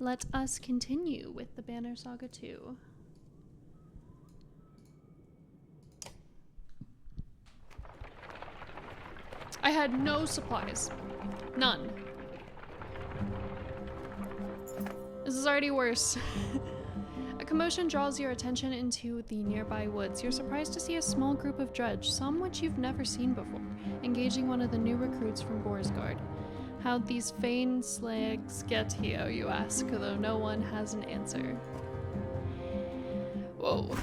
Let us continue with the Banner Saga 2. I had no supplies. None. This is already worse. A commotion draws your attention into the nearby woods. You're surprised to see a small group of dredge, some which you've never seen before, engaging one of the new recruits from Borsgard. How'd these Fane slags get here, you ask, though no one has an answer. Whoa.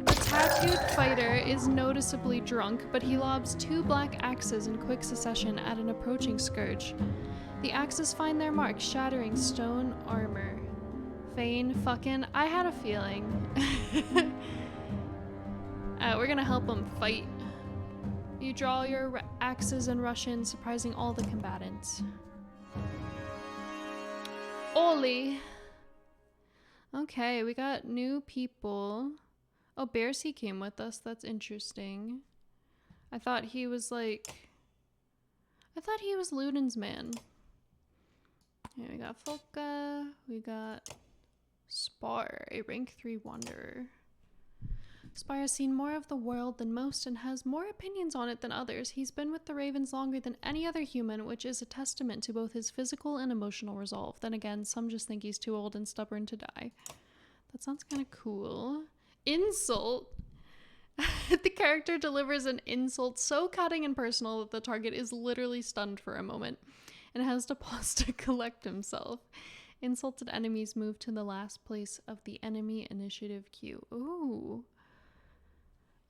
The tattooed fighter is noticeably drunk, but he lobs 2 black axes in quick succession at an approaching scourge. The axes find their mark, shattering stone armor. Fane, fucking, I had a feeling. We're gonna help him fight. You draw your axes and rush in, surprising all the combatants. Oli. Okay, we got new people. Oh, Bearsy came with us. That's interesting. I thought he was Ludin's man. Yeah, we got Folka. We got Spar, a rank 3 wanderer. Spar has seen more of the world than most and has more opinions on it than others. He's been with the Ravens longer than any other human, which is a testament to both his physical and emotional resolve. Then again, some just think he's too old and stubborn to die. That sounds kind of cool. Insult. The character delivers an insult so cutting and personal that the target is literally stunned for a moment and has to pause to collect himself. Insulted enemies move to the last place of the enemy initiative queue. Ooh.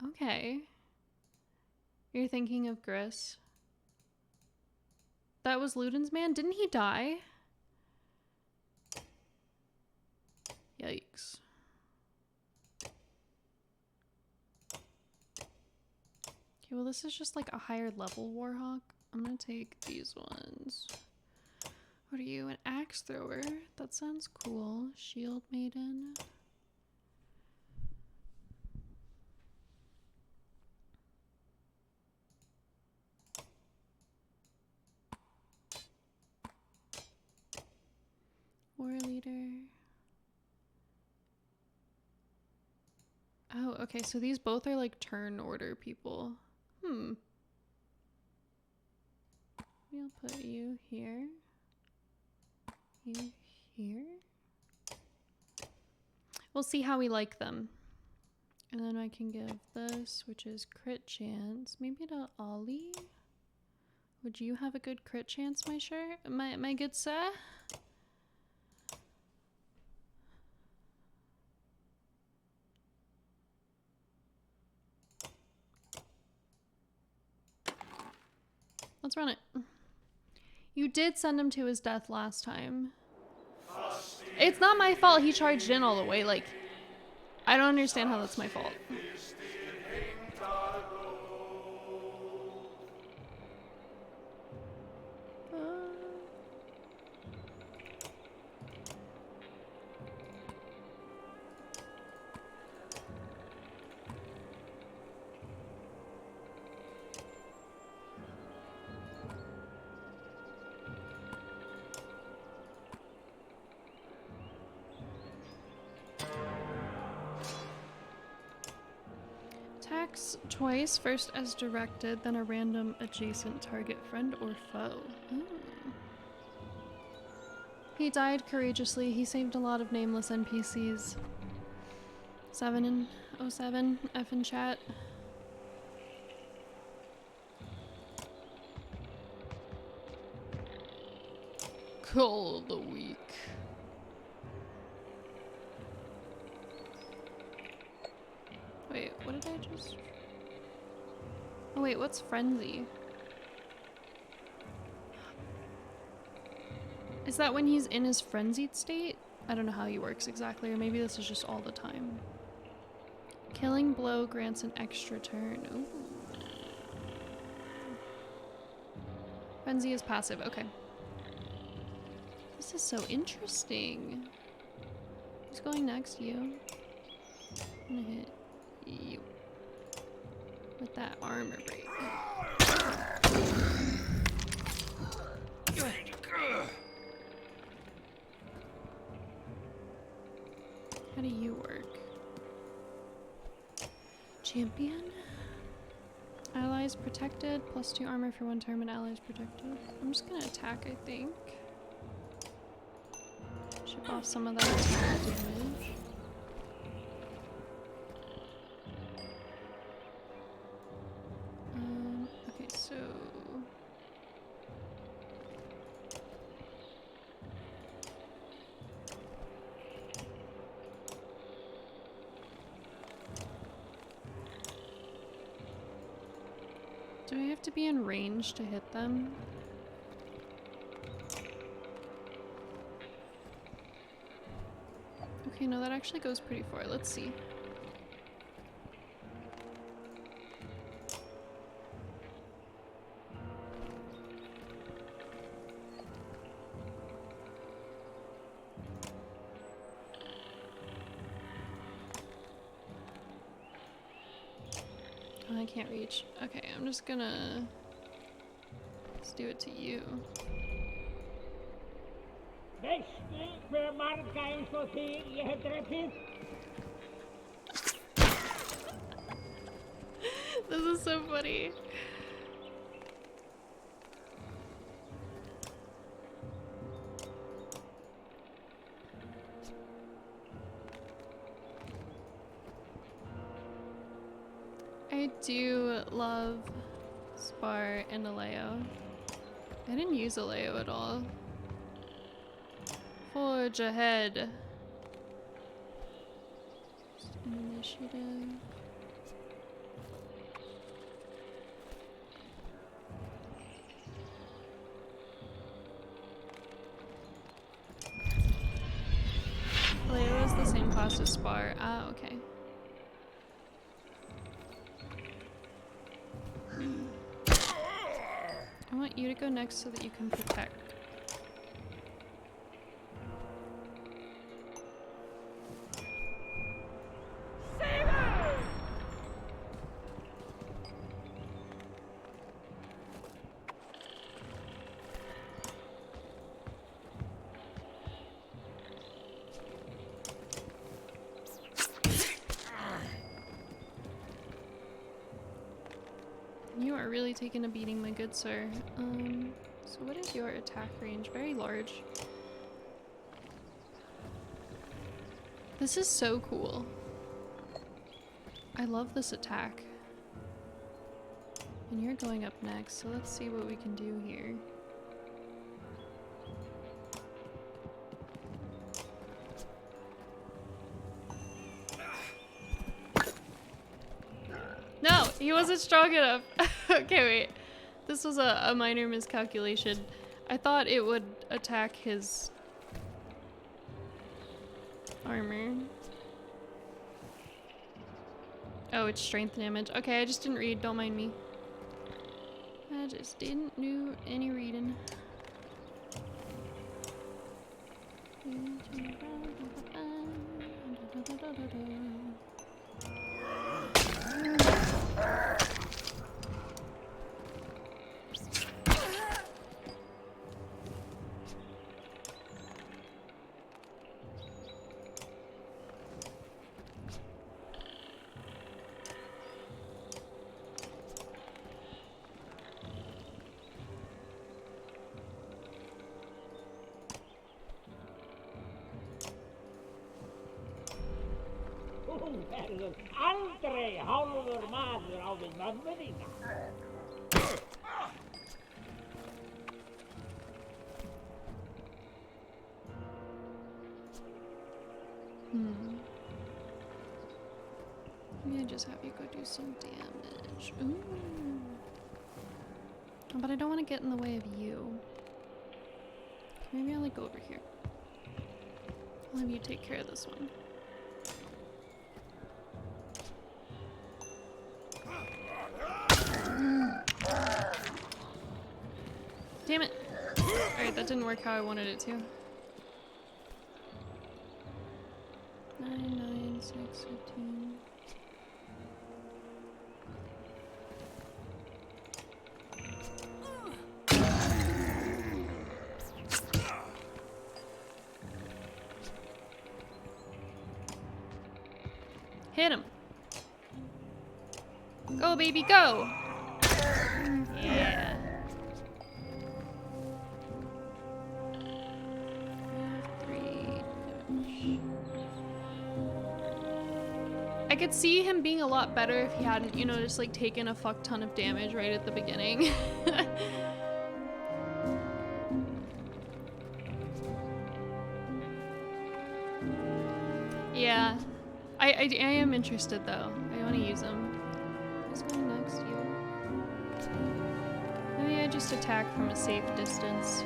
Okay. You're thinking of Gris. That was Ludin's man? Didn't he die? Yikes. Okay, well this is just like a higher level Warhawk. I'm gonna take these ones. What are you? An axe thrower? That sounds cool. Shield maiden. War leader. Oh, okay, so these both are like turn order people. We'll put you here. You here. We'll see how we like them. And then I can give this, which is crit chance, maybe to Ollie. Would you have a good crit chance, my good sir? Let's run it. You did send him to his death last time. It's not my fault he charged in all the way. Like, I don't understand how that's my fault. Twice, first as directed, then a random adjacent target, friend or foe. Ooh. He died courageously. He saved a lot of nameless NPCs. 7 and 07, F in chat. Call of the week. Wait, what did I just... Oh wait, what's frenzy? Is that when he's in his frenzied state? I don't know how he works exactly, or maybe this is just all the time. Killing blow grants an extra turn. Ooh. Frenzy is passive, okay. This is so interesting. Who's going next? You? I'm gonna hit you with that armor break. How do you work? Champion? Allies protected, +2 armor for 1 turn when allies protected. I'm just gonna attack, I think. Ship off some of that attack damage. Okay, so... do I have to be in range to hit them? Okay, no, that actually goes pretty far. Let's see. Oh, I can't reach. Okay, I'm just gonna... let's do it to you. This is so funny. I do love Spar and Aleo. I didn't use Aleo at all. Forge ahead. Just initiative. Aleo is the same class as Spar. Ah, okay. I want you to go next so that you can protect. Saga! You are really taking a beating, my good sir. So what is your attack range? Very large. This is so cool. I love this attack. And you're going up next, so let's see what we can do here. No, he wasn't strong enough. Okay, wait. This was a minor miscalculation. I thought it would attack his armor. Oh, it's strength damage. Okay, I just didn't read. Don't mind me. I just didn't do any reading. Aldrei hálfur maður á við mömmu þína. Maybe I just have you go do some damage. Ooh. Oh, but I don't want to get in the way of you. Maybe I'll like go over here. I'll have you take care of this one. Damn it! Alright, that didn't work how I wanted it to. 9, 9, 6, 15. Hit him. Go, baby, go. Yeah. I could see him being a lot better if he hadn't, you know, just like taken a fuck ton of damage right at the beginning. Yeah. I am interested though. I want to use him. Who's going next here? Maybe I just attack from a safe distance.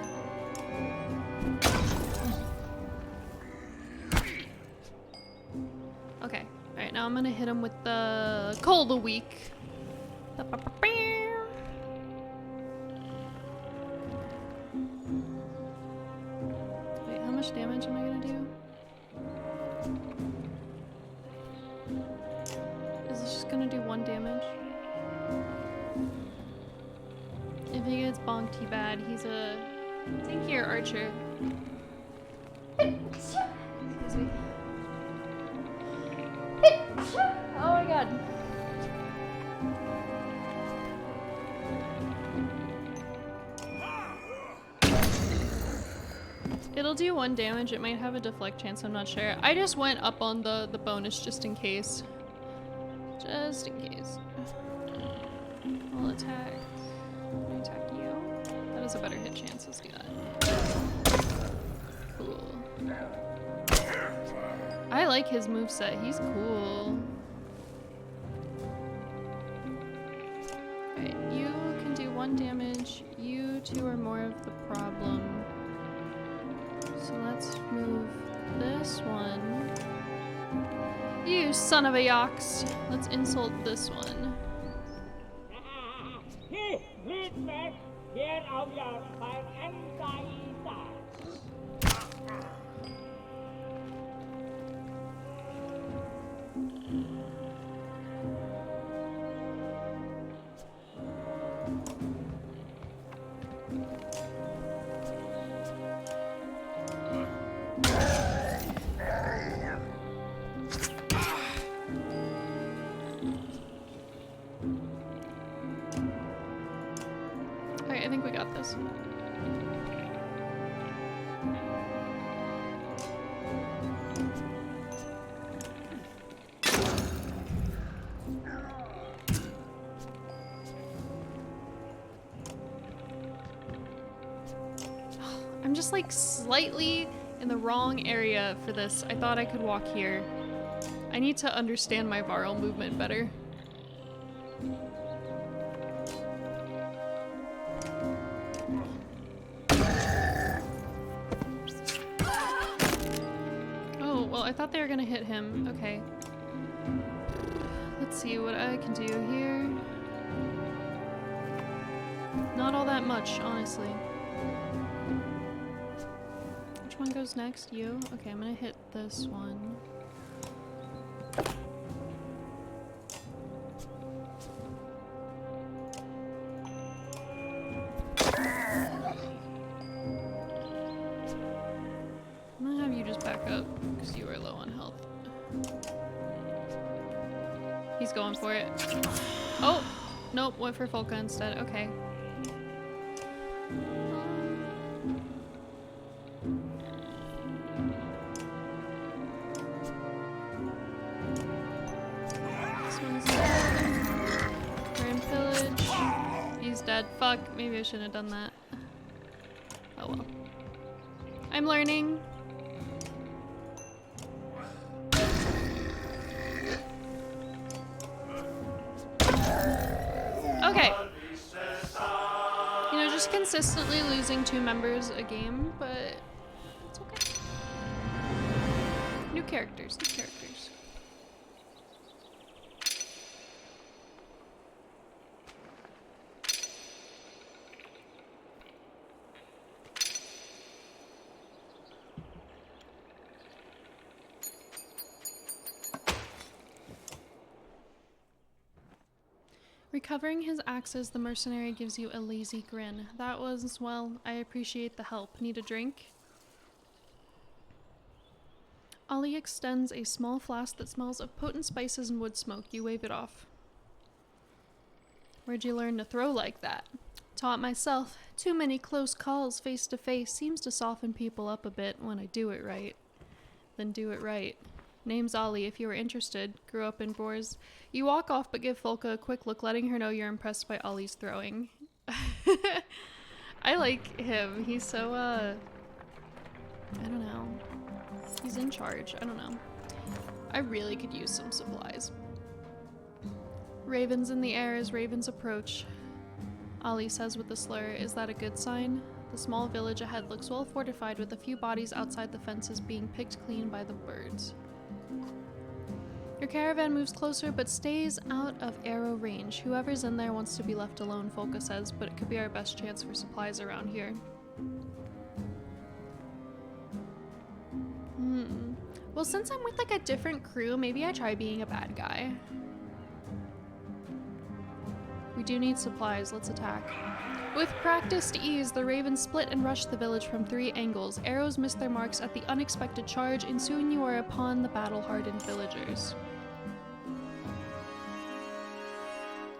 Okay. Alright, now I'm gonna hit him with the Coal the Weak. Wait, how much damage am I gonna do? Is this just gonna do 1 damage? If he gets bonked, he bad. He's a tankier archer. Excuse me. Oh my god. It'll do 1 damage. It might have a deflect chance, I'm not sure. I just went up on the bonus just in case. Just in case. I'll attack. Can I attack you? That is a better hit chance. Let's do that. Cool. I like his moveset. He's cool. Alright, you can do 1 damage. You 2 are more of the problem. So let's move this one. You son of a yox. Let's insult this one. Alright, I think we got this. I'm just like slightly in the wrong area for this. I thought I could walk here. I need to understand my Varl movement better. Oh, well, I thought they were gonna hit him. Okay. Let's see what I can do here. Not all that much, honestly. Which one goes next? You? Okay, I'm gonna hit this one. I'm gonna have you just back up, because you are low on health. He's going for it. Oh! Nope, went for Folka instead. Okay. This one's dead. We're in pillage. He's dead. Fuck, maybe I shouldn't have done that. Oh well. I'm learning. Okay. You know, just consistently losing 2 members a game, but it's okay. New characters, new characters. Recovering his axes, the mercenary gives you a lazy grin. That was, well, I appreciate the help. Need a drink? Ollie extends a small flask that smells of potent spices and wood smoke. You wave it off. Where'd you learn to throw like that? Taught myself. Too many close calls face to face seems to soften people up a bit when I do it right. Then do it right. Name's Ollie, if you were interested. Grew up in Boers. You walk off but give Folka a quick look, letting her know you're impressed by Ollie's throwing. I like him. He's so, I don't know. He's in charge. I don't know. I really could use some supplies. Ravens in the air as ravens approach. Ollie says with a slur, is that a good sign? The small village ahead looks well fortified with a few bodies outside the fences being picked clean by the birds. Your caravan moves closer but stays out of arrow range. Whoever's in there wants to be left alone, Folka says, but it could be our best chance for supplies around here. Well, since I'm with like a different crew, maybe I try being a bad guy. We do need supplies. Let's attack. With practiced ease, the ravens split and rush the village from 3 angles. Arrows miss their marks at the unexpected charge, and soon you are upon the battle-hardened villagers.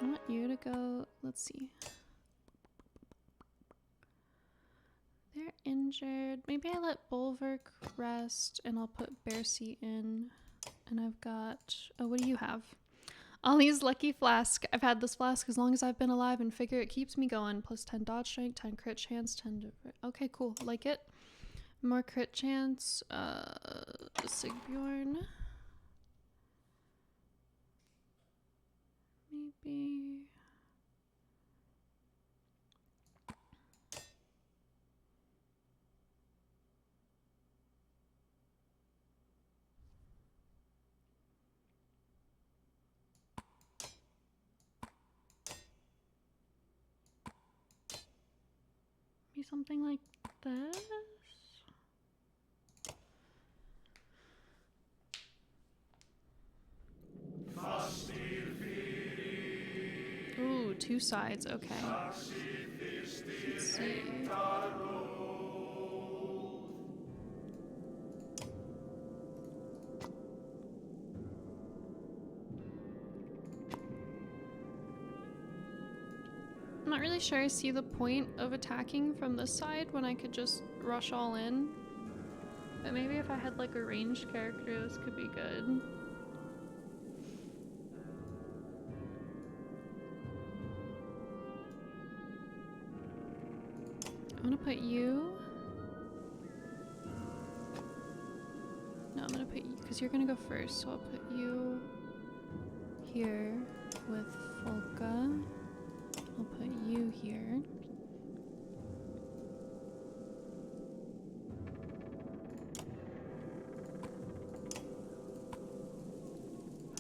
I want you to go... Let's see. They're injured. Maybe I let Bulwark rest, and I'll put Bearseat in. And I've got... Oh, what do you have? Ollie's lucky flask. I've had this flask as long as I've been alive and figure it keeps me going. Plus 10 dodge strength, 10 crit chance, 10 okay, cool. Like it. More crit chance. Sigbjorn. Maybe... something like this. Ooh, 2 sides, okay. Let's see. I'm not really sure I see the point of attacking from this side when I could just rush all in. But maybe if I had like a ranged character, this could be good. I'm gonna put you... No, I'm gonna put you, because you're gonna go first, so I'll put you here with Folka. I'll put you here.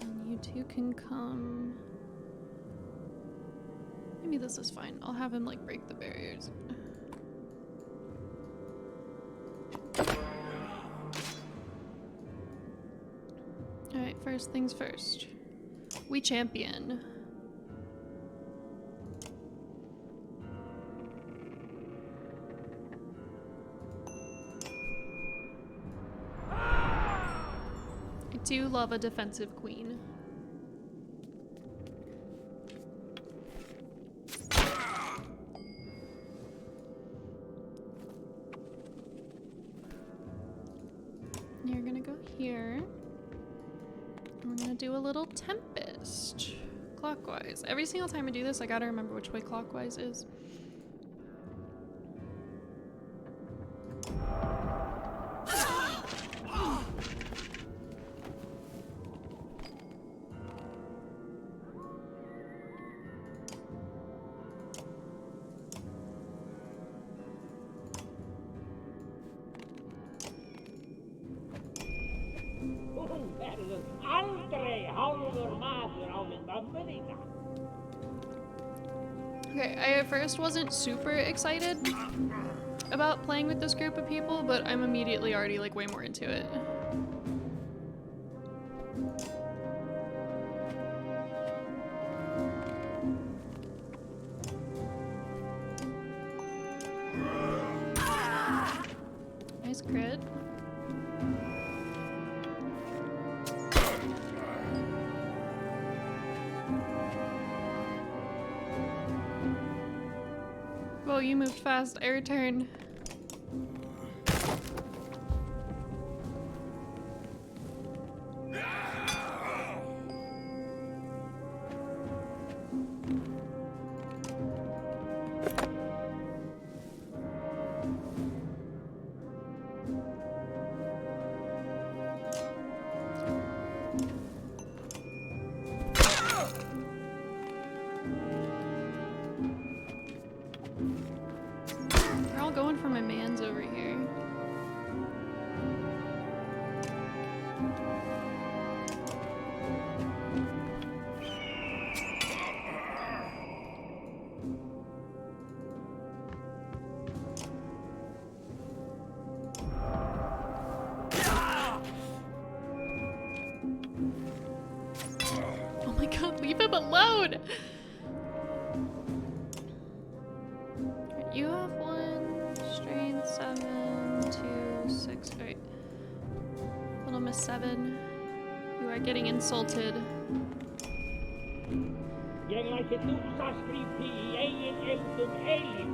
And you two can come... Maybe this is fine. I'll have him like break the barriers. Alright, first things first. We champion. I do love a defensive queen. You're gonna go here. We're gonna do a little tempest. Clockwise. Every single time I do this, I gotta remember which way clockwise is. Okay, I at first wasn't super excited about playing with this group of people, but I'm immediately already like way more into it. Nice crit. you moved fast. I return. They're all going for my mans over here. Oh my god, leave him alone! You have 1, strength 7, 2, 6, alright. Little Miss 7, you are getting insulted. Ég læti þú skrifti í eigin eldum eilíf.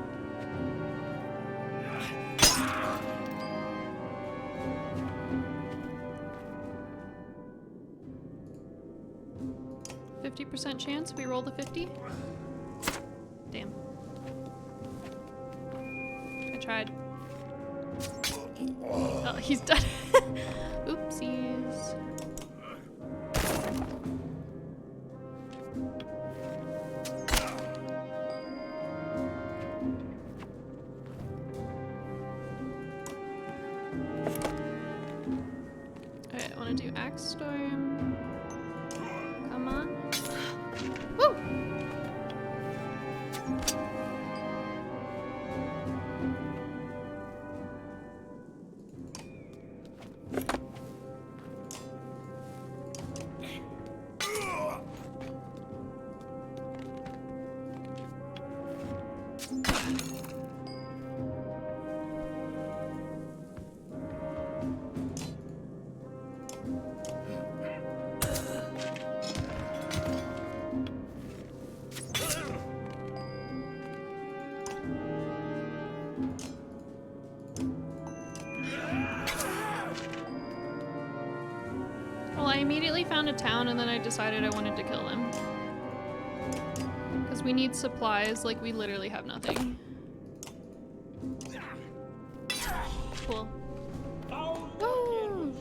%50 chance we roll the 50? Damn. I tried. Oh, he's done. Oopsies. Alright, I want to do Axe Storm. Come on. Woo! Well, I immediately found a town and then I decided I wanted to kill them. Because we need supplies, like we literally have nothing. Cool. Woo!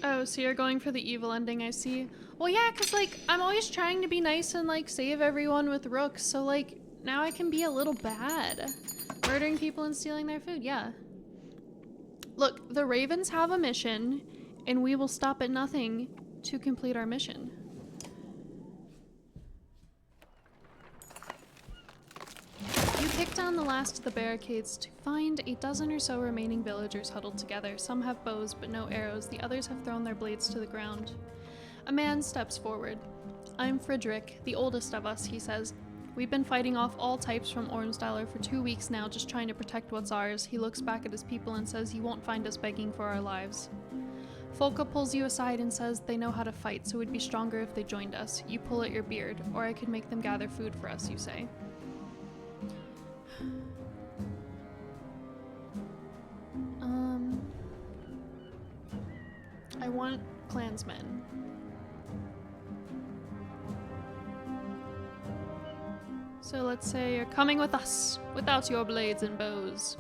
Oh, so you're going for the evil ending, I see. Well, yeah, because, like, I'm always trying to be nice and, like, save everyone with rooks, so, like, now I can be a little bad. Murdering people and stealing their food, yeah. Look, the Ravens have a mission, and we will stop at nothing to complete our mission. You kick down the last of the barricades to find a dozen or so remaining villagers huddled together. Some have bows, but no arrows. The others have thrown their blades to the ground. A man steps forward. I'm Friedrich, the oldest of us, he says. We've been fighting off all types from Ormsdaler for 2 weeks now, just trying to protect what's ours. He looks back at his people and says he won't find us begging for our lives. Folka pulls you aside and says they know how to fight, so we'd be stronger if they joined us. You pull at your beard, or I could make them gather food for us, you say. I want clansmen. So let's say you're coming with us, without your blades and bows.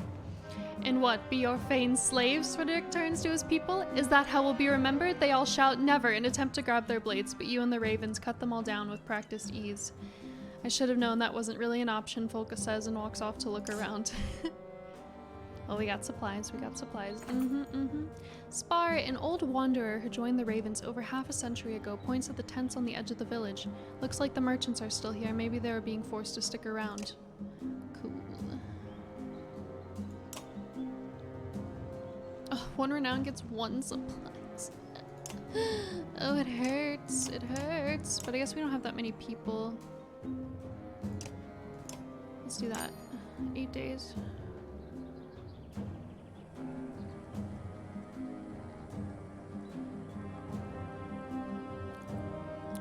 And what, be your feigned slaves? Frederick turns to his people. Is that how we'll be remembered? They all shout never and attempt to grab their blades, but you and the Ravens cut them all down with practiced ease. I should have known that wasn't really an option, Folka says and walks off to look around. Well, we got supplies, Spar, an old wanderer who joined the Ravens over half a century ago, points at the tents on the edge of the village. Looks like the merchants are still here. Maybe they were being forced to stick around. Cool. Oh, 1 renown gets 1 supplies. Oh, it hurts. It hurts. But I guess we don't have that many people. Let's do that. 8 days.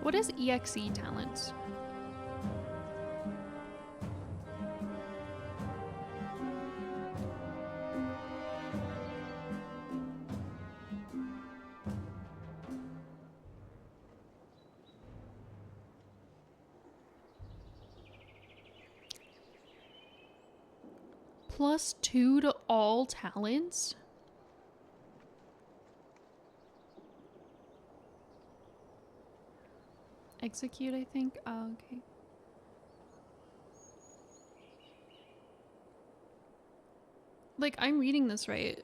What is EXE talents? +2 to all talents? Execute, I think. Oh, okay. Like, I'm reading this right.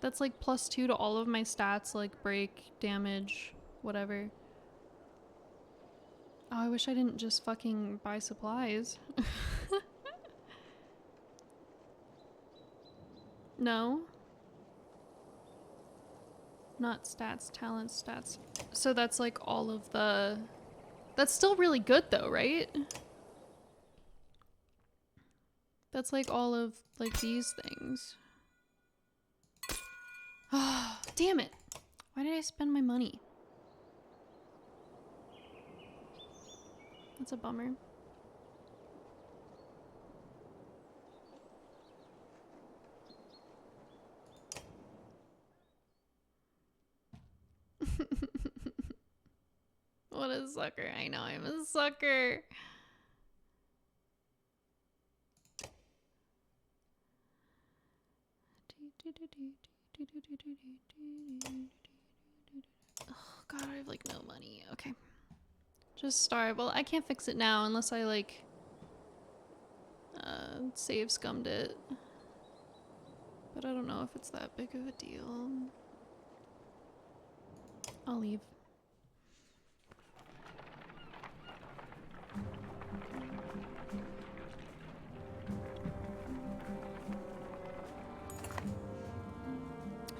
That's like +2 to all of my stats, like break, damage, whatever. Oh, I wish I didn't just fucking buy supplies. No. Not stats, talents, stats. So that's like all of the... That's still really good though, right? That's like all of like these things. Oh, damn it. Why did I spend my money? That's a bummer. What a sucker. I know I'm a sucker. Oh god, I have like no money. Okay. Just starve. Well, I can't fix it now unless I like save scummed it. But I don't know if it's that big of a deal. I'll leave.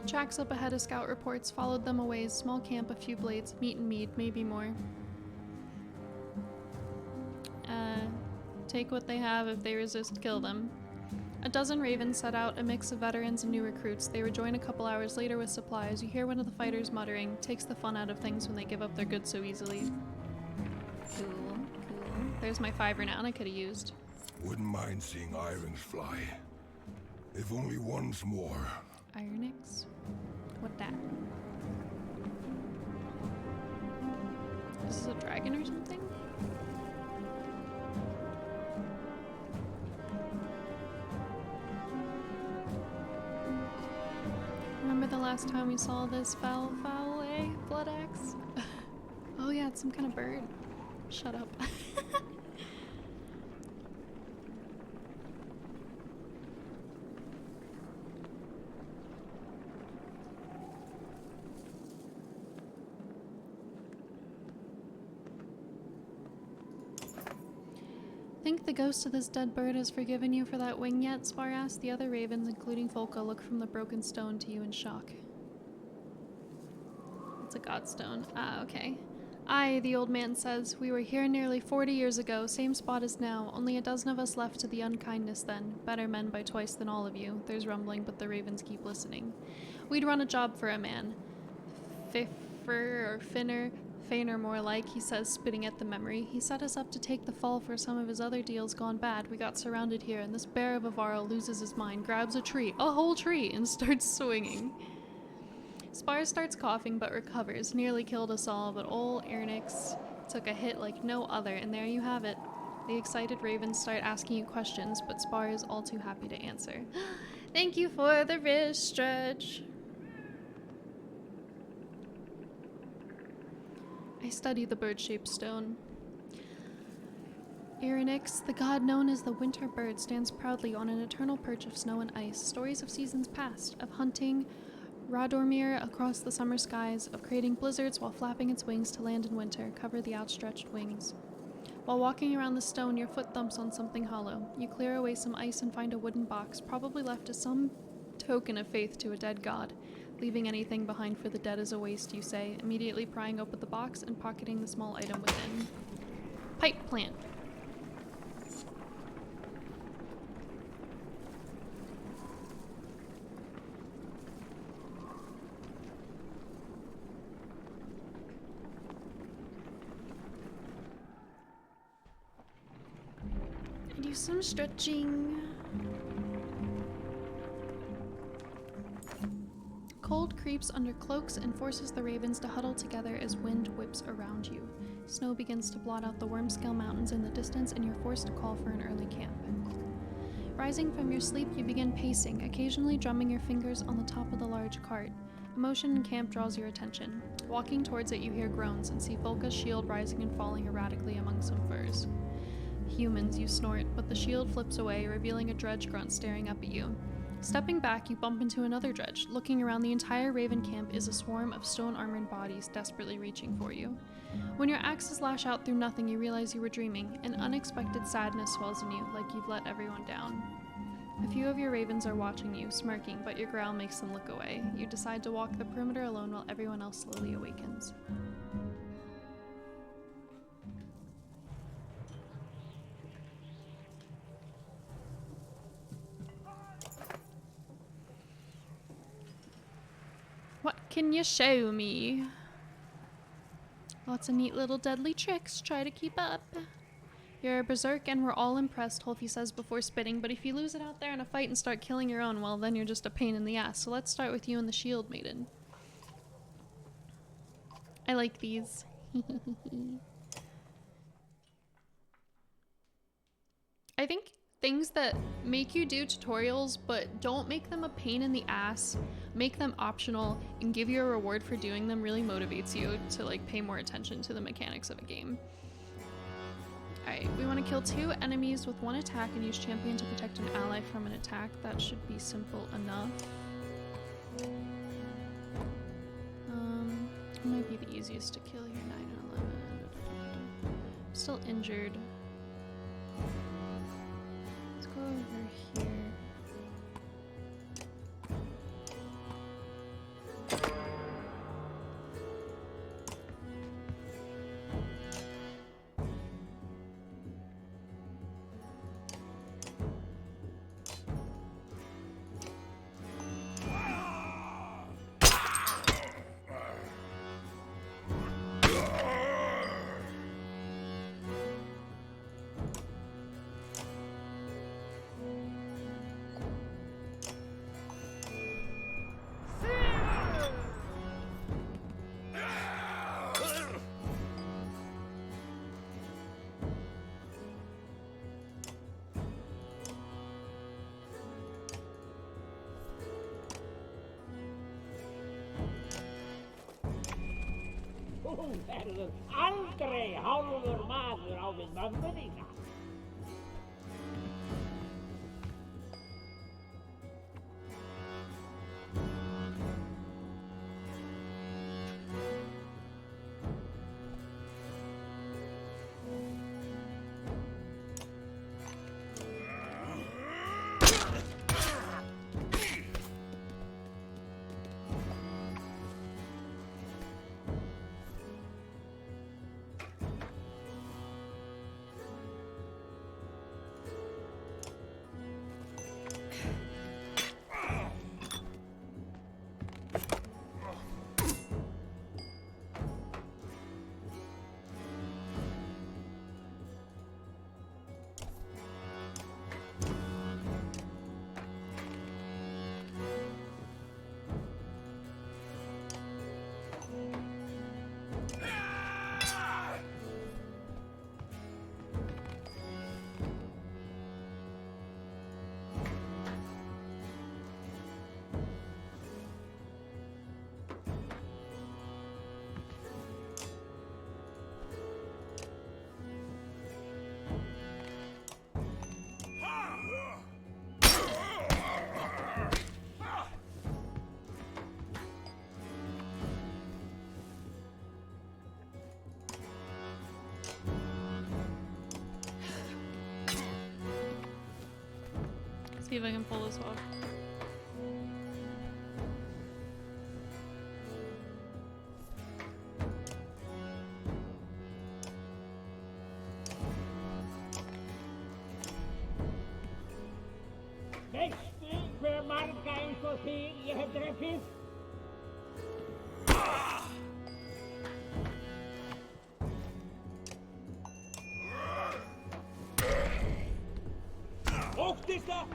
Tracks up ahead of scout reports, followed them a ways, small camp, a few blades, meat and mead, maybe more. Take what they have, if they resist, kill them. A dozen ravens set out, a mix of veterans and new recruits. They rejoin a couple hours later with supplies. You hear one of the fighters muttering, takes the fun out of things when they give up their goods so easily. Cool, cool. There's my 5 renown I could have used. Wouldn't mind seeing irons fly. If only once more. Ironix? What that? Is this a dragon or something? Remember the last time we saw this foul, eh? Blood axe? Oh yeah, it's some kind of bird. Shut up. Think the ghost of this dead bird has forgiven you for that wing yet? Spar asked. The other ravens, including Folka, look from the broken stone to you in shock. It's a godstone. Ah, okay. Aye, the old man says. We were here nearly 40 years ago, same spot as now. Only a dozen of us left to the unkindness then. Better men by twice than all of you. There's rumbling, but the ravens keep listening. We'd run a job for a man. Fiffer or Finner. Fainer more like, he says, spitting at the memory. He set us up to take the fall for some of his other deals gone bad. We got surrounded here, and this bear of a Varl loses his mind, grabs a tree, a whole tree, and starts swinging. Spar starts coughing but recovers. Nearly killed us all, but ol' Ernix took a hit like no other, and there you have it. The excited ravens start asking you questions, but Spar is all too happy to answer. Thank you for the wrist stretch. I study the bird-shaped stone. Erinix, the god known as the winter bird, stands proudly on an eternal perch of snow and ice. Stories of seasons past, of hunting Radormir across the summer skies, of creating blizzards while flapping its wings to land in winter, cover the outstretched wings. While walking around the stone, your foot thumps on something hollow. You clear away some ice and find a wooden box, probably left as some token of faith to a dead god. Leaving anything behind for the dead is a waste, you say, immediately prying open the box and pocketing the small item within. Pipe plant. Do some stretching. Cold creeps under cloaks and forces the ravens to huddle together as wind whips around you. Snow begins to blot out the Wormscale Mountains in the distance, and you're forced to call for an early camp. Rising from your sleep, you begin pacing, occasionally drumming your fingers on the top of the large cart. A motion in camp draws your attention. Walking towards it, you hear groans and see Volka's shield rising and falling erratically among some furs. Humans, you snort, but the shield flips away, revealing a dredge grunt staring up at you. Stepping back, you bump into another dredge. Looking around, the entire raven camp is a swarm of stone-armored bodies desperately reaching for you. When your axes lash out through nothing, you realize you were dreaming. An unexpected sadness swells in you, like you've let everyone down. A few of your ravens are watching you, smirking, but your growl makes them look away. You decide to walk the perimeter alone while everyone else slowly awakens. What can you show me? Lots of neat little deadly tricks. Try to keep up. You're a berserk and we're all impressed, Holfi says before spitting, but if you lose it out there in a fight and start killing your own, well, then you're just a pain in the ass. So let's start with you and the shield maiden. I like these. I think things that make you do tutorials but don't make them a pain in the ass, make them optional, and give you a reward for doing them really motivates you to like pay more attention to the mechanics of a game. Alright, we want to kill 2 enemies with 1 attack and use champion to protect an ally from an attack. That should be simple enough. It might be the easiest to kill here. 9 and 11. Still injured. Let's go over here. Þú verður aldrei hálfur maður á við mömmu þína. See if I can pull this off. Veistu hve marga eins og þig ég hef drepið?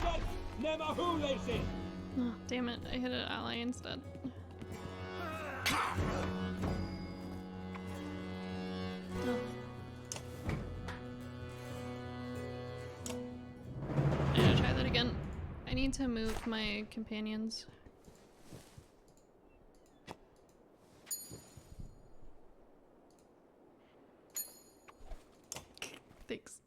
saker nema húleysið. Oh, damn it. I hit an ally instead. Oh. I gotta try that again. I need to move my companions. Thanks.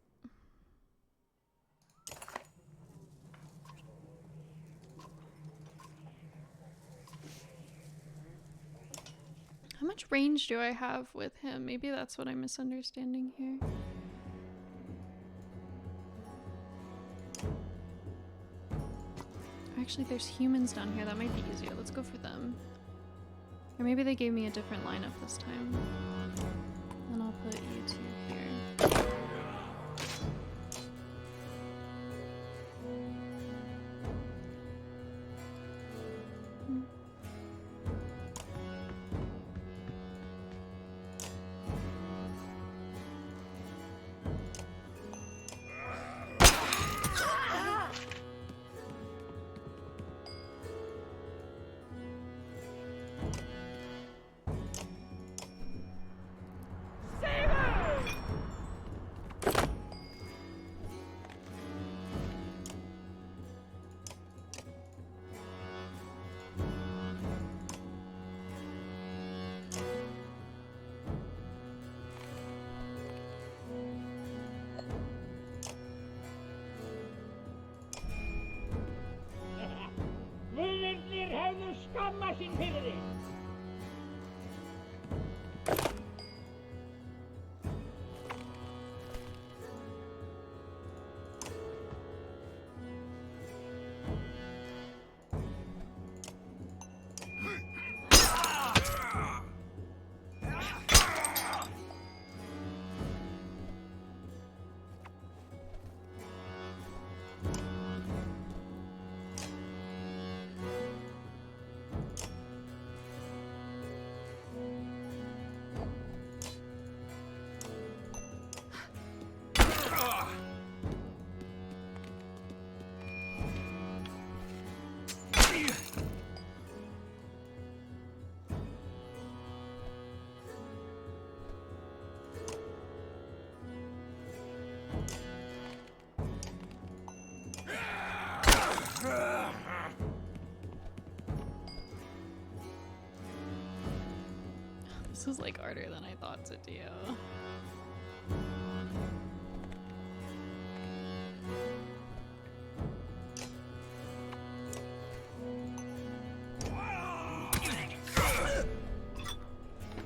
How much range do I have with him? Maybe that's what I'm misunderstanding here. Actually, there's humans down here. That might be easier. Let's go for them. Or maybe they gave me a different lineup this time. Then I'll put you two here. Guðirnir hefðu skammað sín fyrir þig. This is like harder than I thought to do.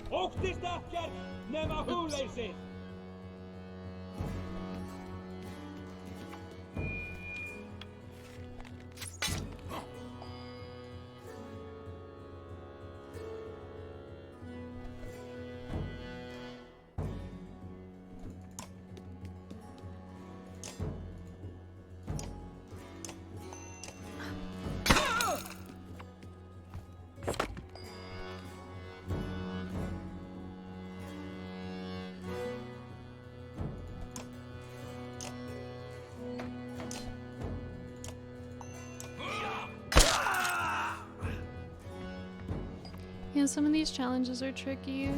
Óttist ekkert nema húleysið. Yeah, some of these challenges are tricky.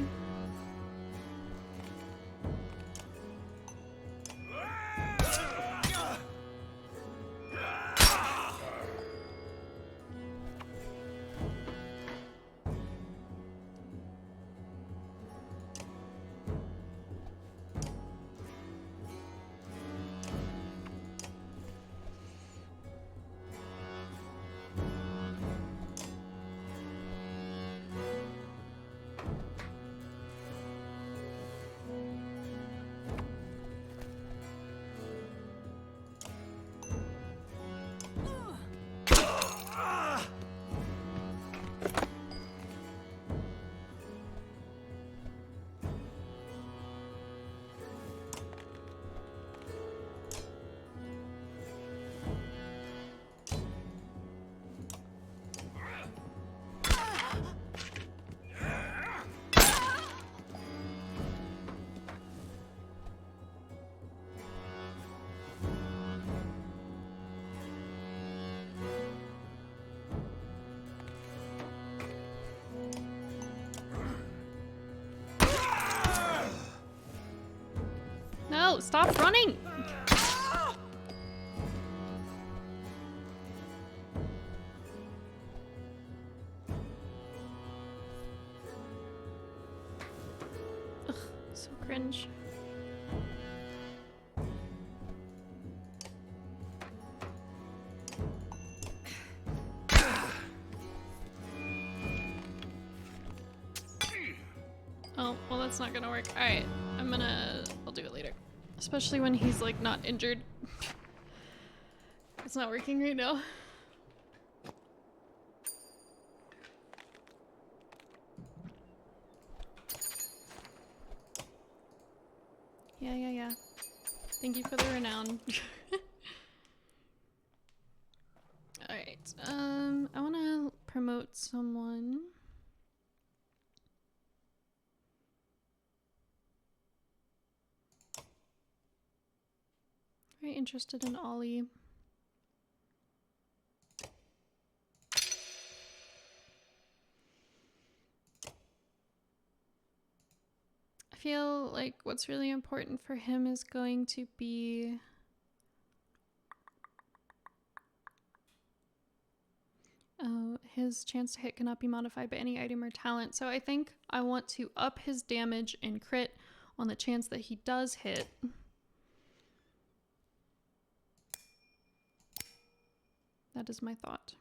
Stop running! Ugh, so cringe. Oh, well that's not gonna work. Alright, I'll do it later. Especially when he's like not injured. It's not working right now. Yeah. Thank you for the renown. Alright, I wanna promote someone. Very interested in Ollie. I feel like what's really important for him is going to be his chance to hit cannot be modified by any item or talent. So I think I want to up his damage and crit on the chance that he does hit. That is my thought.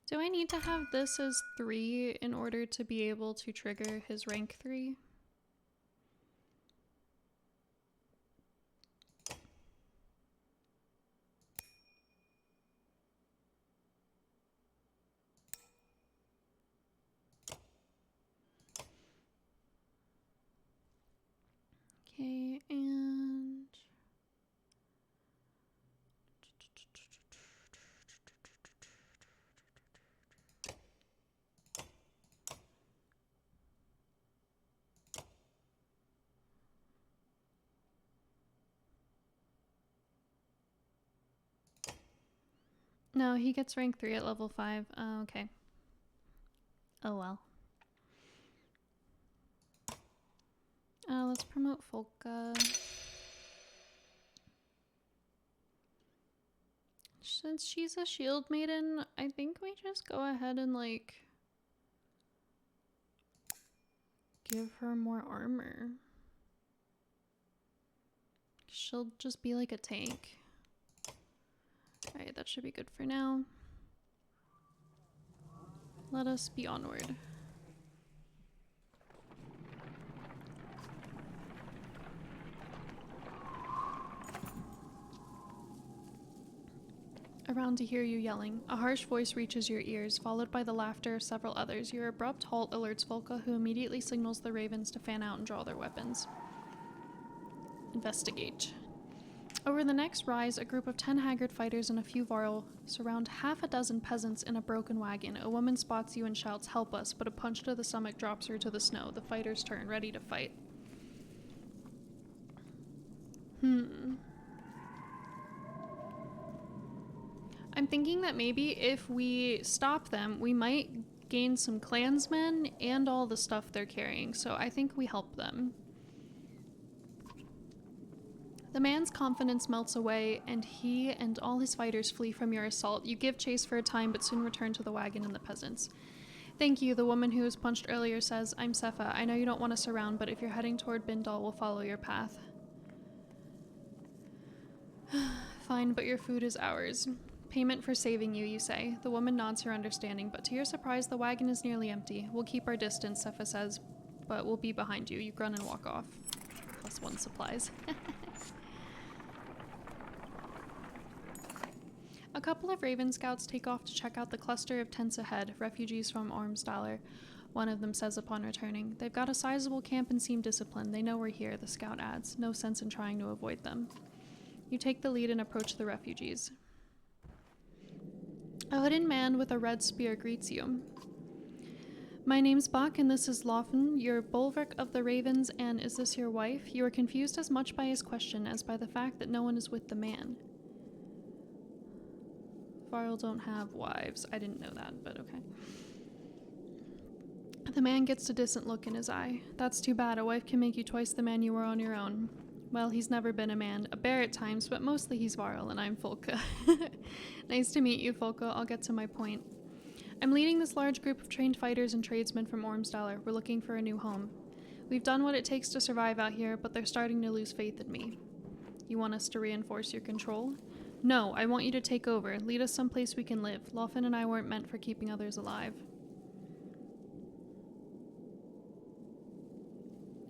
Do I need to have this as 3 in order to be able to trigger his rank 3? Okay, and no, he gets rank 3 at level 5. Oh, okay. Oh well. Let's promote Folka. Since she's a shield maiden, I think we just go ahead and like give her more armor. She'll just be like a tank. Alright, that should be good for now. Let us be onward. Around to hear you yelling. A harsh voice reaches your ears, followed by the laughter of several others. Your abrupt halt alerts Volka, who immediately signals the ravens to fan out and draw their weapons. Investigate. Over the next rise, a group of 10 haggard fighters and a few Varl surround half a dozen peasants in a broken wagon. A woman spots you and shouts, "Help us," but a punch to the stomach drops her to the snow. The fighters turn, ready to fight. I'm thinking that maybe if we stop them, we might gain some clansmen and all the stuff they're carrying, so I think we help them. The man's confidence melts away, and he and all his fighters flee from your assault. You give chase for a time, but soon return to the wagon and the peasants. Thank you, the woman who was punched earlier says. I'm Sepha. I know you don't want us around, but if you're heading toward Bindal, we'll follow your path. Fine, but your food is ours. Payment for saving you, you say. The woman nods her understanding, but to your surprise, the wagon is nearly empty. We'll keep our distance, Sepha says, but we'll be behind you. You grunt and walk off. +1 supplies. A couple of Raven Scouts take off to check out the cluster of tents ahead, refugees from Ormsdaler, one of them says upon returning. They've got a sizable camp and seem disciplined. They know we're here, the scout adds. No sense in trying to avoid them. You take the lead and approach the refugees. A hooded man with a red spear greets you. My name's Bach, and this is Lawfen, your bulwark of the ravens, and is this your wife? You are confused as much by his question as by the fact that no one is with the man. Varl don't have wives. I didn't know that, but okay. The man gets a distant look in his eye. That's too bad. A wife can make you twice the man you were on your own. Well, he's never been a man. A bear at times, but mostly he's Varl, and I'm Folka. Nice to meet you, Folka. I'll get to my point. I'm leading this large group of trained fighters and tradesmen from Ormsdaler. We're looking for a new home. We've done what it takes to survive out here, but they're starting to lose faith in me. You want us to reinforce your control? No, I want you to take over. Lead us someplace we can live. Lawfen and I weren't meant for keeping others alive.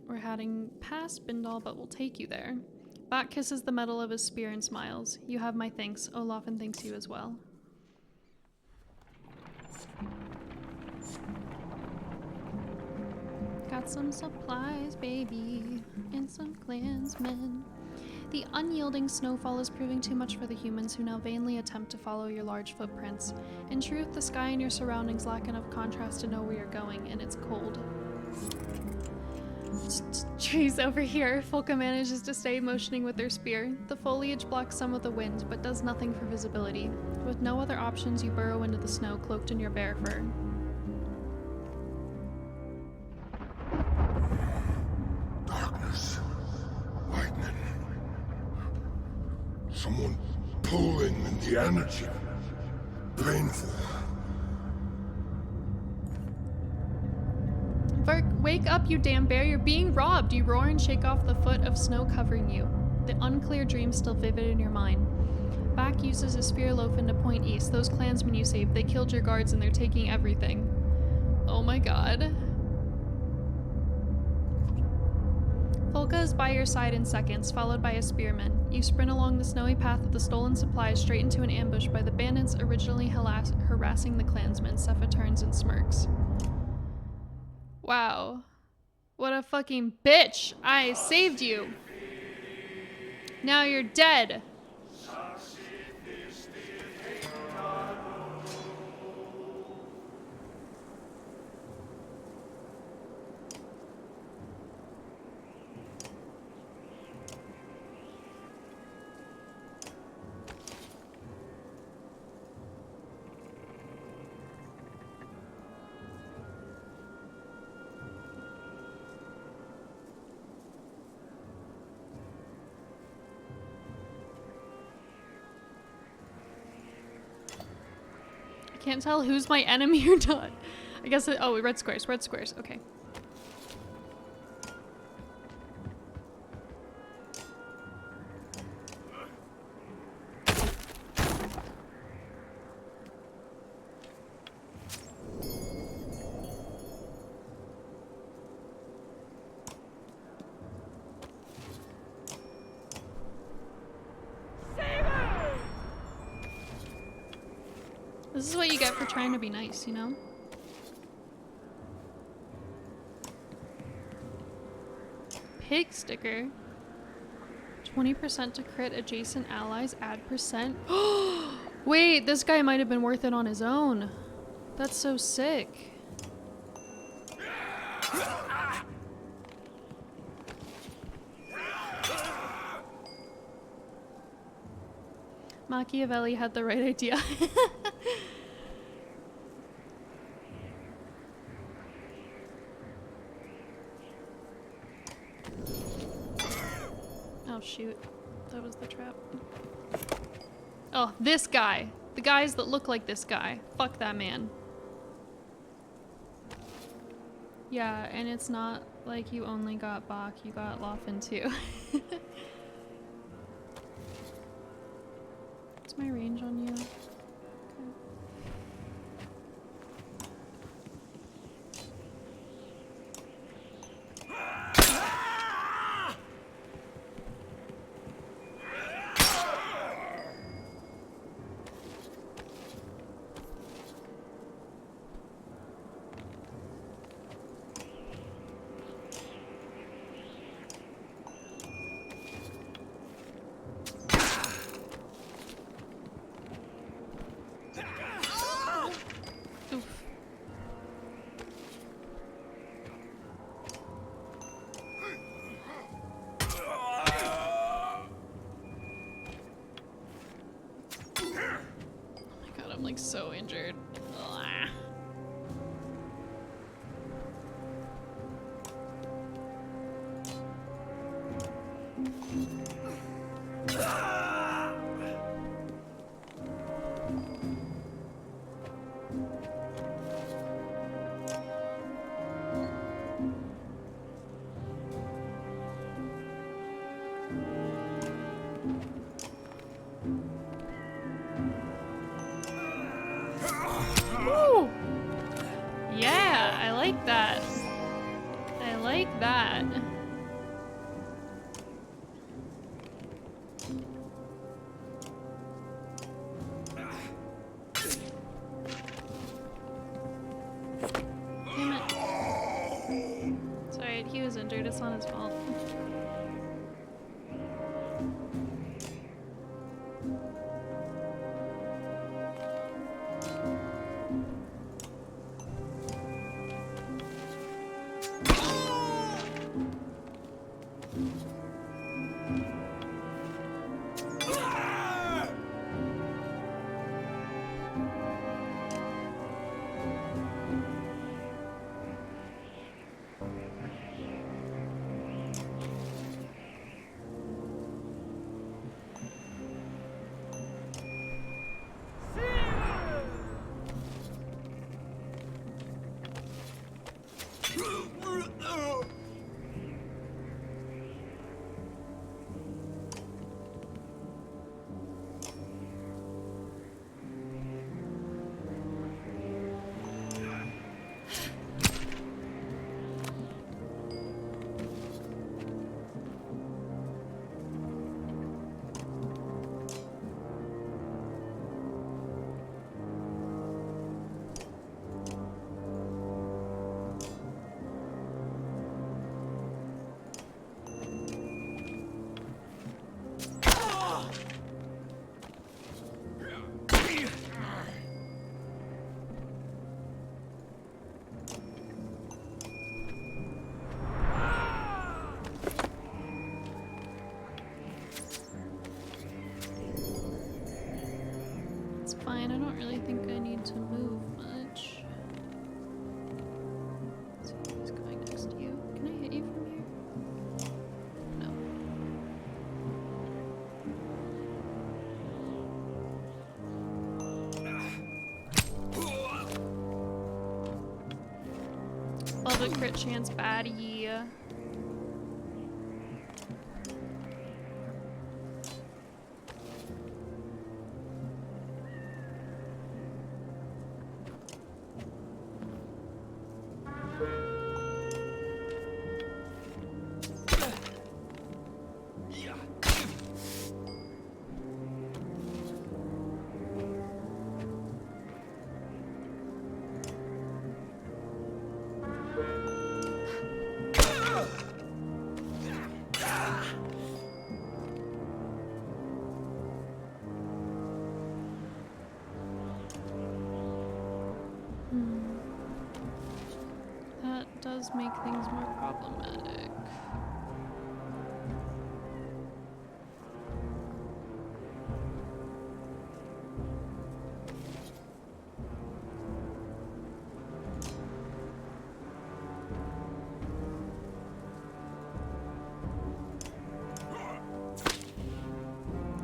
We're heading past Bindal, but we'll take you there. Bach kisses the metal of his spear and smiles. You have my thanks. Oh, Lawfen thanks you as well. Got some supplies, baby, and some clansmen. The unyielding snowfall is proving too much for the humans who now vainly attempt to follow your large footprints. In truth, the sky and your surroundings lack enough contrast to know where you're going, and it's cold. Trees over here. Folka manages to stay motioning with their spear. The foliage blocks some of the wind, but does nothing for visibility. With no other options, you burrow into the snow, cloaked in your bear fur. Darkness. Lightning. Someone pulling in the energy. Painful. Vark, wake up, you damn bear. You're being robbed. You roar and shake off the foot of snow covering you. The unclear dream still vivid in your mind. Bach uses his spear Lawfen to point east. Those clansmen you saved, they killed your guards and they're taking everything. Oh my god. Folka is by your side in seconds, followed by a spearman. You sprint along the snowy path of the stolen supplies straight into an ambush by the bandits originally harassing the clansmen. Sepha turns and smirks. Wow. What a fucking bitch! I saved you! Now you're dead! Can't tell who's my enemy or not. I guess oh, red squares, okay. This is what you get for trying to be nice, you know? Pig sticker. 20% to crit adjacent allies, add percent. Wait, this guy might have been worth it on his own. That's so sick. Machiavelli had the right idea. Oh shoot, that was the trap. Oh, this guy. The guys that look like this guy. Fuck that man. Yeah, and it's not like you only got Bach, you got Lawfen too. What's my range on you? Okay. Woo! Yeah, I like that. I like that. Damn it. It's alright, he was injured, it's not his fault. Fine, I don't really think I need to move much. Let's see who's going next to you. Can I hit you from here? No. Love a crit chance baddie. That does make things more problematic.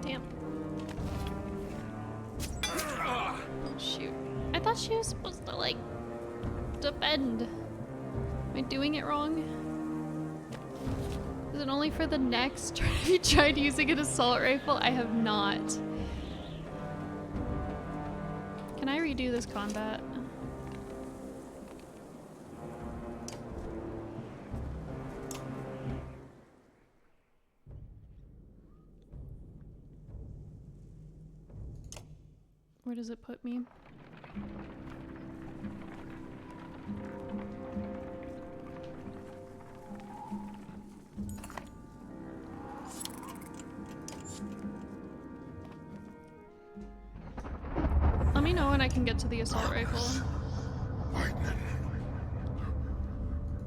Damn. Oh, shoot. I thought she was supposed to, like, defend. Am I doing it wrong? Is it only for the next? Have you tried using an assault rifle? I have not. Can I redo this combat? Where does it put me? Let me know when I can get to the assault rifle. Lightning.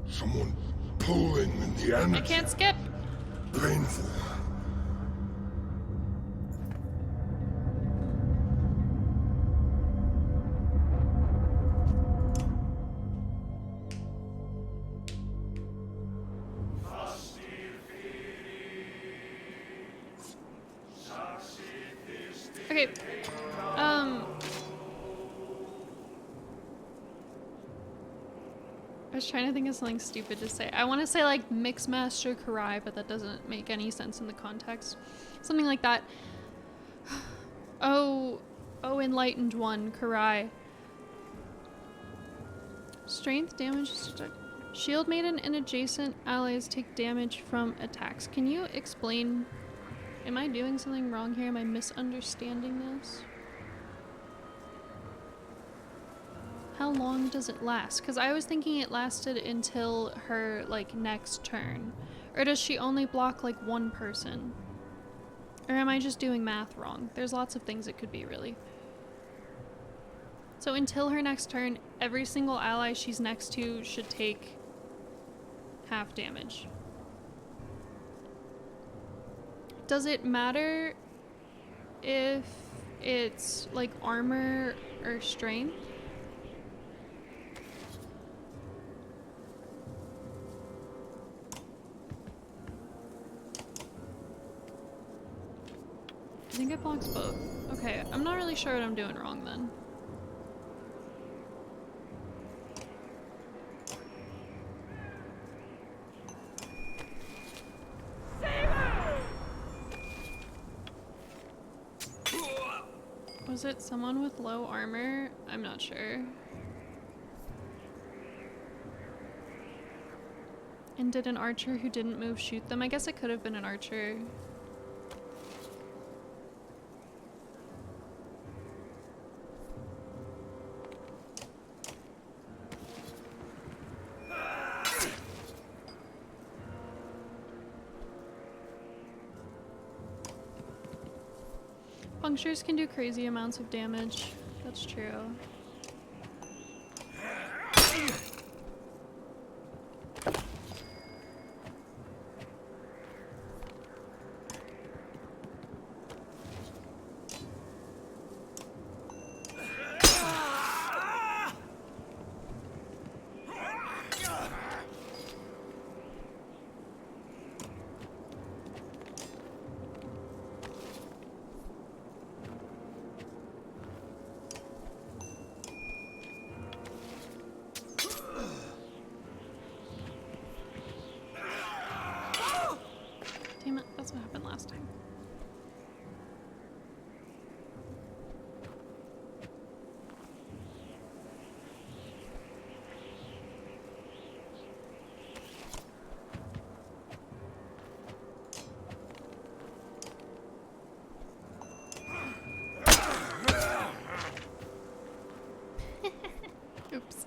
Someone pulling in the energy. I can't skip. Painful. was trying to think of something stupid to say. I want to say like Mixmaster Karai, but that doesn't make any sense in the context. Something like that. Oh, Enlightened One, Karai. Strength damage. Shield Maiden and adjacent allies take damage from attacks. Can you explain? Am I doing something wrong here? Am I misunderstanding this? How long does it last? Because I was thinking it lasted until her, like, next turn. Or does she only block, like, one person? Or am I just doing math wrong? There's lots of things it could be, really. So until her next turn, every single ally she's next to should take half damage. Does it matter if it's, like, armor or strength? I think it blocks both. Okay, I'm not really sure what I'm doing wrong then. Was it someone with low armor? I'm not sure. And did an archer who didn't move shoot them? I guess it could have been an archer. Punctures can do crazy amounts of damage. That's true. Damn it, that's what happened last time. Oops.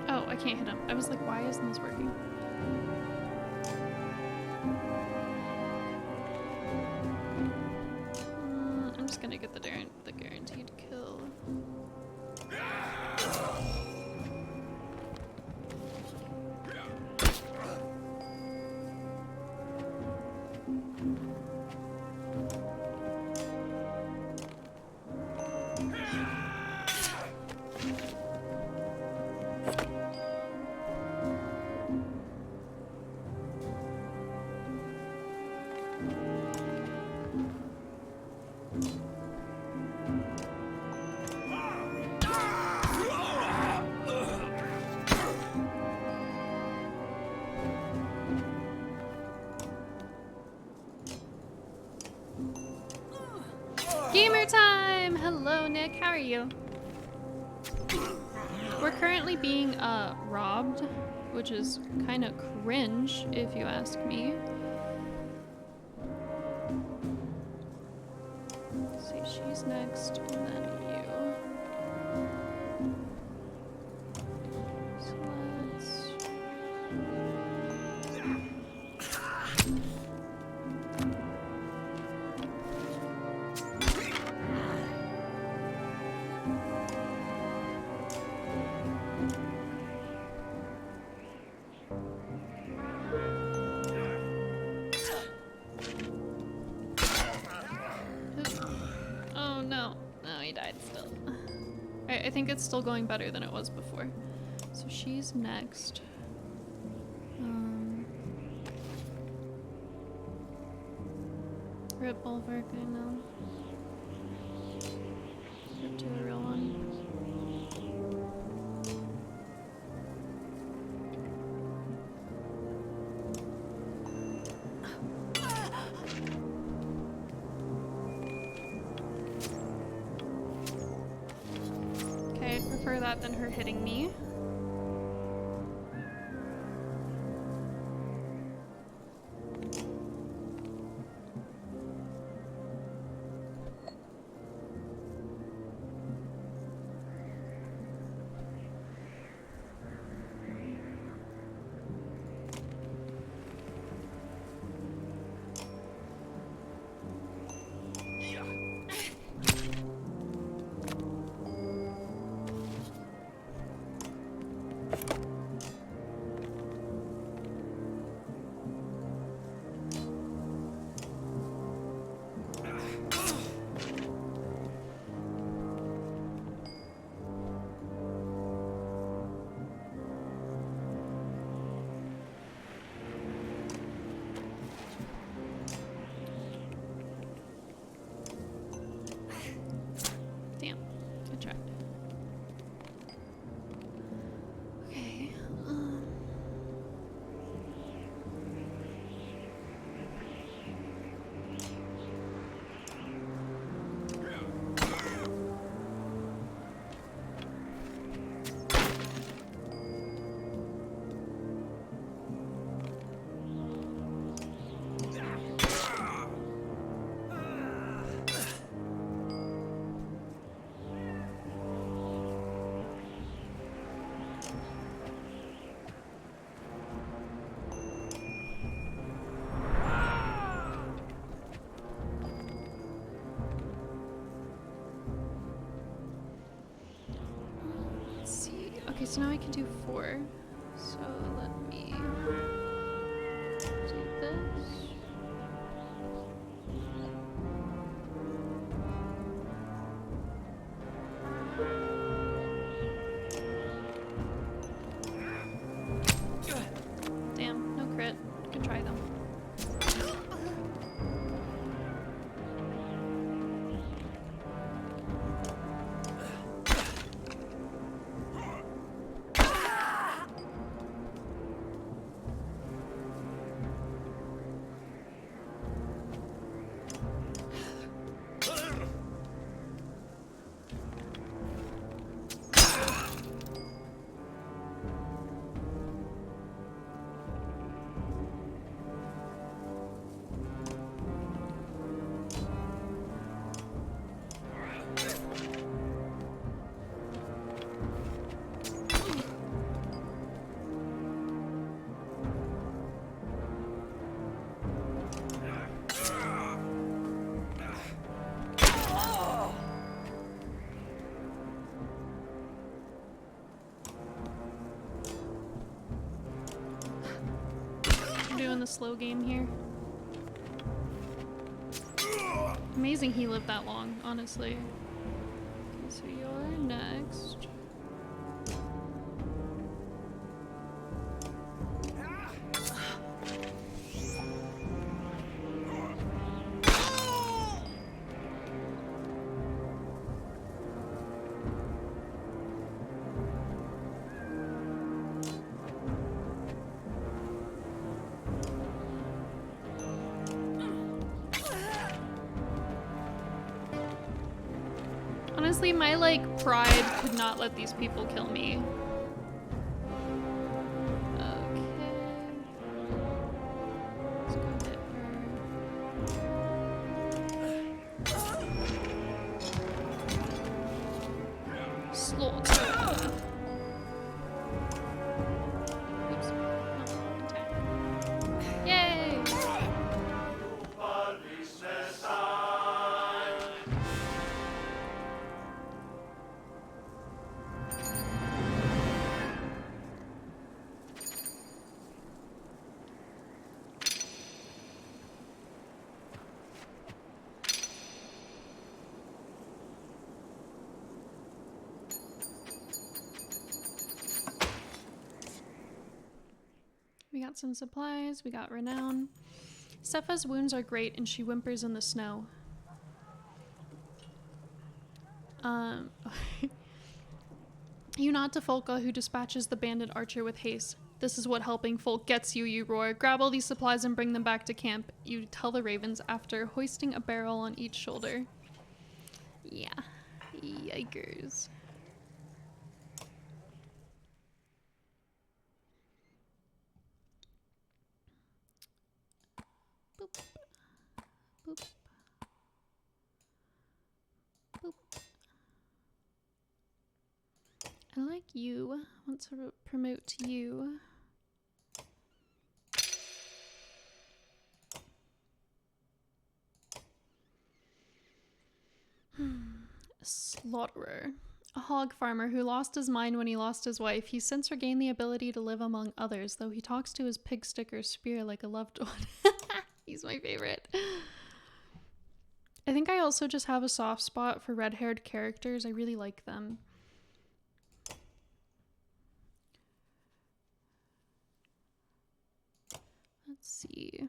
Oh, I can't hit him. I was like, why isn't this working? I'm just gonna get the guaranteed kill. Gamer time! Hello, Nick. How are you? We're currently being robbed, which is kind of cringe, if you ask me. Let's see, she's next, and then you. So let's. Oh no. No, he died still. I think it's still going better than it was before. So she's next. Rip Bulwark, I know. Rip to a real one. Okay, I'd prefer that than her hitting me. Damn, good try. Okay. Let's see. Okay, so now I can do 4. So let me do this. Damn, no crit. Can try them. I'm doing the slow game here. Amazing he lived that long, honestly. Okay, so you're next. Honestly, my, like, pride could not let these people kill me. Okay. Let's go hit her. slaughter. Oops. Not attack. Yay! We got some supplies, we got renown. Sepha's wounds are great and she whimpers in the snow. You nod to Folka, who dispatches the bandit archer with haste. This is what helping folk gets you, you roar. Grab all these supplies and bring them back to camp, you tell the ravens after hoisting a barrel on each shoulder. Yeah. Yikers. Boop. Boop. Boop. I like you. I want to promote you. A slaughterer. A hog farmer who lost his mind when he lost his wife. He's since regained the ability to live among others, though he talks to his pig sticker spear like a loved one. He's my favorite. I think I also just have a soft spot for red-haired characters. I really like them. Let's see.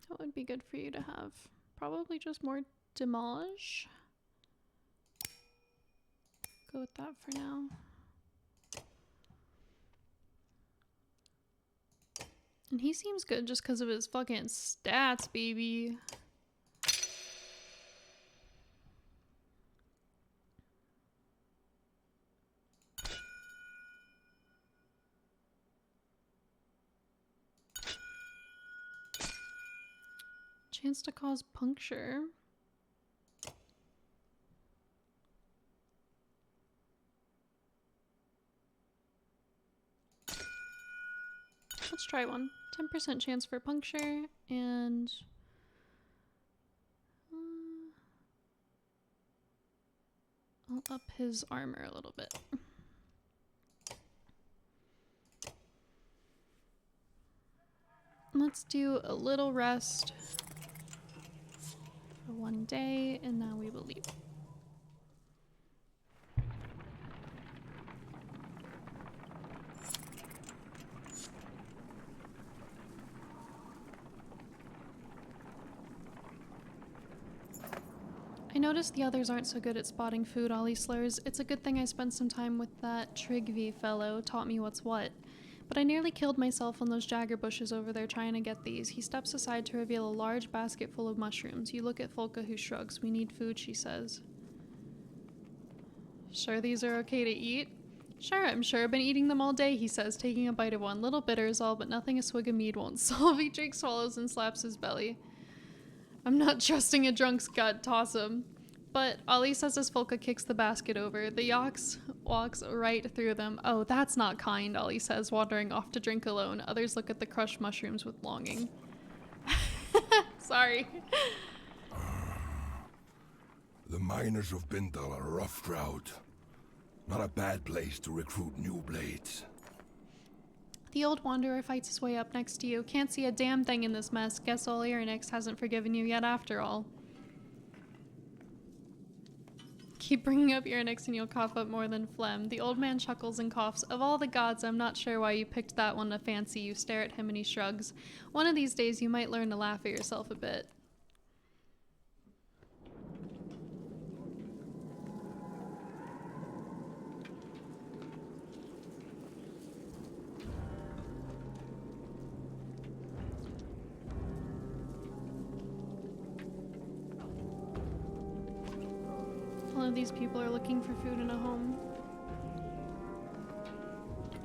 What would be good for you to have? Probably just more damage. Go with that for now. And he seems good just because of his fucking stats, baby. Chance to cause puncture. Let's try one. 10% chance for puncture and I'll up his armor a little bit. Let's do a little rest for one day and now we will leave. I noticed the others aren't so good at spotting food, Ollie slurs. It's a good thing I spent some time with that Trigvi fellow, taught me what's what. But I nearly killed myself on those jagger bushes over there trying to get these. He steps aside to reveal a large basket full of mushrooms. You look at Folka, who shrugs. We need food, she says. Sure these are okay to eat? Sure, I'm sure. I've been eating them all day, he says, taking a bite of one. Little bitter is all, but nothing a swig of mead won't solve. He Jake swallows and slaps his belly. I'm not trusting a drunk's gut, toss him. But Ollie says as Folka kicks the basket over. The Yox walks right through them. Oh, that's not kind, Ollie says, wandering off to drink alone. Others look at the crushed mushrooms with longing. Sorry. The miners of Bindal are a rough drought. Not a bad place to recruit new blades. The old wanderer fights his way up next to you. Can't see a damn thing in this mess. Guess Ollie Ernix hasn't forgiven you yet after all. Keep bringing up Ernix and you'll cough up more than phlegm. The old man chuckles and coughs. Of all the gods, I'm not sure why you picked that one to fancy. You stare at him and he shrugs. One of these days you might learn to laugh at yourself a bit. All of these people are looking for food in a home.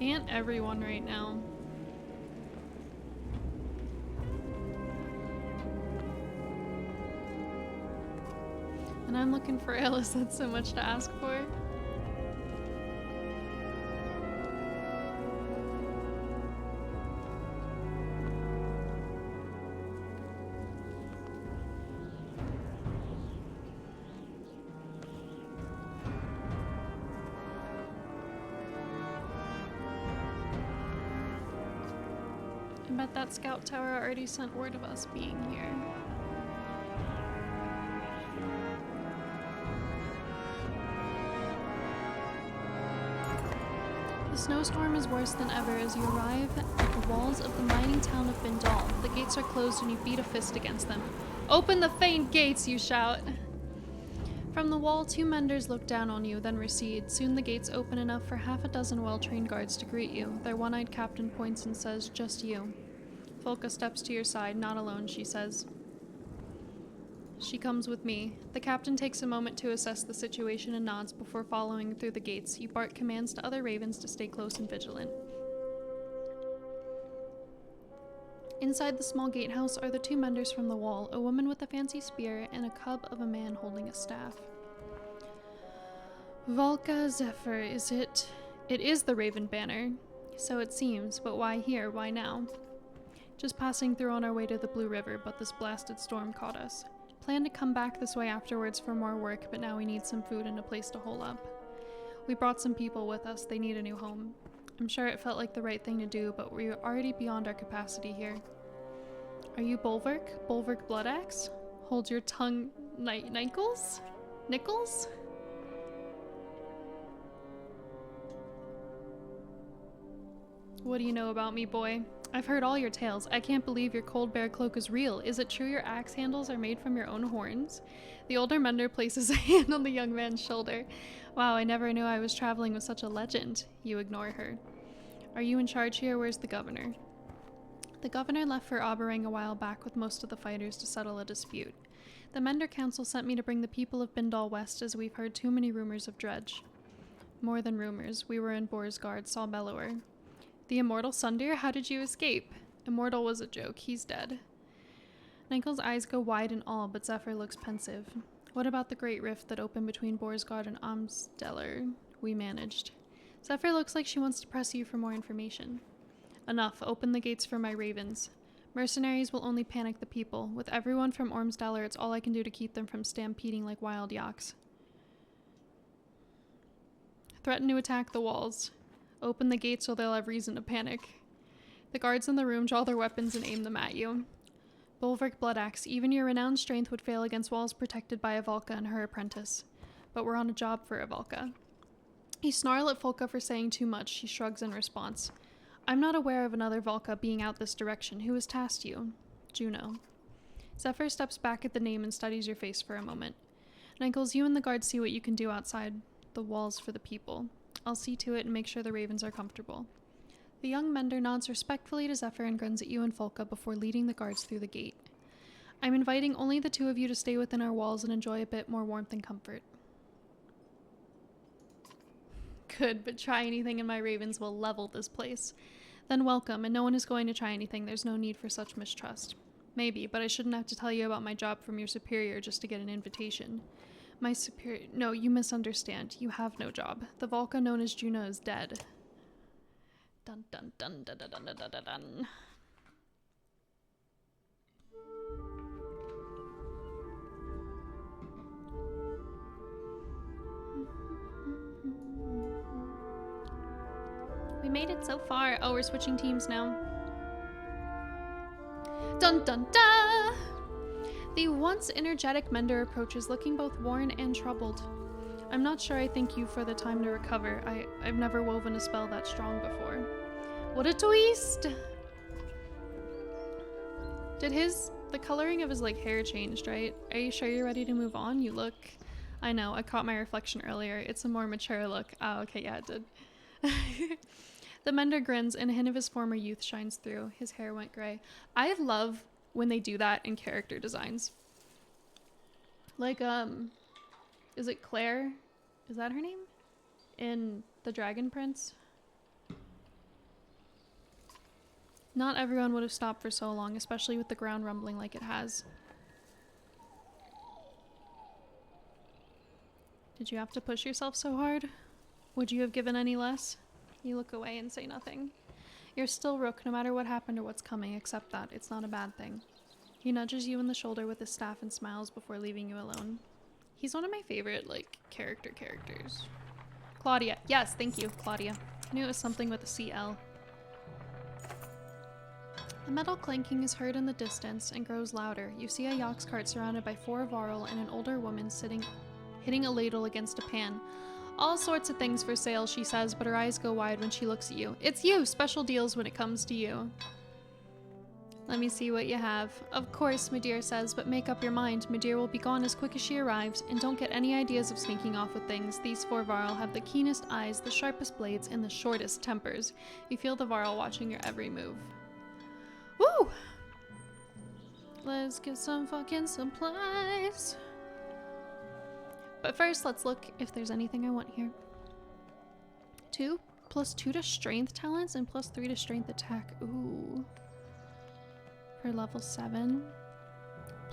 And everyone right now. And I'm looking for Alice, that's so much to ask for. bet that scout tower already sent word of us being here. The snowstorm is worse than ever as you arrive at the walls of the mining town of Bindal. The gates are closed and you beat a fist against them. Open the faint gates, you shout. From the wall, 2 menders look down on you, then recede. Soon the gates open enough for half a dozen well-trained guards to greet you. Their one-eyed captain points and says, "Just you." Folka steps to your side. "Not alone," she says. "She comes with me." The captain takes a moment to assess the situation and nods before following through the gates. You bark commands to other ravens to stay close and vigilant. Inside the small gatehouse are the 2 menders from the wall, a woman with a fancy spear and a cub of a man holding a staff. "Volka Zephyr, is it? It is the Raven Banner. So it seems, but why here? Why now?" "Just passing through on our way to the Blue River, but this blasted storm caught us. Planned to come back this way afterwards for more work, but now we need some food and a place to hole up. We brought some people with us. They need a new home. I'm sure it felt like the right thing to do, but we're already beyond our capacity here." "Are you Bulwark? Bulwark Bloodaxe? Hold your tongue, Nichols? Nichols?" "What do you know about me, boy? I've heard all your tales. I can't believe your cold bear cloak is real. Is it true your axe handles are made from your own horns?" The older mender places a hand on the young man's shoulder. "Wow, I never knew I was traveling with such a legend." You ignore her. "Are you in charge here? Where's the governor?" "The governor left for Aberang a while back with most of the fighters to settle a dispute. The Mender Council sent me to bring the people of Bindal west as we've heard too many rumors of Dredge." "More than rumors. We were in Borsgard, saw Bellower." "The immortal Sundeer? How did you escape?" "Immortal was a joke. He's dead." Nikel's eyes go wide in awe, but Zephyr looks pensive. "What about the great rift that opened between Borsgard and Amsteller?" "We managed." Zephyr looks like she wants to press you for more information. "Enough. Open the gates for my ravens. Mercenaries will only panic the people. With everyone from Ormsdaller, it's all I can do to keep them from stampeding like wild yaks." "Threaten to attack the walls. Open the gates so they'll have reason to panic." The guards in the room draw their weapons and aim them at you. "Bulwark Bloodaxe, even your renowned strength would fail against walls protected by a Valka and her apprentice. But we're on a job for a Valka." You snarl at Folka for saying too much. She shrugs in response. "I'm not aware of another Valka being out this direction. Who has tasked you?" "Juno." Zephyr steps back at the name and studies your face for a moment. "Nichols, you and the guards see what you can do outside the walls for the people. I'll see to it and make sure the ravens are comfortable." The young mender nods respectfully to Zephyr and grins at you and Folka before leading the guards through the gate. "I'm inviting only the 2 of you to stay within our walls and enjoy a bit more warmth and comfort." "Good, but try anything and my ravens will level this place." "Then welcome, and no one is going to try anything. There's no need for such mistrust." "Maybe, but I shouldn't have to tell you about my job from your superior just to get an invitation." "My superior? No, you misunderstand. You have no job. The Valka known as Juno is dead." Dun dun dun dun dun dun dun dun dun. We made it so far. Oh, we're switching teams now. Dun dun dun! The once energetic mender approaches, looking both worn and troubled. "I'm not sure I thank you for the time to recover. I've never woven a spell that strong before." What a twist! Did the coloring of his hair changed, right? Are you sure you're ready to move on? You look... I know, I caught my reflection earlier. It's a more mature look. Oh, okay, yeah, it did. The mender grins and a hint of his former youth shines through. His hair went gray. I love when they do that in character designs. Is it Claire? Is that her name? In The Dragon Prince? Not everyone would have stopped for so long, especially with the ground rumbling like it has. Did you have to push yourself so hard? Would you have given any less? You look away and say nothing. You're still Rook, no matter what happened or what's coming. Accept that. It's not a bad thing. He nudges you in the shoulder with his staff and smiles before leaving you alone. He's one of my favorite, characters. Claudia. Yes, thank you, Claudia. I knew it was something with a CL. The metal clanking is heard in the distance and grows louder. You see a yox cart surrounded by 4 varl and an older woman sitting, hitting a ladle against a pan. All sorts of things for sale, she says, but her eyes go wide when she looks at you. It's you! Special deals when it comes to you. Let me see what you have. Of course, Madeir says, but make up your mind. Madeir will be gone as quick as she arrives, and don't get any ideas of sneaking off with things. These 4 varl have the keenest eyes, the sharpest blades, and the shortest tempers. You feel the varl watching your every move. Woo! Let's get some fucking supplies. But first, let's look if there's anything I want here. 2 + 2 to strength talents and +3 to strength attack. Ooh. For level 7.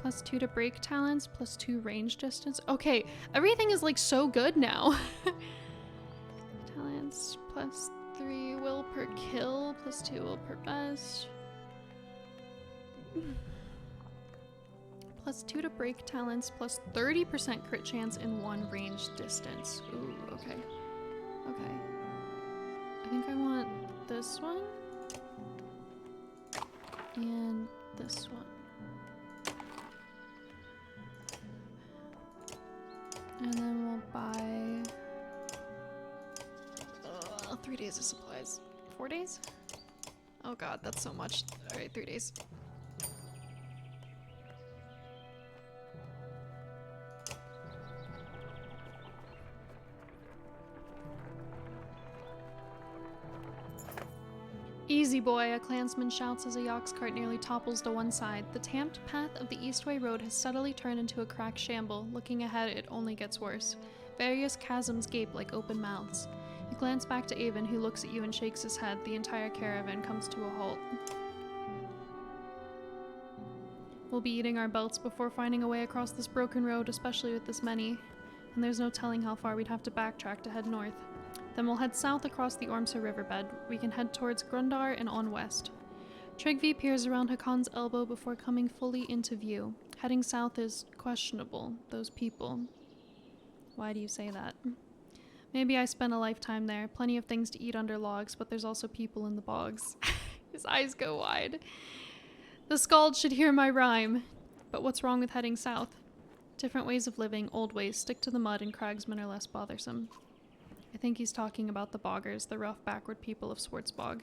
+2 to break talents, +2 range distance. Okay, everything is like so good now. Talents +3 will per kill, +2 will per best. +2 to break talents, +30% crit chance and 1 range distance. Ooh, okay. Okay. I think I want this one. And this one. And then we'll buy 3 days of supplies. 4 days? Oh god, that's so much. Alright, 3 days. Easy boy, a clansman shouts as a yox cart nearly topples to one side. The tamped path of the Eastway Road has steadily turned into a cracked shamble. Looking ahead, it only gets worse. Various chasms gape like open mouths. You glance back to Avon, who looks at you and shakes his head. The entire caravan comes to a halt. We'll be eating our belts before finding a way across this broken road, especially with this many. And there's no telling how far we'd have to backtrack to head north. Then we'll head south across the Ormsa riverbed. We can head towards Grundar and on west. Trygve peers around Hakon's elbow before coming fully into view. Heading south is questionable. Those people. Why do you say that? Maybe I spent a lifetime there. Plenty of things to eat under logs, but there's also people in the bogs. His eyes go wide. The Skald should hear my rhyme. But what's wrong with heading south? Different ways of living, old ways. Stick to the mud and cragsmen are less bothersome. I think he's talking about the boggers, the rough backward people of Swartzbog.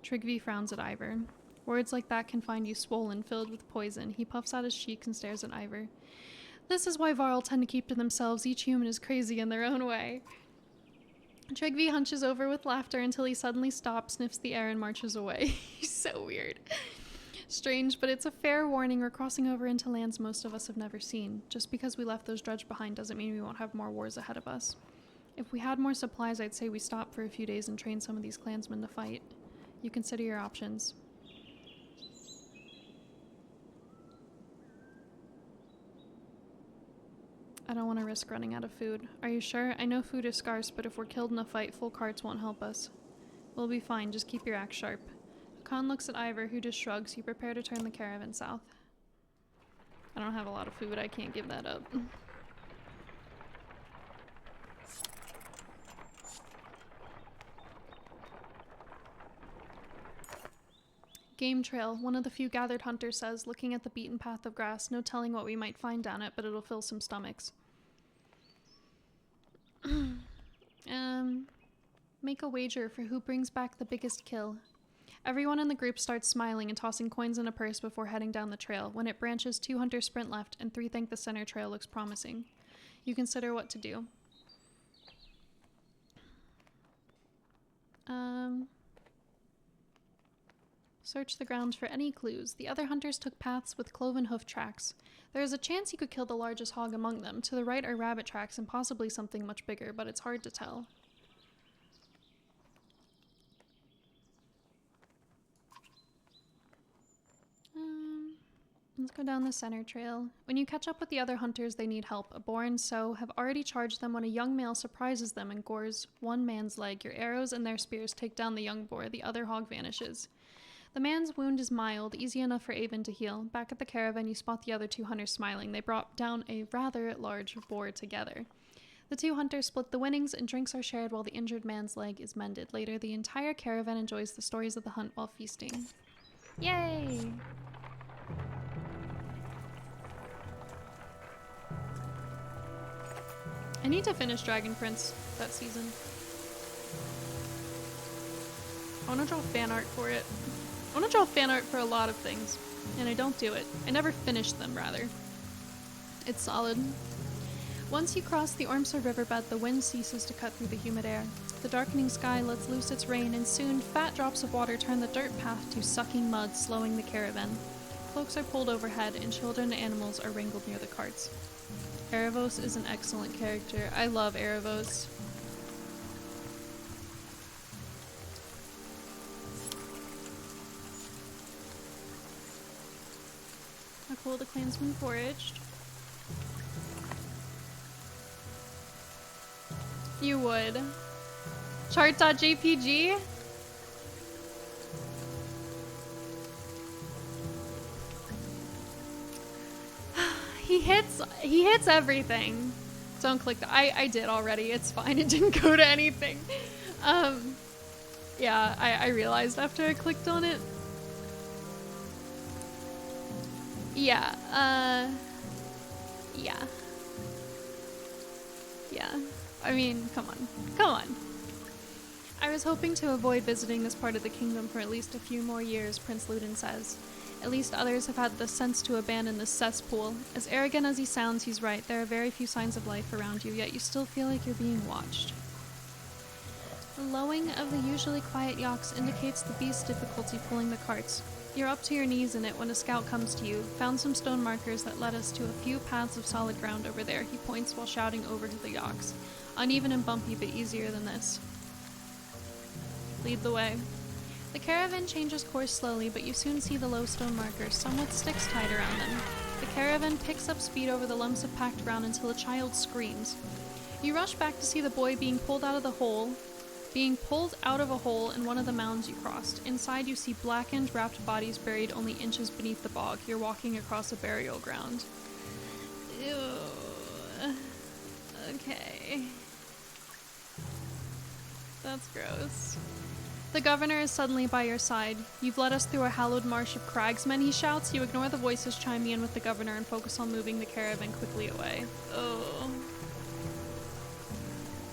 Trygve frowns at Ivor. Words like that can find you swollen, filled with poison. He puffs out his cheeks and stares at Ivor. This is why Varl tend to keep to themselves. Each human is crazy in their own way. Trygve hunches over with laughter until he suddenly stops, sniffs the air, and marches away. He's so weird. Strange, but it's a fair warning. We're crossing over into lands most of us have never seen. Just because we left those dredge behind doesn't mean we won't have more wars ahead of us. If we had more supplies, I'd say we stop for a few days and train some of these clansmen to fight. You consider your options. I don't want to risk running out of food. Are you sure? I know food is scarce, but if we're killed in a fight, full carts won't help us. We'll be fine, just keep your axe sharp. Khan looks at Ivor, who just shrugs. You prepare to turn the caravan south. I don't have a lot of food, I can't give that up. Game trail, one of the few gathered hunters says, looking at the beaten path of grass. No telling what we might find down it, but it'll fill some stomachs. Make a wager for who brings back the biggest kill. Everyone in the group starts smiling and tossing coins in a purse before heading down the trail. When it branches, 2 hunters sprint left, and 3 think the center trail looks promising. You consider what to do. Search the ground for any clues. The other hunters took paths with cloven hoof tracks. There is a chance you could kill the largest hog among them. To the right are rabbit tracks and possibly something much bigger, but it's hard to tell. Let's go down the center trail. When you catch up with the other hunters, they need help. A boar and sow have already charged them when a young male surprises them and gores one man's leg. Your arrows and their spears take down the young boar. The other hog vanishes. The man's wound is mild, easy enough for Avon to heal. Back at the caravan, you spot the other 2 hunters smiling. They brought down a rather large boar together. The 2 hunters split the winnings, and drinks are shared while the injured man's leg is mended. Later, the entire caravan enjoys the stories of the hunt while feasting. Yay! I need to finish Dragon Prince that season. I want to draw fan art for it. I want to draw fan art for a lot of things, and I don't do it. I never finish them, rather. It's solid. Once you cross the Ormsor riverbed, the wind ceases to cut through the humid air. The darkening sky lets loose its rain, and soon fat drops of water turn the dirt path to sucking mud, slowing the caravan. Cloaks are pulled overhead, and children and animals are wrangled near the carts. Erebos is an excellent character. I love Erebos. How cool, the clansman foraged. You would. Chart.jpg? He hits everything. Don't click that. I did already. It's fine. It didn't go to anything. Yeah, I realized after I clicked on it. Yeah, yeah. Yeah. I mean, come on. Come on. I was hoping to avoid visiting this part of the kingdom for at least a few more years, Prince Ludin says. At least others have had the sense to abandon this cesspool. As arrogant as he sounds, he's right. There are very few signs of life around you, yet you still feel like you're being watched. The lowing of the usually quiet yaks indicates the beast's difficulty pulling the carts. You're up to your knees in it when a scout comes to you. Found some stone markers that led us to a few paths of solid ground over there, he points while shouting over to the yaks. Uneven and bumpy, but easier than this. Lead the way. The caravan changes course slowly, but you soon see the low stone markers, some with sticks tied around them. The caravan picks up speed over the lumps of packed ground until a child screams. You rush back to see the boy being pulled out of a hole in one of the mounds you crossed. Inside you see blackened, wrapped bodies buried only inches beneath the bog. You're walking across a burial ground. Ew. Okay. That's gross. The governor is suddenly by your side. You've led us through a hallowed marsh of cragsmen, he shouts. You ignore the voices chiming in with the governor and focus on moving the caravan quickly away. Oh.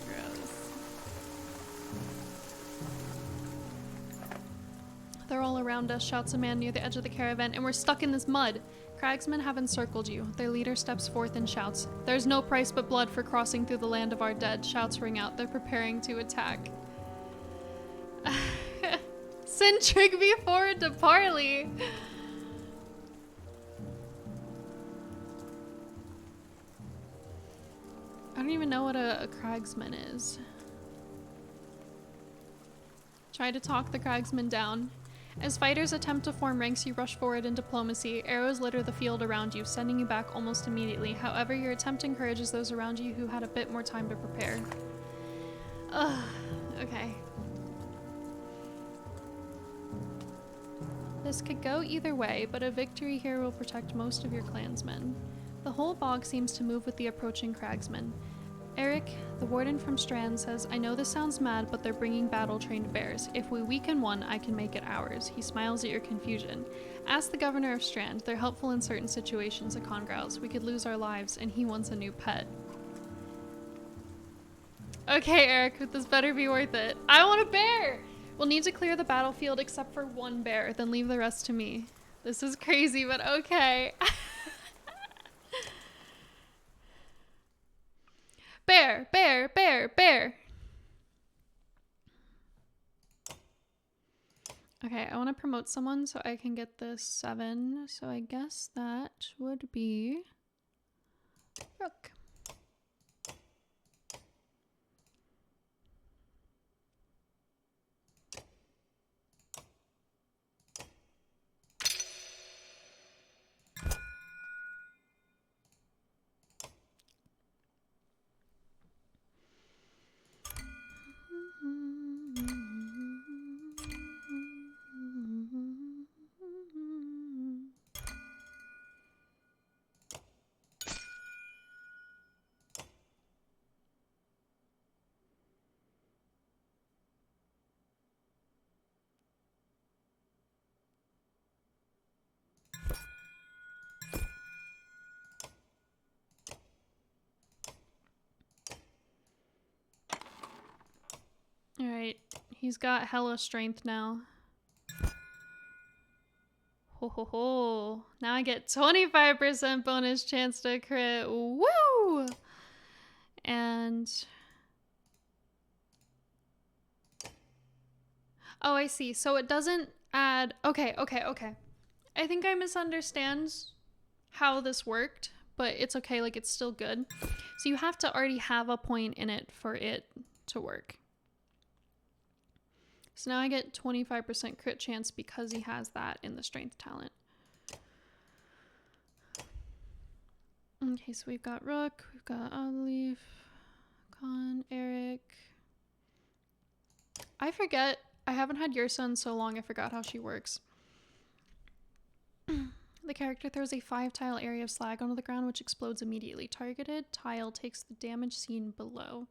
Gross. They're all around us, shouts a man near the edge of the caravan, and we're stuck in this mud. Cragsmen have encircled you. Their leader steps forth and shouts. There's no price but blood for crossing through the land of our dead. Shouts ring out. They're preparing to attack. Send Trigby forward to parley. I don't even know what a cragsman is. Try to talk the cragsman down. As fighters attempt to form ranks, you rush forward in diplomacy. Arrows litter the field around you, sending you back almost immediately. However, your attempt encourages those around you who had a bit more time to prepare. Ugh, okay. This could go either way, but a victory here will protect most of your clansmen. The whole bog seems to move with the approaching cragsmen. Eric, the warden from Strand, says, I know this sounds mad, but they're bringing battle-trained bears. If we weaken one, I can make it ours. He smiles at your confusion. Ask the governor of Strand. They're helpful in certain situations, Akon growls. We could lose our lives, and he wants a new pet. Okay, Eric, this better be worth it. I want a bear! We'll need to clear the battlefield except for one bear, then leave the rest to me. This is crazy, but okay. Bear, bear, bear, bear. Okay, I want to promote someone so I can get this 7. So I guess that would be Rook. Alright, he's got hella strength now. Ho ho ho. Now I get 25% bonus chance to crit. Woo! And... oh, I see. So it doesn't add... okay. I think I misunderstand how this worked, but it's okay. Like, it's still good. So you have to already have a point in it for it to work. So now I get 25% crit chance because he has that in the strength talent. Okay, so we've got Rook, we've got Oddleaf, Khan, Eric. I forget. I haven't had your son so long, I forgot how she works. The character throws a 5-tile area of slag onto the ground, which explodes immediately. Targeted tile takes the damage seen below.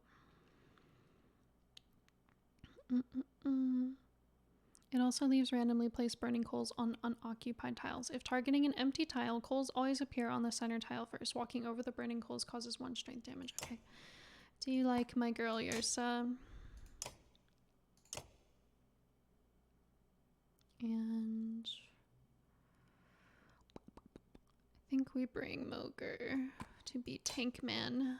It also leaves randomly placed burning coals on unoccupied tiles. If targeting an empty tile, coals always appear on the center tile first. Walking over the burning coals causes 1 strength damage. Okay. Do you like my girl, Yrsa? And I think we bring Moger to be tank man.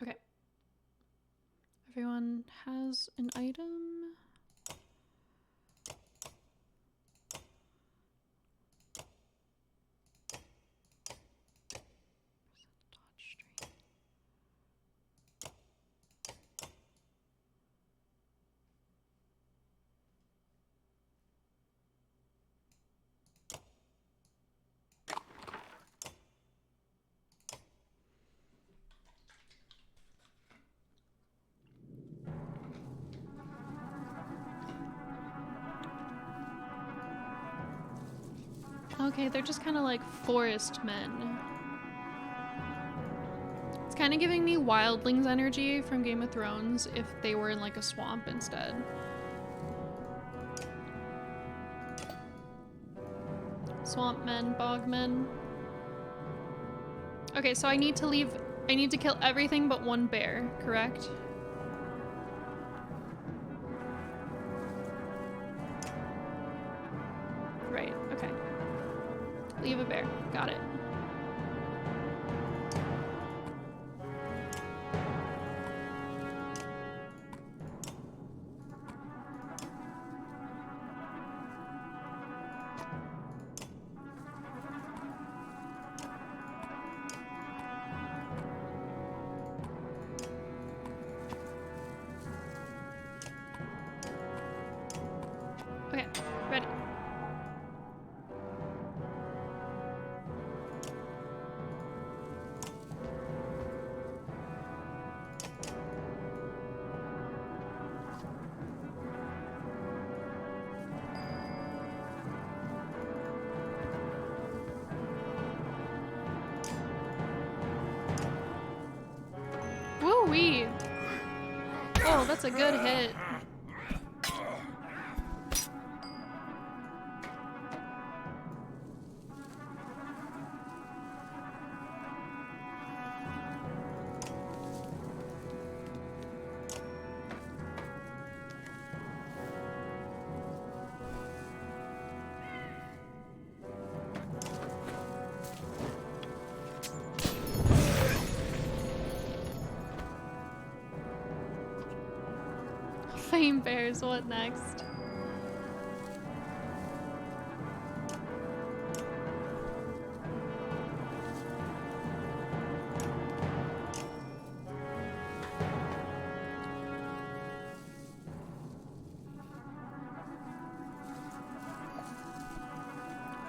Okay. Everyone has an item. Okay, they're just kind of like forest men. It's kind of giving me wildlings energy from Game of Thrones if they were in like a swamp instead. Swamp men, bog men. Okay, so I need to kill everything but 1 bear, correct? Right, okay. Leave a bear. Got it. Okay, ready. Woo-wee! Oh, that's a good hit. Flame bears, what next?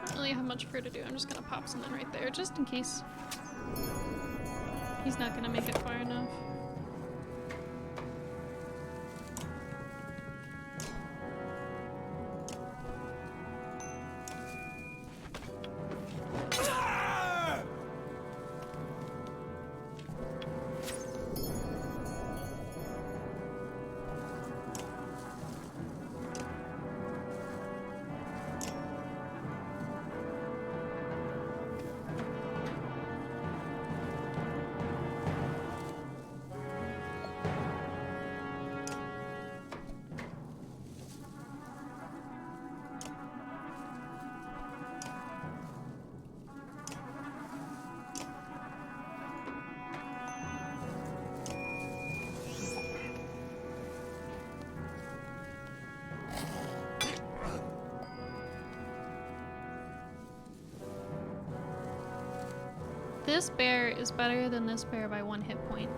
I don't really have much for her to do. I'm just gonna pop something right there, just in case. He's not gonna make it far enough. This bear is better than this bear by 1 hit point.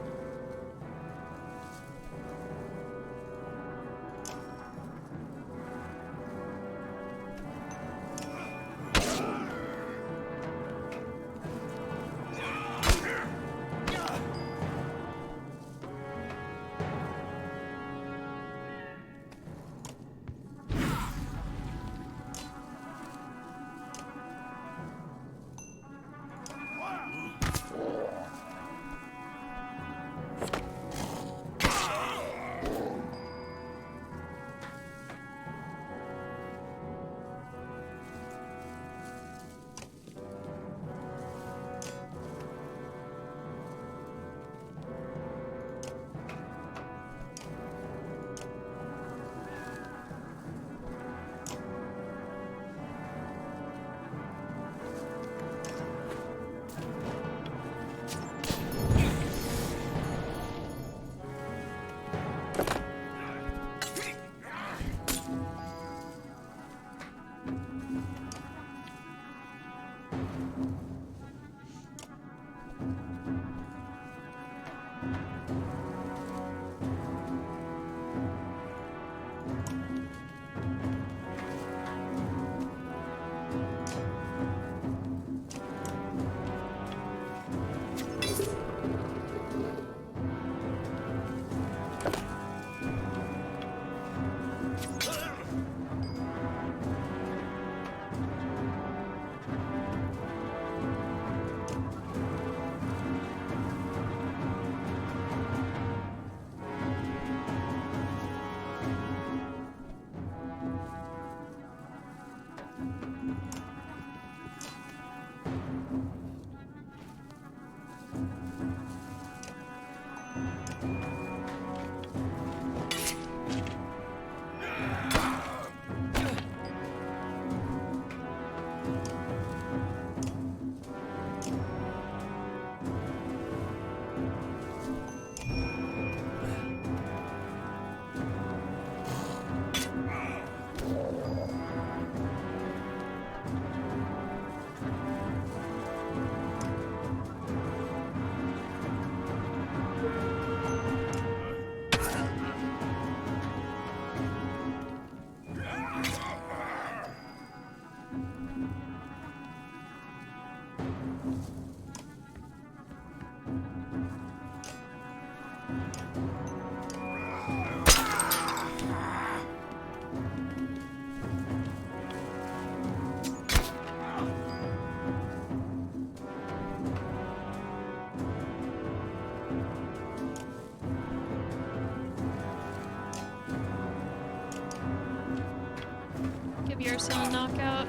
Give yourself a knockout.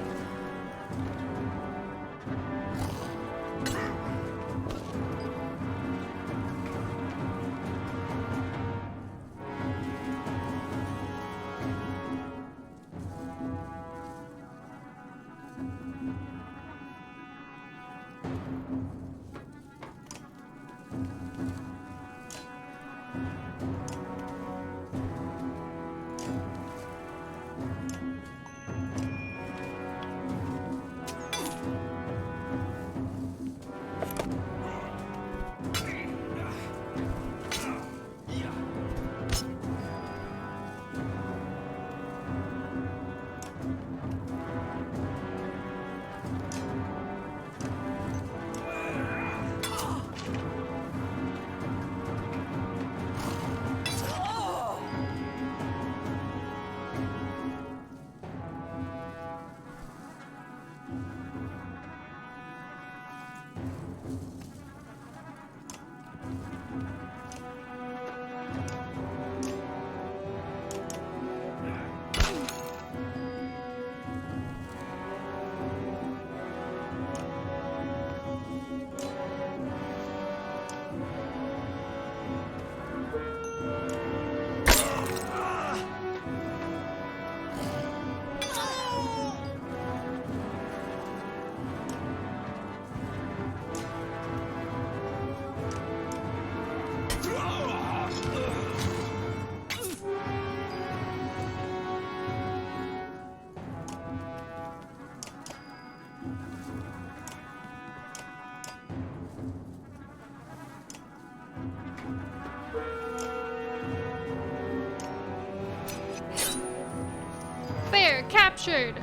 captured!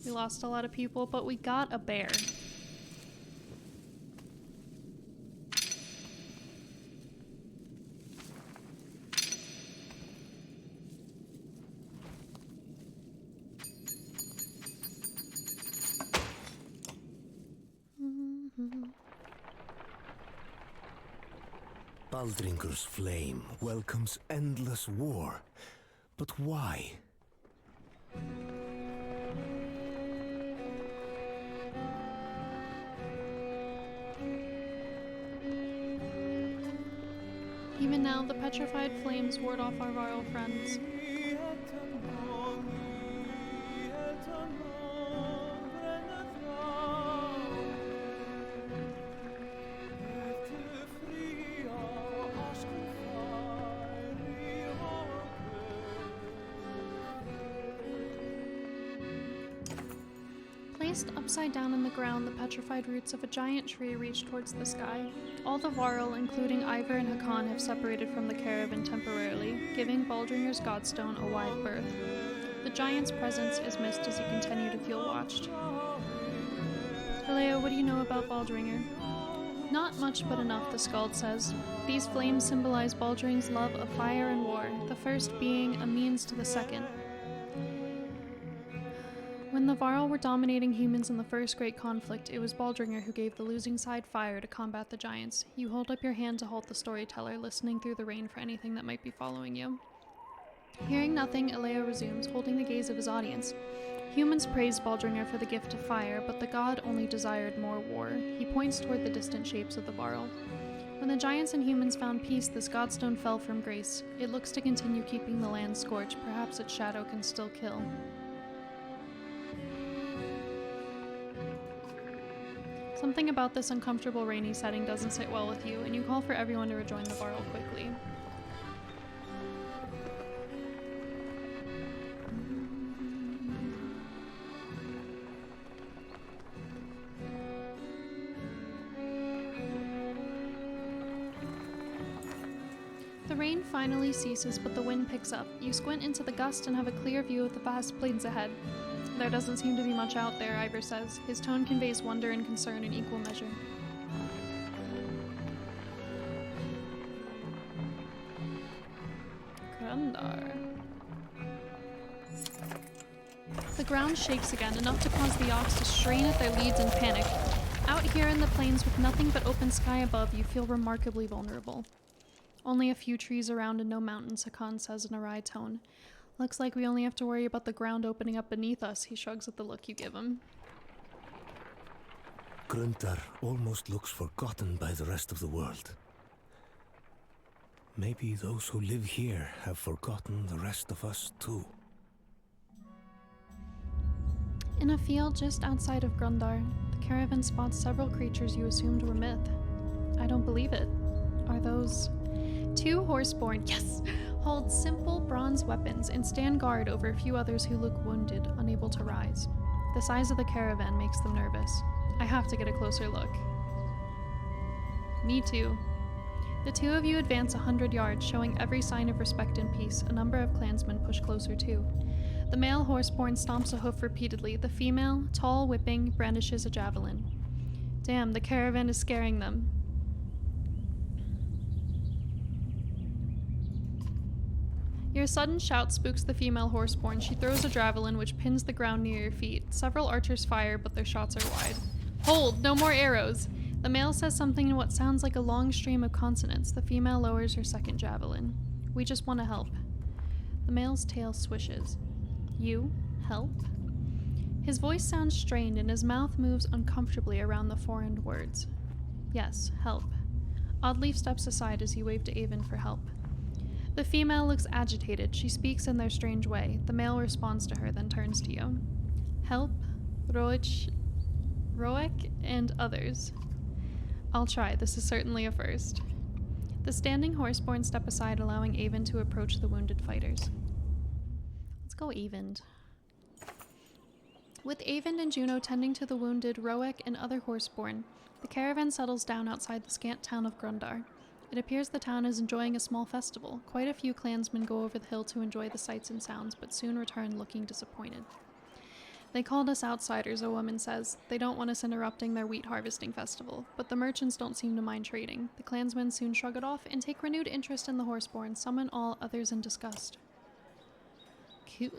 We lost a lot of people, but we got a bear. Baldringer's flame welcomes endless war. But why? Even now, the petrified flames ward off our royal friends. Placed upside down in the ground, the petrified roots of a giant tree reach towards the sky. All the Varl, including Ivor and Hakan, have separated from the caravan temporarily, giving Baldringer's Godstone a wide berth. The giant's presence is missed as you continue to feel watched. Alea, what do you know about Baldringer? Not much but enough, the Skald says. These flames symbolize Baldringer's love of fire and war, the first being a means to the second. When the Varl were dominating humans in the first great conflict, it was Baldringer who gave the losing side fire to combat the giants. You hold up your hand to halt the storyteller, listening through the rain for anything that might be following you. Hearing nothing, Alea resumes, holding the gaze of his audience. Humans praised Baldringer for the gift of fire, but the god only desired more war. He points toward the distant shapes of the Varl. When the giants and humans found peace, this godstone fell from grace. It looks to continue keeping the land scorched. Perhaps its shadow can still kill. Something about this uncomfortable rainy setting doesn't sit well with you, and you call for everyone to rejoin the Varl quickly. The rain finally ceases, but the wind picks up. You squint into the gust and have a clear view of the vast plains ahead. There doesn't seem to be much out there, Ivor says. His tone conveys wonder and concern in equal measure. Grundar. The ground shakes again, enough to cause the ox to strain at their leads in panic. Out here in the plains with nothing but open sky above, you feel remarkably vulnerable. Only a few trees around and no mountains, Hakan says in a wry tone. Looks like we only have to worry about the ground opening up beneath us, he shrugs at the look you give him. Grundar almost looks forgotten by the rest of the world. Maybe those who live here have forgotten the rest of us too. In a field just outside of Grundar, the caravan spots several creatures you assumed were myth. I don't believe it. Are those... 2 horseborn, yes, hold simple bronze weapons and stand guard over a few others who look wounded, unable to rise. The size of the caravan makes them nervous. I have to get a closer look. Me too. The 2 of you advance 100 yards, showing every sign of respect and peace. A number of clansmen push closer too. The male horseborn stomps a hoof repeatedly. The female, tall, whipping, brandishes a javelin. Damn, the caravan is scaring them. Your sudden shout spooks the female horseborn. She throws a javelin which pins the ground near your feet. Several archers fire, but their shots are wide. Hold! No more arrows! The male says something in what sounds like a long stream of consonants. The female lowers her second javelin. We just want to help. The male's tail swishes. You? Help? His voice sounds strained and his mouth moves uncomfortably around the four-end words. Yes, help. Oddleaf steps aside as you wave to Avon for help. The female looks agitated. She speaks in their strange way. The male responds to her, then turns to you. Help, Roek, and others. I'll try. This is certainly a first. The standing horseborn step aside, allowing Avon to approach the wounded fighters. Let's go Avon. With Avon and Juno tending to the wounded Roek and other horseborn, the caravan settles down outside the scant town of Grundar. It appears the town is enjoying a small festival. Quite a few clansmen go over the hill to enjoy the sights and sounds, but soon return looking disappointed. They called us outsiders, a woman says. They don't want us interrupting their wheat harvesting festival, but the merchants don't seem to mind trading. The clansmen soon shrug it off and take renewed interest in the horseborn, some and all, others in disgust. Cool.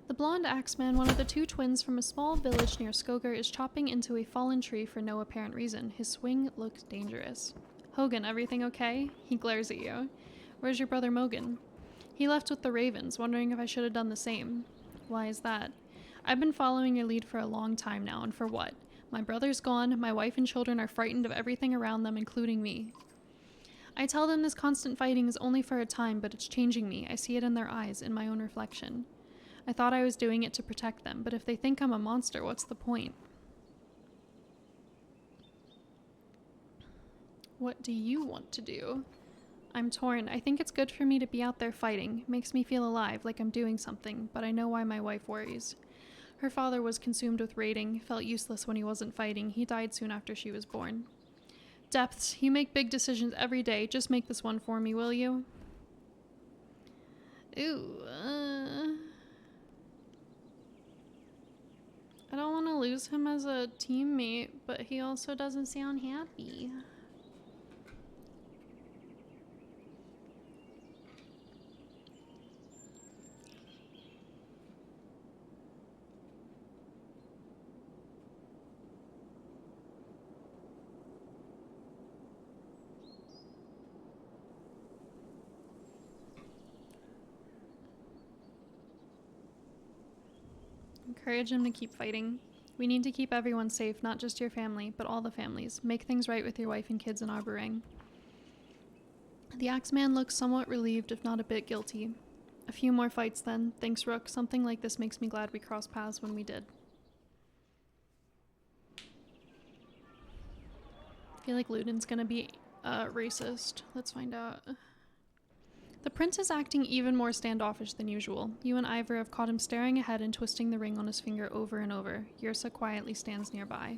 The blonde axeman, one of the two twins from a small village near Skogar, is chopping into a fallen tree for no apparent reason. His swing looks dangerous. Hogan, everything okay? He glares at you. Where's your brother Mogan? He left with the ravens, wondering if I should have done the same. Why is that? I've been following your lead for a long time now, and for what? My brother's gone, my wife and children are frightened of everything around them, including me. I tell them this constant fighting is only for a time, but it's changing me. I see it in their eyes, in my own reflection. I thought I was doing it to protect them, but if they think I'm a monster, what's the point? What do you want to do? I'm torn. I think it's good for me to be out there fighting. Makes me feel alive, like I'm doing something, but I know why my wife worries. Her father was consumed with raiding, felt useless when he wasn't fighting. He died soon after she was born. Depths, you make big decisions every day. Just make this one for me, will you? Ooh, I don't want to lose him as a teammate, but he also doesn't sound happy. Encourage him to keep fighting. We need to keep everyone safe, not just your family, but all the families. Make things right with your wife and kids in Arborang. The Axeman looks somewhat relieved, if not a bit guilty. A few more fights then. Thanks, Rook. Something like this makes me glad we crossed paths when we did. I feel like Ludin's gonna be racist. Let's find out. The prince is acting even more standoffish than usual. You and Ivor have caught him staring ahead and twisting the ring on his finger over and over. Yrsa quietly stands nearby.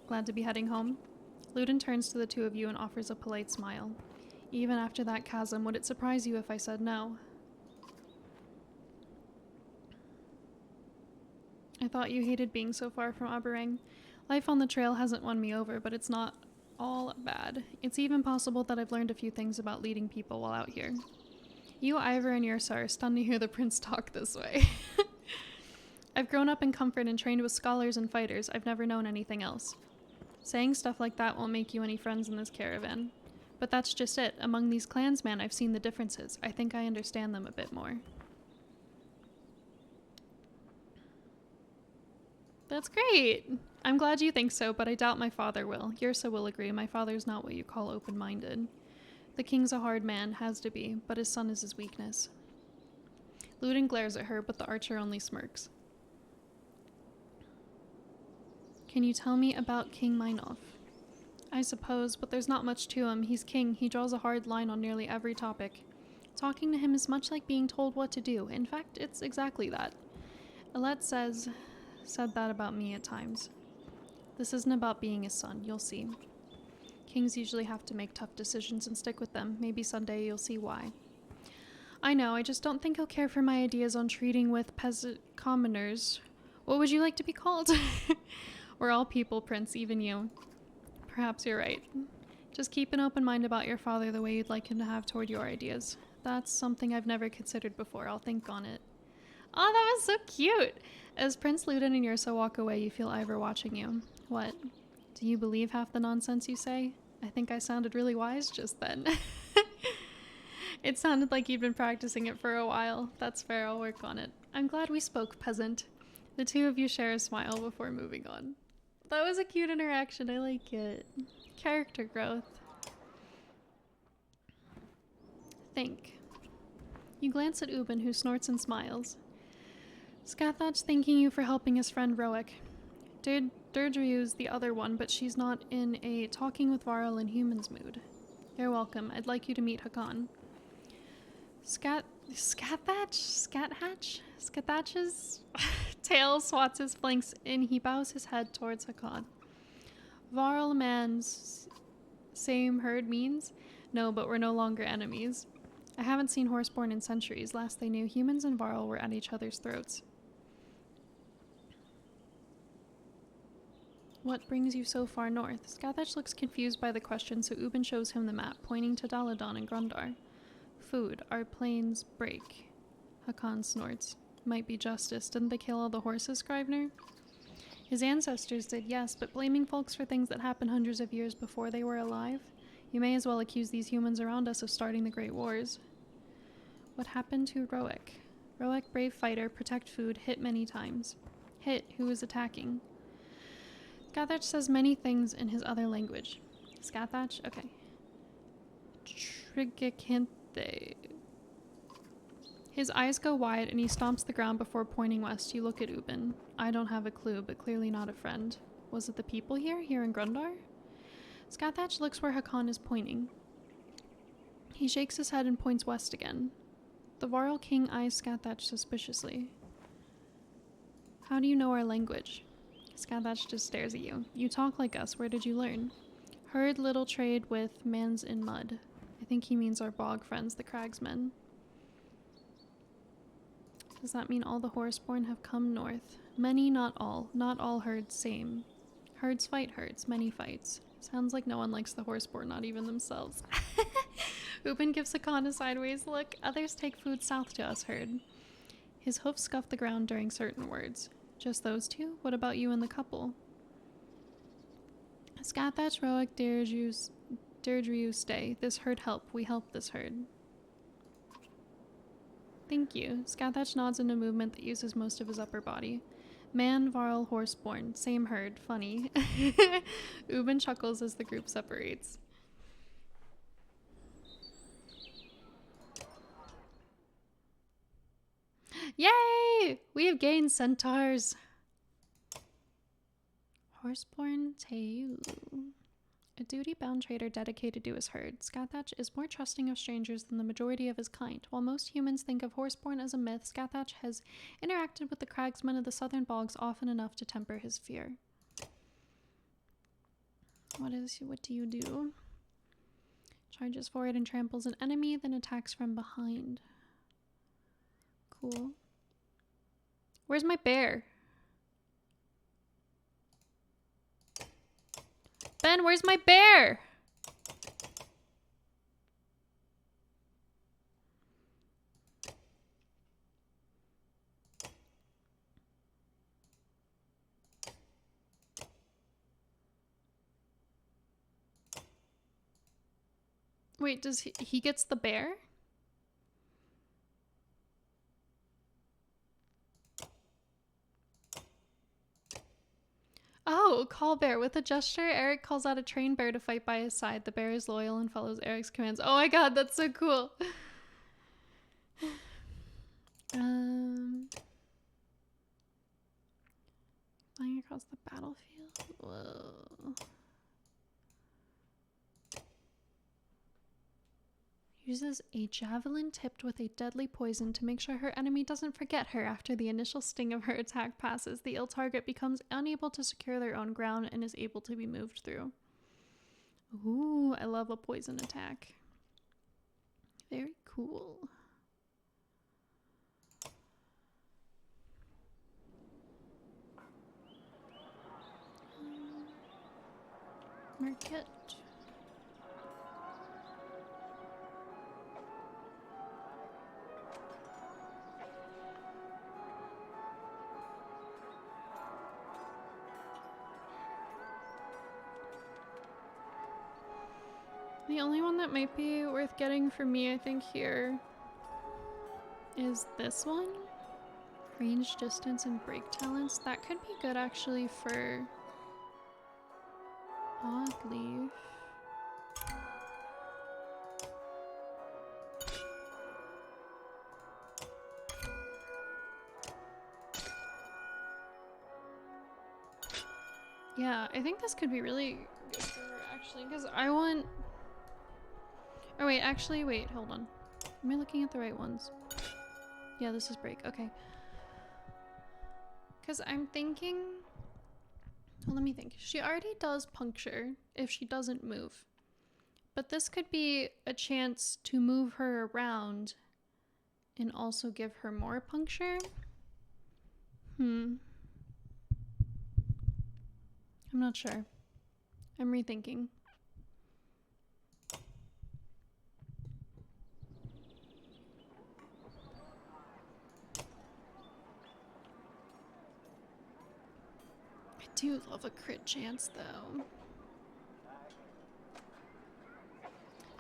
Glad to be heading home? Ludin turns to the two of you and offers a polite smile. Even after that chasm, would it surprise you if I said no? I thought you hated being so far from Arborang. Life on the trail hasn't won me over, but it's not all bad. It's even possible that I've learned a few things about leading people while out here. You, Ivor, and Yrsa are stunned to hear the prince talk this way. I've grown up in comfort and trained with scholars and fighters. I've never known anything else. Saying stuff like that won't make you any friends in this caravan. But that's just it. Among these clansmen, I've seen the differences. I think I understand them a bit more. That's great. I'm glad you think so, but I doubt my father will. Yrsa will agree. My father's not what you call open-minded. The king's a hard man, has to be, but his son is his weakness. Ludin glares at her, but the archer only smirks. Can you tell me about King Mynolf? I suppose, but there's not much to him. He's king. He draws a hard line on nearly every topic. Talking to him is much like being told what to do. In fact, it's exactly that. Alette said that about me at times. This isn't about being his son, you'll see. Kings usually have to make tough decisions and stick with them. Maybe someday you'll see why. I know, I just don't think he'll care for my ideas on treating with peasant commoners. What would you like to be called? We're all people, Prince, even you. Perhaps you're right. Just keep an open mind about your father the way you'd like him to have toward your ideas. That's something I've never considered before. I'll think on it. Oh, that was so cute! As Prince Ludin and Yrsa walk away, you feel Ivor watching you. What? Do you believe half the nonsense you say? I think I sounded really wise just then. It sounded like you'd been practicing it for a while. That's fair, I'll work on it. I'm glad we spoke, peasant. The two of you share a smile before moving on. That was a cute interaction, I like it. Character growth. Think. You glance at Ubin, who snorts and smiles. Scathach's thanking you for helping his friend Roic. Deirdre's the other one, but she's not in a talking with Varl and humans mood. You're welcome. I'd like you to meet Hakan. Scathach's tail swats his flanks and he bows his head towards Hakan. Varl man's same herd means? No, but we're no longer enemies. I haven't seen Horseborn in centuries. Last they knew, humans and Varl were at each other's throats. What brings you so far north? Scathach looks confused by the question, so Ubin shows him the map, pointing to Daladon and Grundar. Food. Our planes break. Hakan snorts. Might be justice. Didn't they kill all the horses, Scrivener? His ancestors did, yes, but blaming folks for things that happened hundreds of years before they were alive? You may as well accuse these humans around us of starting the Great Wars. What happened to Roek? Roek, brave fighter, protect food, hit many times. Hit, who was attacking? Scathach says many things in his other language. Scathach? Okay. Trigakinthe. His eyes go wide and he stomps the ground before pointing west. You look at Ubin. I don't have a clue, but clearly not a friend. Was it the people here in Grundar? Scathach looks where Hakan is pointing. He shakes his head and points west again. The Varl king eyes Scathach suspiciously. How do you know our language? Scathach just stares at you. You talk like us. Where did you learn? Heard little trade with mans in mud. I think he means our bog friends, the Cragsmen. Does that mean all the Horseborn have come north? Many, not all. Not all herds same. Herds fight herds. Many fights. Sounds like no one likes the Horseborn, not even themselves. Ubin gives Hakan a sideways look. Others take food south to us, herd. His hoofs scuff the ground during certain words. Just those two? What about you and the couple? Scathach, Roek, Deirdre, stay. This herd help. We help this herd. Thank you. Scathach nods in a movement that uses most of his upper body. Man, Varl, Horseborn. Same herd. Funny. Ubin chuckles as the group separates. Yay! We have gained centaurs. Horseborn Teilu. A duty-bound trader dedicated to his herd, Scathach is more trusting of strangers than the majority of his kind. While most humans think of Horseborn as a myth, Scathach has interacted with the Cragsmen of the southern bogs often enough to temper his fear. What do you do? Charges forward and tramples an enemy, then attacks from behind. Cool. Where's my bear? Ben, where's my bear? Wait, does he gets the bear? Oh, call bear. With a gesture, Eric calls out a trained bear to fight by his side. The bear is loyal and follows Eric's commands. Oh my god, that's so cool. Flying across the battlefield. Whoa. Uses a javelin tipped with a deadly poison to make sure her enemy doesn't forget her after the initial sting of her attack passes. The ill target becomes unable to secure their own ground and is able to be moved through. Ooh, I love a poison attack. Very cool. Market. The only one that might be worth getting for me, I think, here is this one. Range, distance, and break talents. That could be good, actually, for Oddleaf. Yeah, I think this could be really good for her, actually, because I want... Oh wait, actually, wait, hold on. Am I looking at the right ones? Yeah, this is break, okay. Because I'm thinking Well, let me think. She already does puncture if she doesn't move. But this could be a chance to move her around and also give her more puncture. I'm not sure. I'm rethinking. I do love a crit chance, though.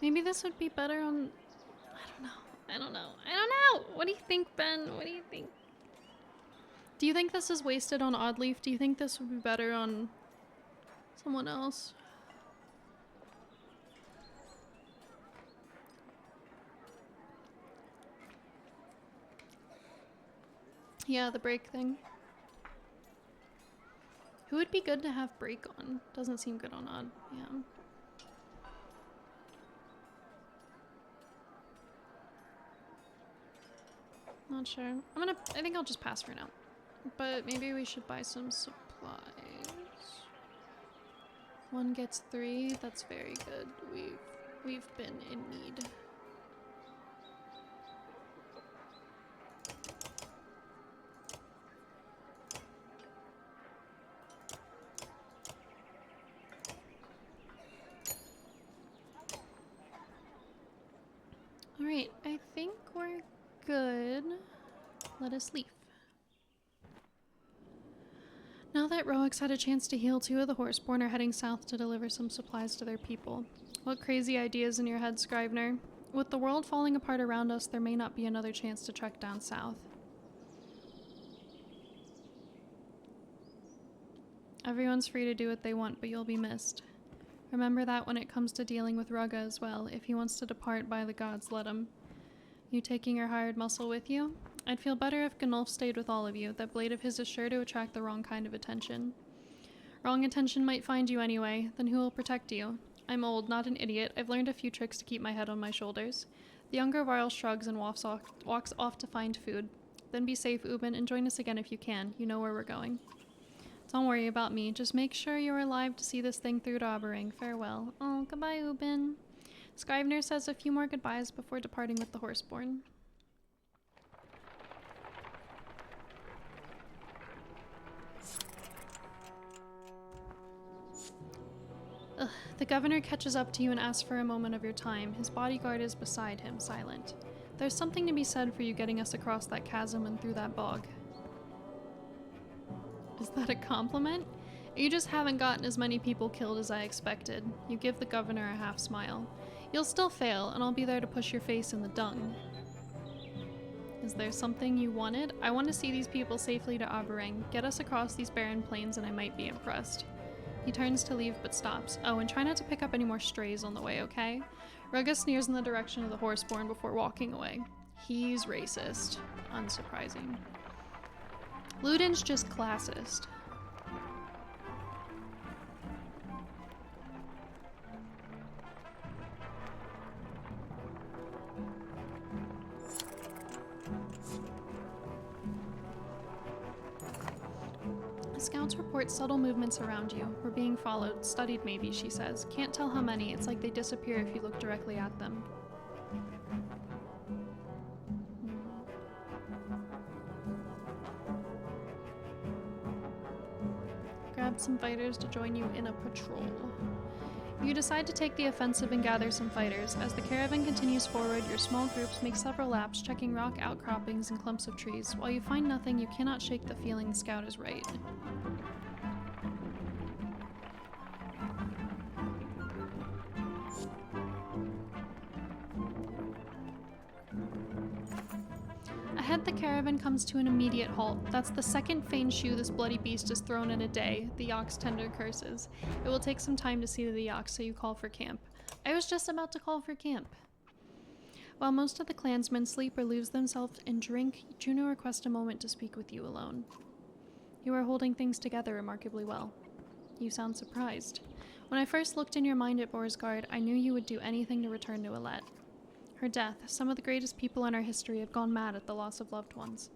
Maybe this would be better on... I don't know. What do you think, Ben? What do you think? Do you think this is wasted on Oddleaf? Do you think this would be better on someone else? Yeah, the break thing. Who would be good to have break on? Doesn't seem good on Odd. Yeah. Not sure. I think I'll just pass for now. But maybe we should buy some supplies. 1 gets 3. That's very good. We've been in need. Alright, I think we're good. Let us leave. Now that Roix had a chance to heal, 2 of the Horseborn are heading south to deliver some supplies to their people. What crazy ideas in your head, Scrivener? With the world falling apart around us, there may not be another chance to trek down south. Everyone's free to do what they want, but you'll be missed. Remember that when it comes to dealing with Rugga as well. If he wants to depart, by the gods, let him. You taking your hired muscle with you? I'd feel better if Ganulf stayed with all of you. That blade of his is sure to attract the wrong kind of attention. Wrong attention might find you anyway. Then who will protect you? I'm old, not an idiot. I've learned a few tricks to keep my head on my shoulders. The younger Varl shrugs and walks off to find food. Then be safe, Ubin, and join us again if you can. You know where we're going. Don't worry about me. Just make sure you're alive to see this thing through to Oberyn. Farewell. Oh, goodbye, Ubin. Scrivener says a few more goodbyes before departing with the Horseborn. Ugh. The governor catches up to you and asks for a moment of your time. His bodyguard is beside him, silent. There's something to be said for you getting us across that chasm and through that bog. Is that a compliment? You just haven't gotten as many people killed as I expected. You give the governor a half smile. You'll still fail, and I'll be there to push your face in the dung. Is there something you wanted? I want to see these people safely to Oberyn. Get us across these barren plains and I might be impressed. He turns to leave but stops. Oh, and try not to pick up any more strays on the way, okay? Rugga sneers in the direction of the Horseborn before walking away. He's racist. Unsurprising. Ludin's just classist. Scouts report subtle movements around you. We're being followed. Studied maybe, she says. Can't tell how many. It's like they disappear if you look directly at them. Grab some fighters to join you in a patrol. You decide to take the offensive and gather some fighters. As the caravan continues forward, your small groups make several laps, checking rock outcroppings and clumps of trees. While you find nothing, you cannot shake the feeling the scout is right. Ahead, the caravan comes to an immediate halt. That's the second Fane shoe this bloody beast has thrown in a day, the Yox tender curses. It will take some time to see the Yox, so you call for camp. I was just about to call for camp. While most of the clansmen sleep or lose themselves in drink, Juno requests a moment to speak with you alone. You are holding things together remarkably well. You sound surprised. When I first looked in your mind at Borsgard, I knew you would do anything to return to Alette. Her death, some of the greatest people in our history have gone mad at the loss of loved ones.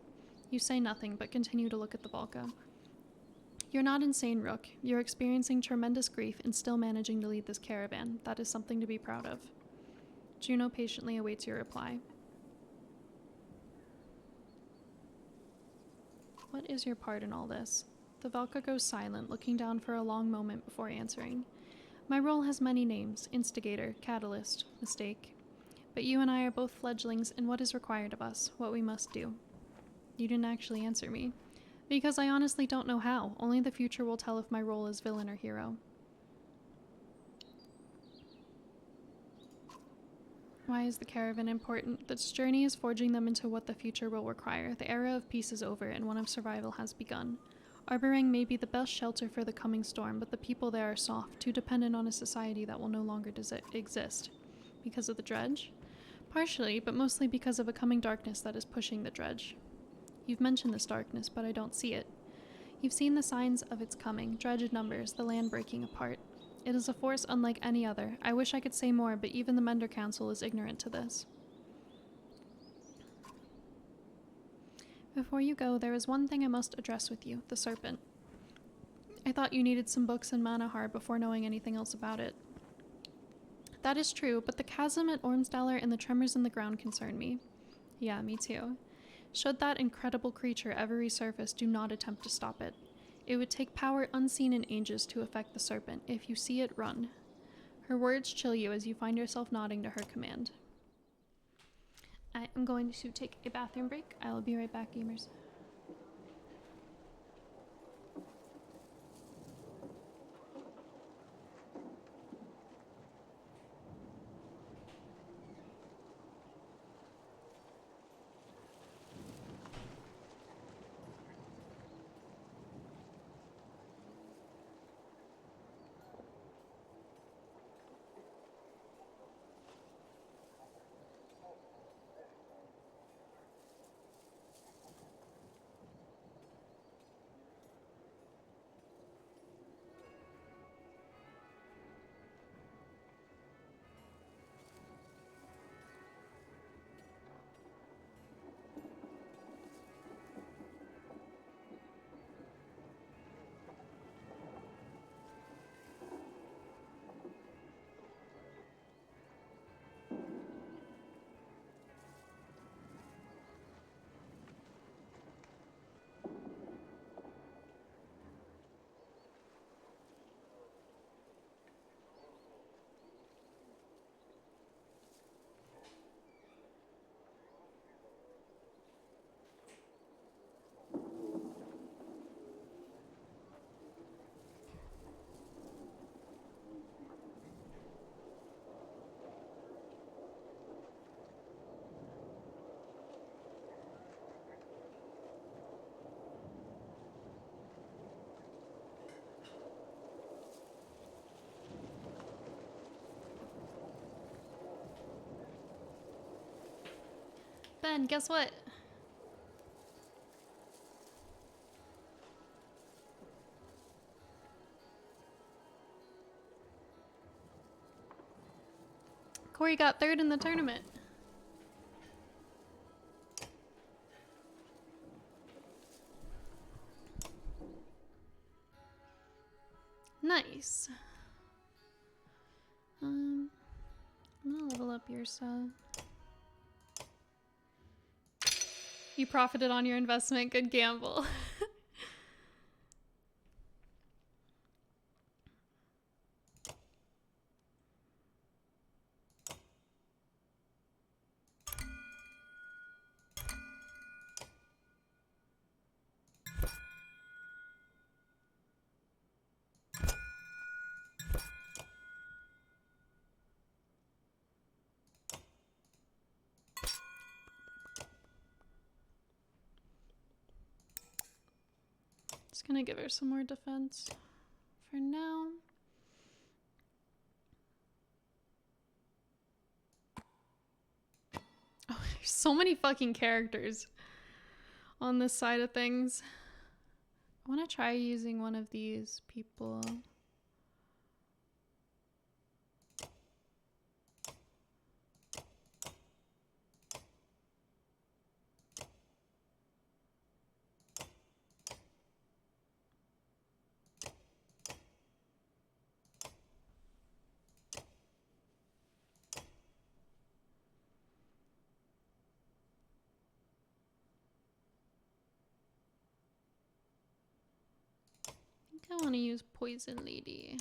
You say nothing, but continue to look at the Volca. You're not insane, Rook. You're experiencing tremendous grief and still managing to lead this caravan. That is something to be proud of. Juno patiently awaits your reply. What is your part in all this? The Velka goes silent, looking down for a long moment before answering. My role has many names: instigator, catalyst, mistake. But you and I are both fledglings in what is required of us, what we must do. You didn't actually answer me. Because I honestly don't know how. Only the future will tell if my role is villain or hero. Why is the caravan important? This journey is forging them into what the future will require. The era of peace is over, and one of survival has begun. Arborang may be the best shelter for the coming storm, but the people there are soft, too dependent on a society that will no longer exist. Because of the dredge? Partially, but mostly because of a coming darkness that is pushing the dredge. You've mentioned this darkness, but I don't see it. You've seen the signs of its coming, dredged numbers, the land breaking apart. It is a force unlike any other. I wish I could say more, but even the Mender Council is ignorant to this. Before you go, there is one thing I must address with you, the serpent. I thought you needed some books in Manahar before knowing anything else about it. That is true, but the chasm at Ormsdaler and the tremors in the ground concern me. Yeah, me too. Should that incredible creature ever resurface, do not attempt to stop it. It would take power unseen in ages to affect the serpent. If you see it, run. Her words chill you as you find yourself nodding to her command. I am going to take a bathroom break. I will be right back, gamers. Ben, guess what? Corey got third in the tournament. Nice. I'm gonna level up your sub. You profited on your investment. Good gamble. Just gonna give her some more defense for now. Oh, there's so many fucking characters on this side of things. I want to try using one of these people. I want to use Poison Lady.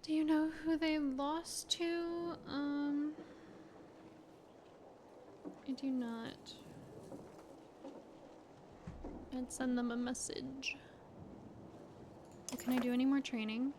Do you know who they lost to? I do not. I'd send them a message. Oh, can I do any more training?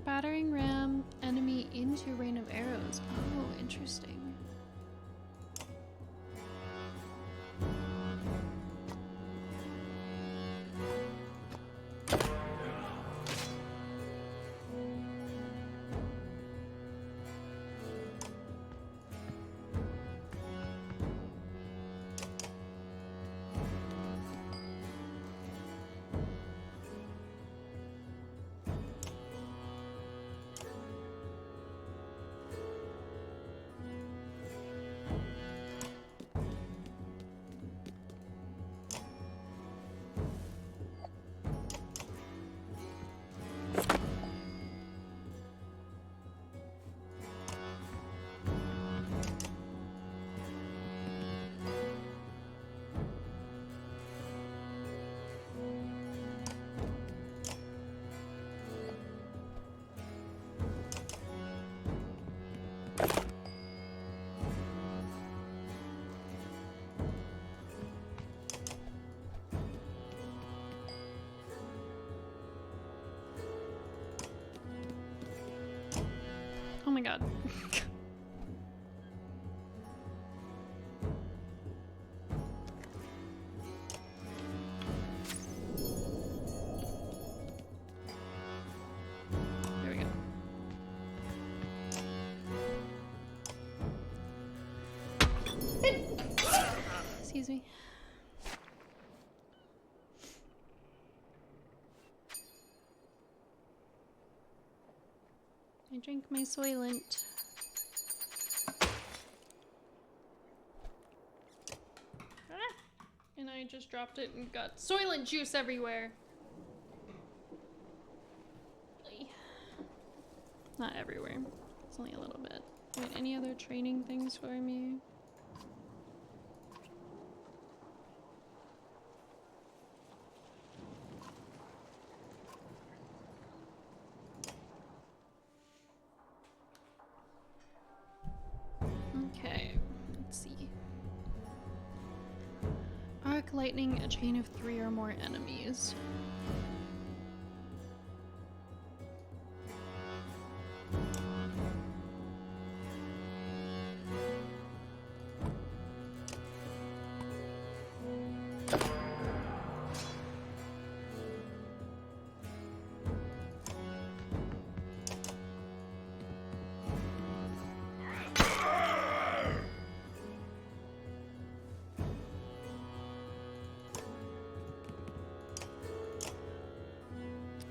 Battering ram enemy into rain of arrows. Oh, interesting. Oh my god. There we go. Excuse me. I drink my Soylent. And I just dropped it and got Soylent juice everywhere. Not everywhere. It's only a little bit. Wait, any other training things for me? Okay, let's see. Arc lightning, a chain of 3 or more enemies.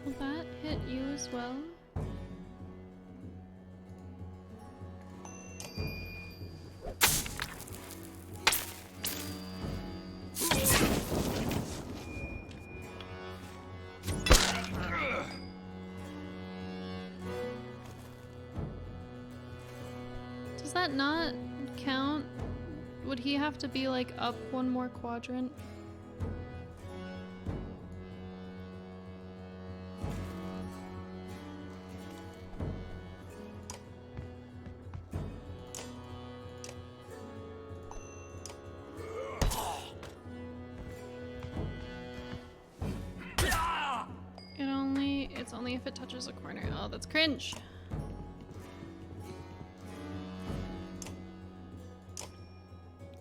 Will that hit you as well? Does that not count? Would he have to be like up one more quadrant? It's only if it touches a corner. Oh, that's cringe.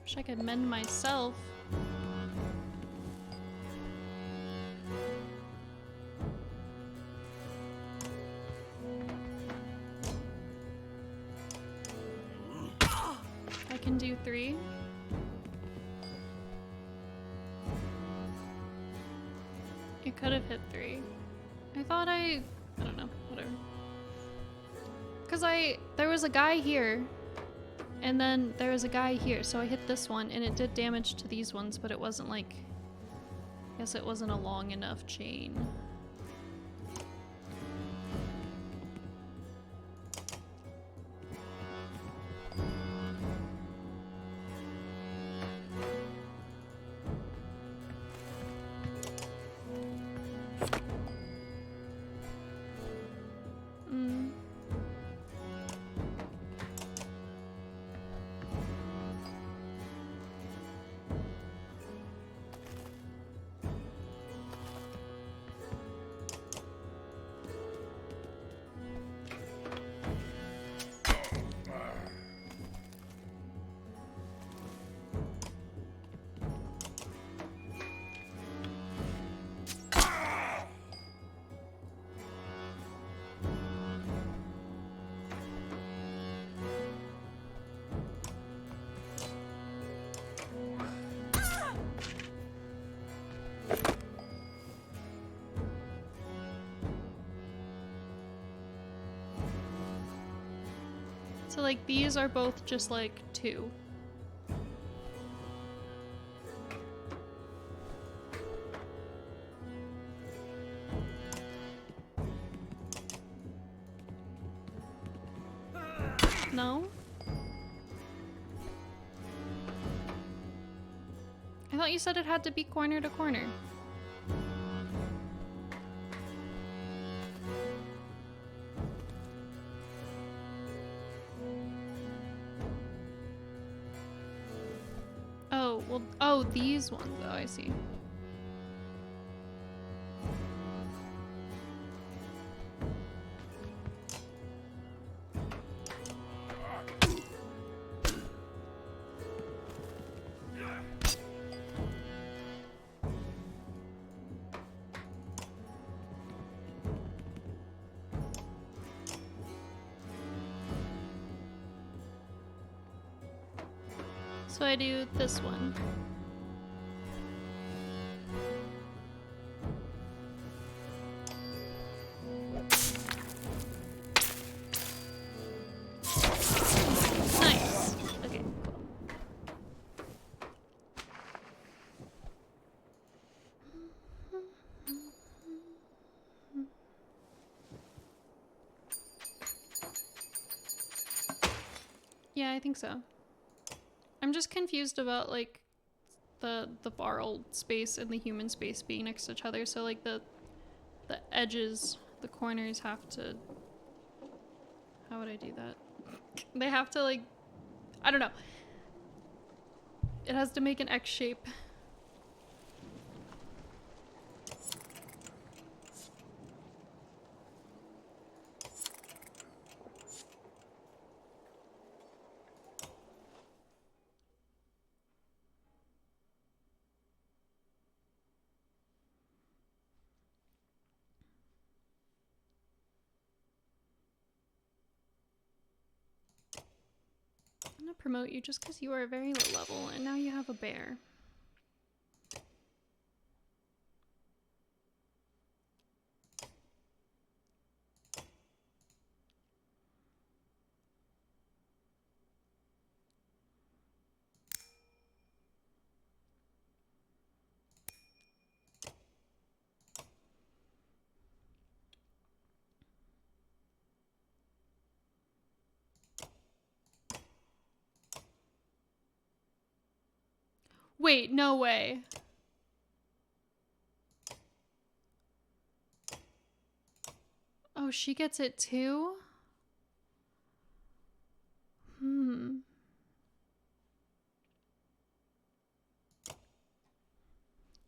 Wish I could mend myself. can do 3. It could have hit 3. I thought I don't know, whatever. Cause there was a guy here, and then there was a guy here, so I hit this one, and it did damage to these ones, but it wasn't like, I guess it wasn't a long enough chain. So like these are both just like 2. No? I thought you said it had to be corner to corner. Oh, well, oh, these ones, oh, I see. So I do this one. Nice. Okay, cool. Yeah, I think so. I'm just confused about like the borrowed space and the human space being next to each other. So like the edges, the corners have to, how would I do that? They have to like, I don't know. It has to make an X shape. I'm gonna promote you just because you are very low level and now you have a bear. Wait, no way. Oh, she gets it too?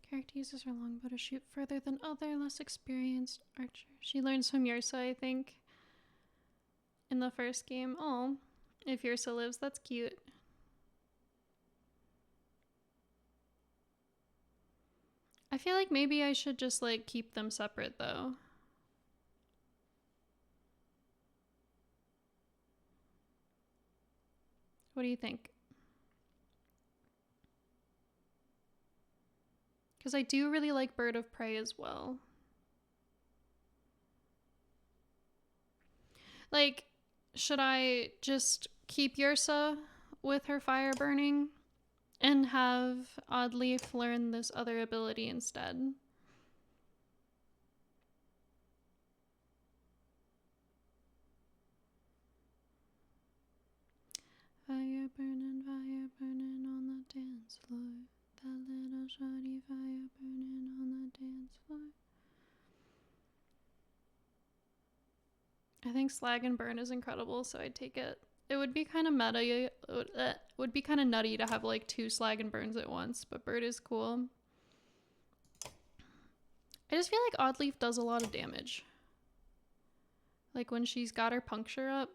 Character uses her longbow to shoot further than other less experienced archers. She learns from Yrsa, I think, in the first game. Oh, if Yrsa lives, that's cute. I feel like maybe I should just like keep them separate though. What do you think? Because I do really like Bird of Prey as well. Like, should I just keep Yrsa with her fire burning and have Oddleaf learn this other ability instead? Fire burning on the dance floor. That little shorty fire burning on the dance floor. I think Slag and Burn is incredible, so I'd take it. It would be kind of meta. It would be kind of nutty to have like 2 Slag and Burns at once, but Bird is cool. I just feel like Oddleaf does a lot of damage. Like when she's got her puncture up.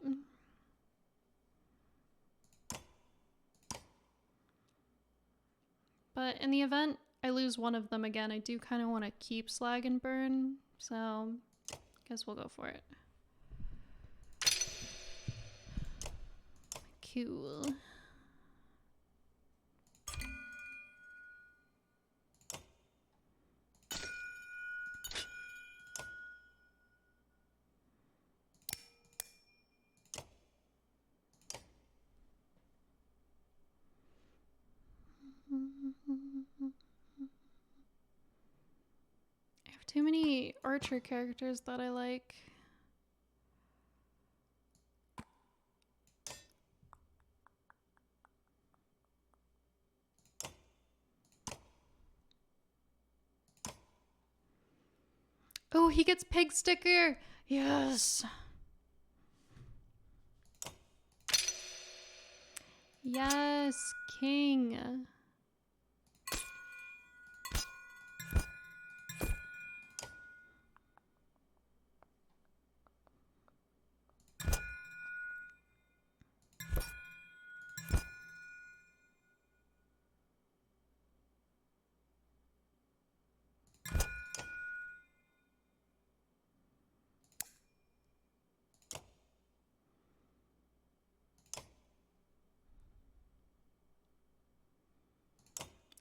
But in the event I lose one of them again, I do kind of want to keep Slag and Burn, so I guess we'll go for it. Cool. I have too many archer characters that I like. Oh, he gets pig sticker. Yes. Yes, king.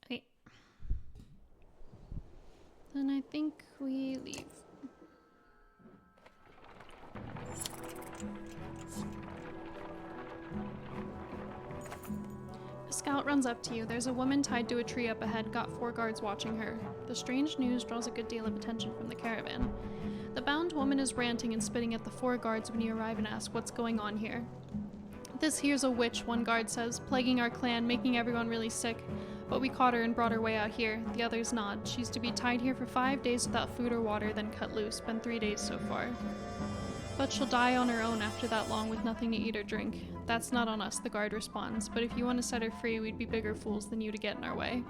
Okay. Then I think we leave. A scout runs up to you. There's a woman tied to a tree up ahead, got 4 guards watching her. The strange news draws a good deal of attention from the caravan. The bound woman is ranting and spitting at the 4 guards when you arrive and ask what's going on here. This here's a witch, one guard says, plaguing our clan, making everyone really sick. But we caught her and brought her way out here. The others nod. She's to be tied here for 5 days without food or water, then cut loose. Been 3 days so far. But she'll die on her own after that long with nothing to eat or drink. That's not on us, the guard responds. But if you want to set her free, we'd be bigger fools than you to get in our way.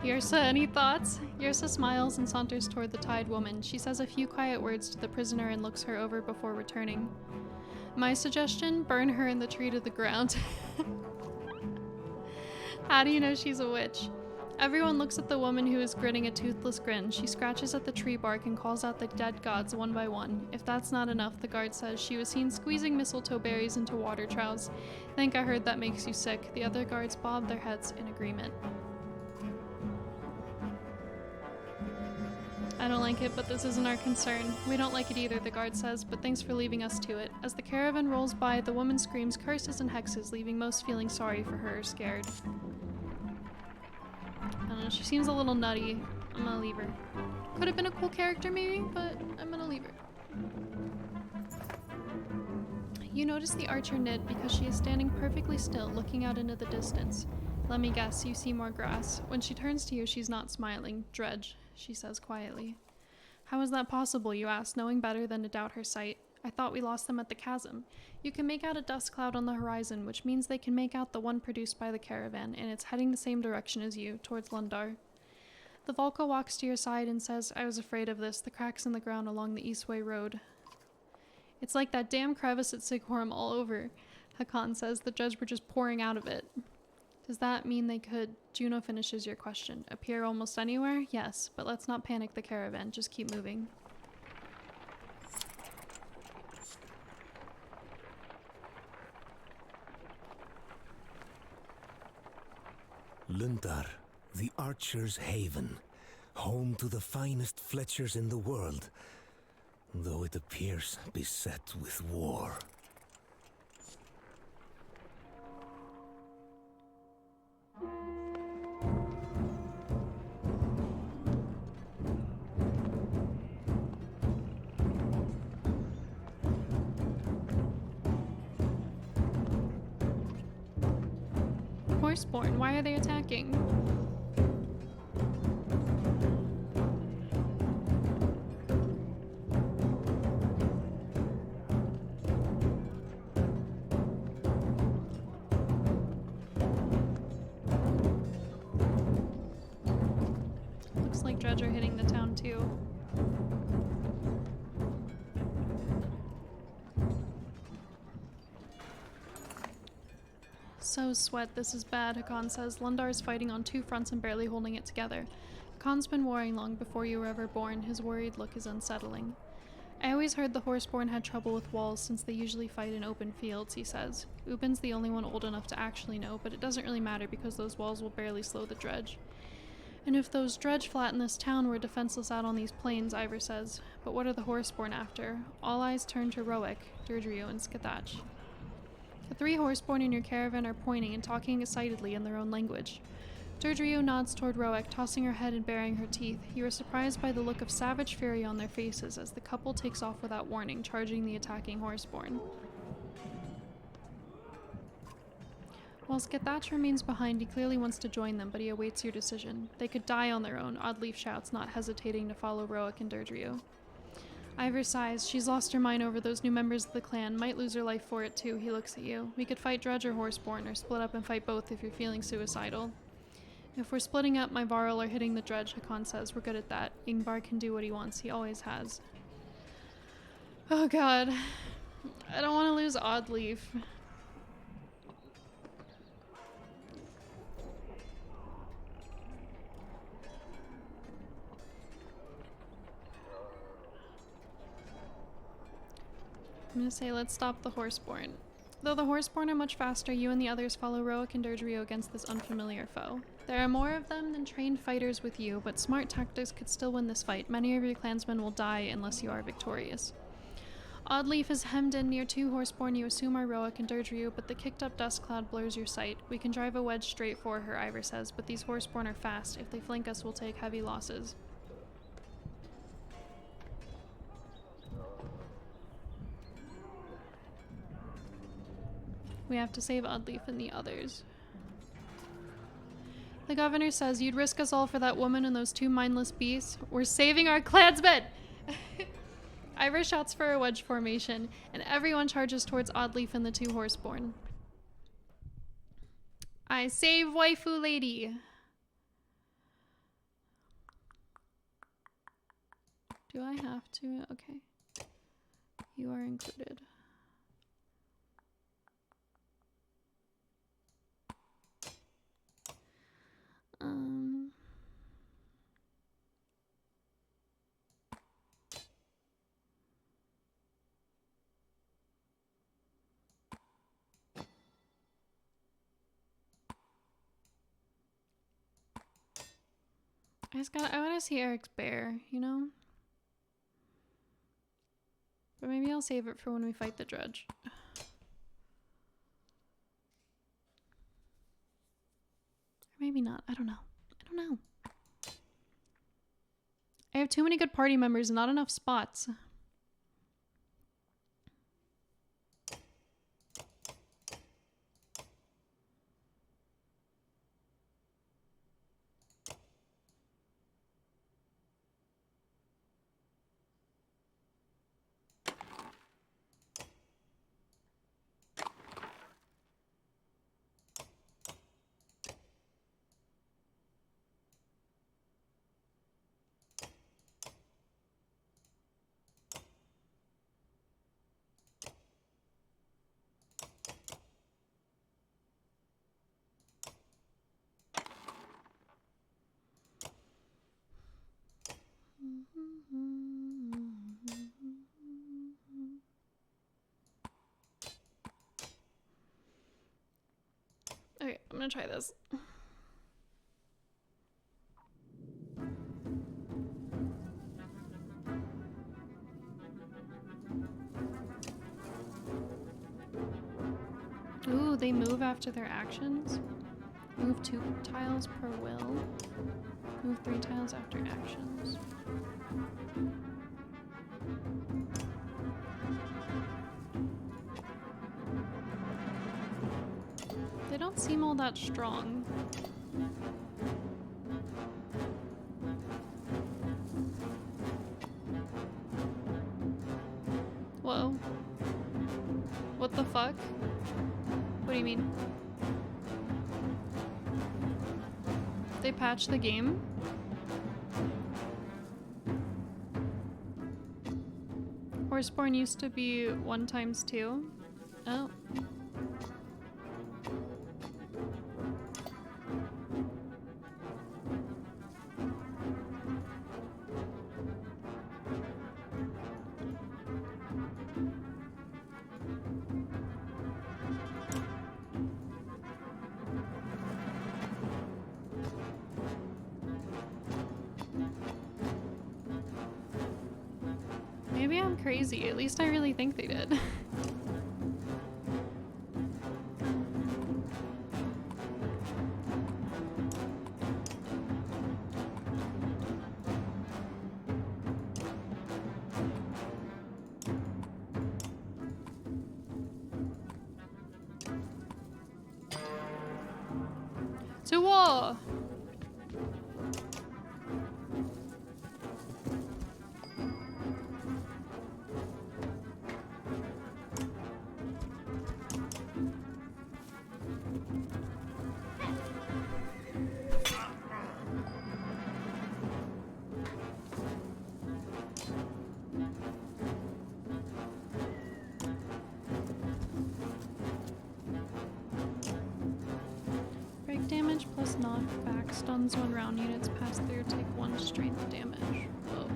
Yrsa, any thoughts? Yrsa smiles and saunters toward the tied woman. She says a few quiet words to the prisoner and looks her over before returning. My suggestion? Burn her in the tree to the ground. How do you know she's a witch? Everyone looks at the woman who is grinning a toothless grin. She scratches at the tree bark and calls out the dead gods one by one. If that's not enough, the guard says she was seen squeezing mistletoe berries into water troughs. Think I heard that makes you sick. The other guards bob their heads in agreement. I don't like it, but this isn't our concern. We don't like it either, the guard says, but thanks for leaving us to it. As the caravan rolls by, the woman screams curses and hexes, leaving most feeling sorry for her or scared. I don't know, she seems a little nutty. I'm gonna leave her. Could have been a cool character maybe, but I'm gonna leave her. You notice the archer knit because she is standing perfectly still, looking out into the distance. Let me guess, you see more grass. When she turns to you, she's not smiling. Dredge, she says quietly. How is that possible, you ask, knowing better than to doubt her sight. I thought we lost them at the chasm. You can make out a dust cloud on the horizon, which means they can make out the one produced by the caravan, and it's heading the same direction as you, towards Lundar. The Volca walks to your side and says, I was afraid of this, the cracks in the ground along the Eastway Road. It's like that damn crevice at Sighorum all over, Hakan says. The judge were just pouring out of it. Does that mean they could, Juno finishes your question, appear almost anywhere? Yes, but let's not panic the caravan, just keep moving. Lundar, the Archer's Haven, home to the finest Fletchers in the world, though it appears beset with war. Horseborn, why are they attacking? Looks like Dredge are hitting the town too. So sweat, this is bad, Hakan says. Lundar is fighting on two fronts and barely holding it together. Hakan's been warring long before you were ever born. His worried look is unsettling. I always heard the Horseborn had trouble with walls since they usually fight in open fields, he says. Ubin's the only one old enough to actually know, but it doesn't really matter because those walls will barely slow the Dredge. And if those Dredge flatten this town, we're defenseless out on these plains, Ivor says. But what are the Horseborn after? All eyes turn to Roic, Deirdre, and Scathach. The three Horseborn in your caravan are pointing and talking excitedly in their own language. Deirdre nods toward Roic, tossing her head and baring her teeth. You are surprised by the look of savage fury on their faces as the couple takes off without warning, charging the attacking Horseborn. While Scathach remains behind, he clearly wants to join them, but he awaits your decision. They could die on their own, Oddleaf shouts, not hesitating to follow Roic and Deirdre. Ivor sighs. She's lost her mind over those new members of the clan. Might lose her life for it too. He looks at you. We could fight Dredge or Horseborn, or split up and fight both if you're feeling suicidal. If we're splitting up, my Varl are hitting the Dredge, Hakan says. We're good at that. Ingvar can do what he wants. He always has. Oh god. I don't want to lose Oddleaf. I'm gonna say let's stop the Horseborn. Though the Horseborn are much faster, you and the others follow Roic and Deirdre against this unfamiliar foe. There are more of them than trained fighters with you, but smart tactics could still win this fight. Many of your clansmen will die unless you are victorious. Oddleaf is hemmed in near two Horseborn you assume are Roic and Deirdre, but the kicked-up dust cloud blurs your sight. We can drive a wedge straight for her, Ivor says, but these Horseborn are fast. If they flank us, we'll take heavy losses. We have to save Oddleaf and the others. The governor says, you'd risk us all for that woman and those two mindless beasts? We're saving our clansmen! Ivor shouts for a wedge formation, and everyone charges towards Oddleaf and the two Horseborn. I save waifu lady! Do I have to? Okay. You are included. I want to see Eric's bear, you know? But maybe I'll save it for when we fight the Dredge. Or maybe not. I don't know. I don't know. I have too many good party members and not enough spots. Okay, I'm gonna try this. they move after their actions? Move 2 tiles per will. Move 3 tiles after actions. They don't seem all that strong. Whoa. What the fuck? What do you mean? They patched the game? Horseborn used to be 1 times 2. Oh. Maybe I'm crazy. At least I really think they did. To war! Break damage plus knockback stuns when round units pass through, take 1 strength damage. Whoa.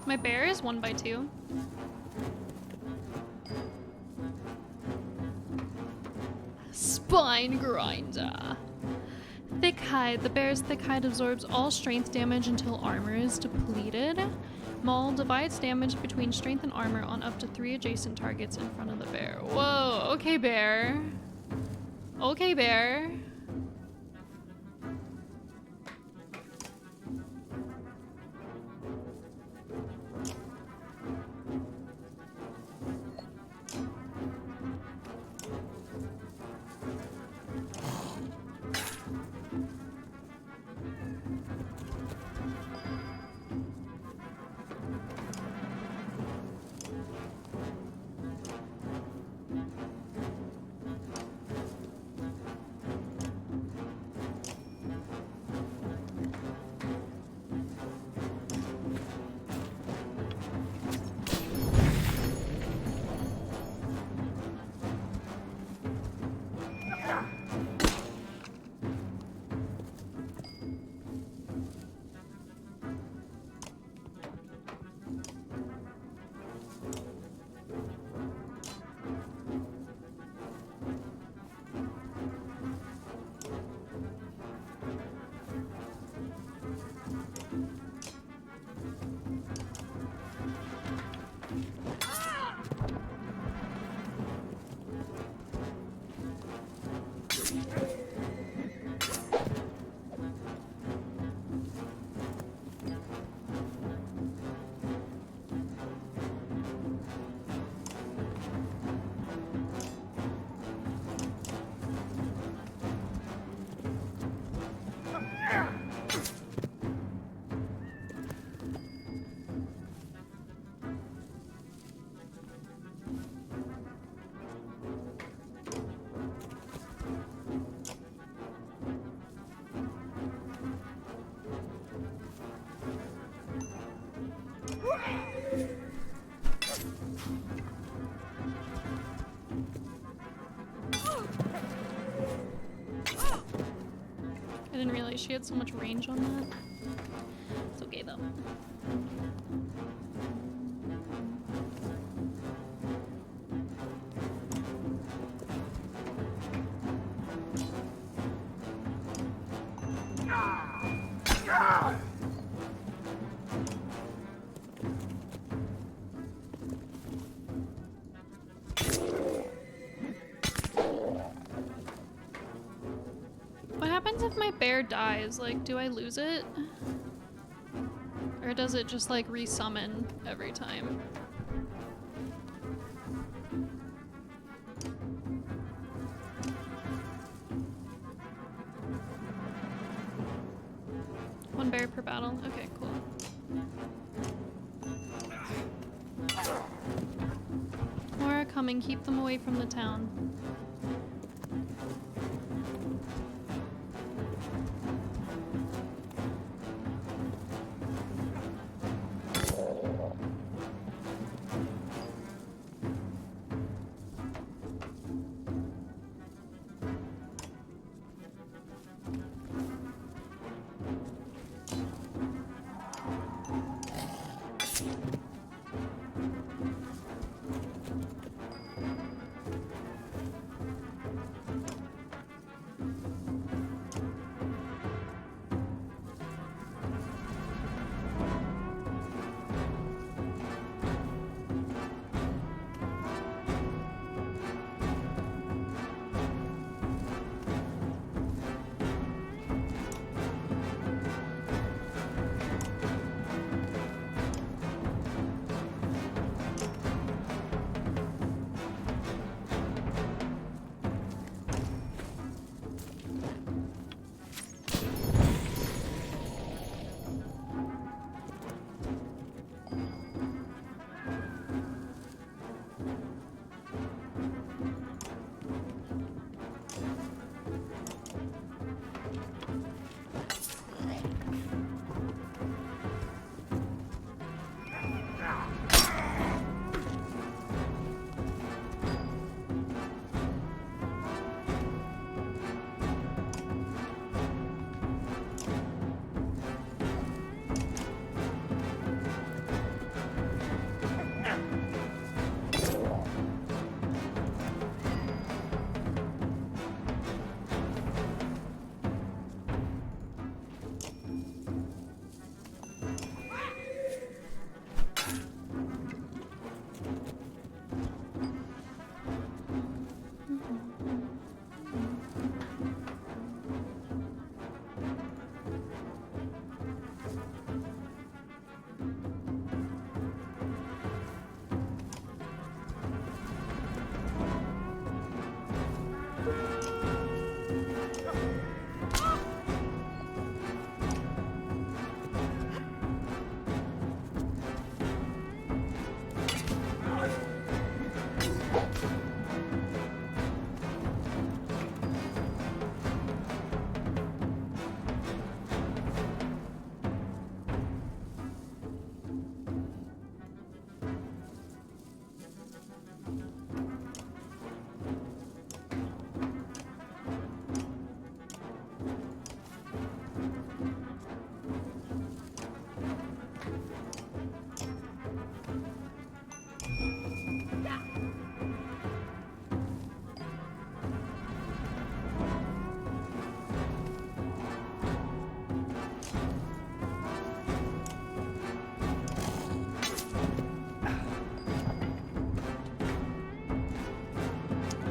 My bear is 1 by 2. Spine grinder. Thick hide. The bear's thick hide absorbs all strength damage until armor is depleted. Maul divides damage between strength and armor on up to 3 adjacent targets in front of the bear. Whoa, okay, bear. Okay, bear. didn't realize she had so much range on that. It's okay though. What happens if my bear dies? Like, do I lose it? Or does it just like resummon every time? One bear per battle? Okay, cool. More are coming, keep them away from the town.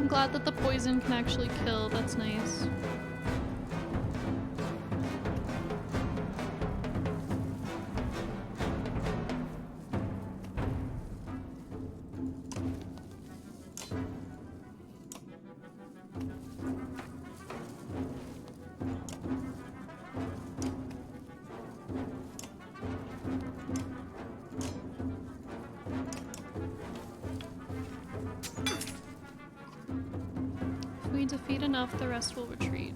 Glad that the poison can actually kill. That's nice. If we defeat enough, the rest will retreat.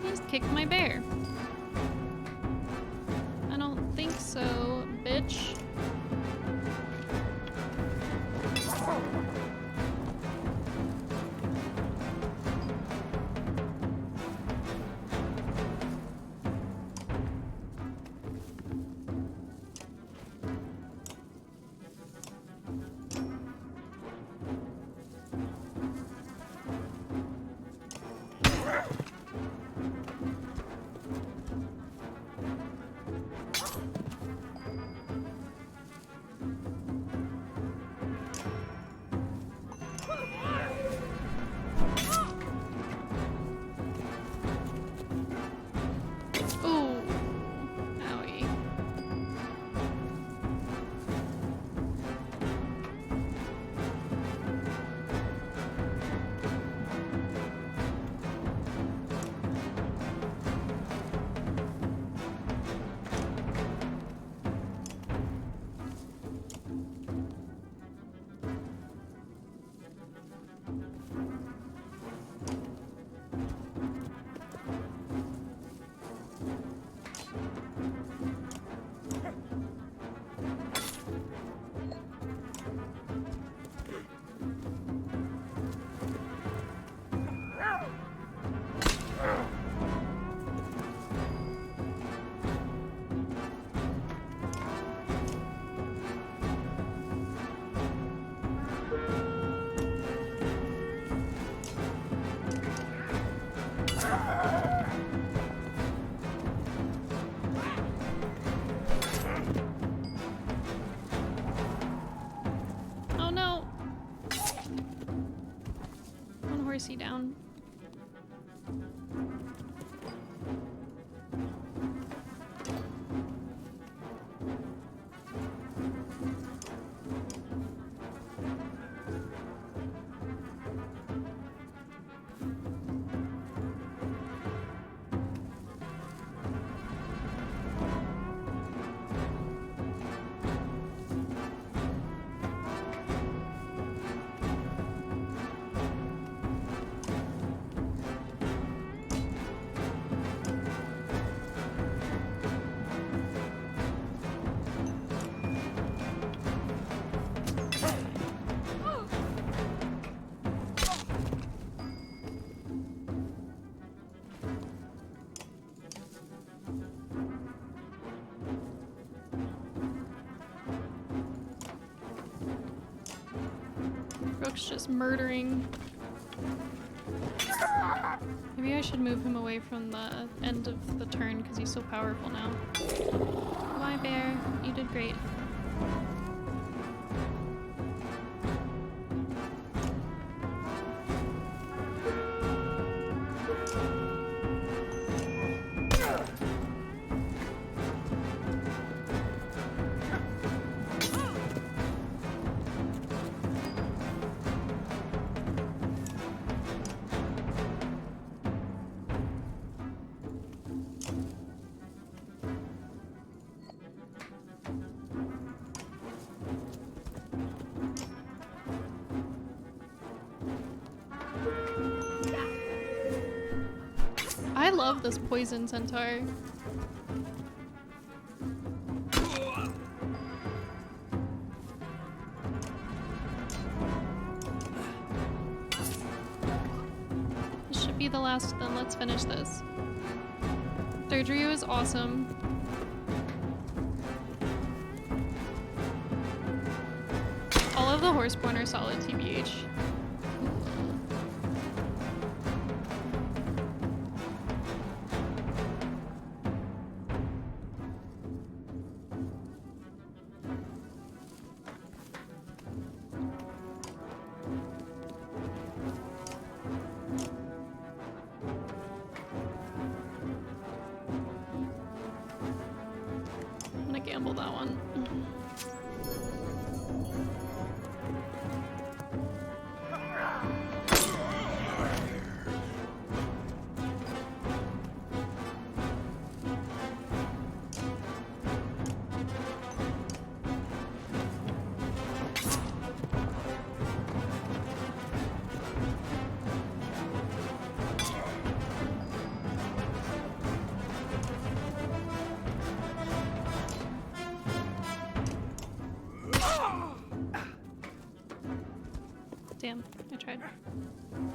Just kicked my bear. I don't think so, bitch. dog's just murdering. Maybe I should move him away from the end of the turn because he's so powerful now. Bye, bear. You did great. I love this poison centaur. This should be the last then. Let's finish this. Durdrio is awesome. All of the Horseborn are solid TBH. I'm gonna gamble that one. Damn, I tried.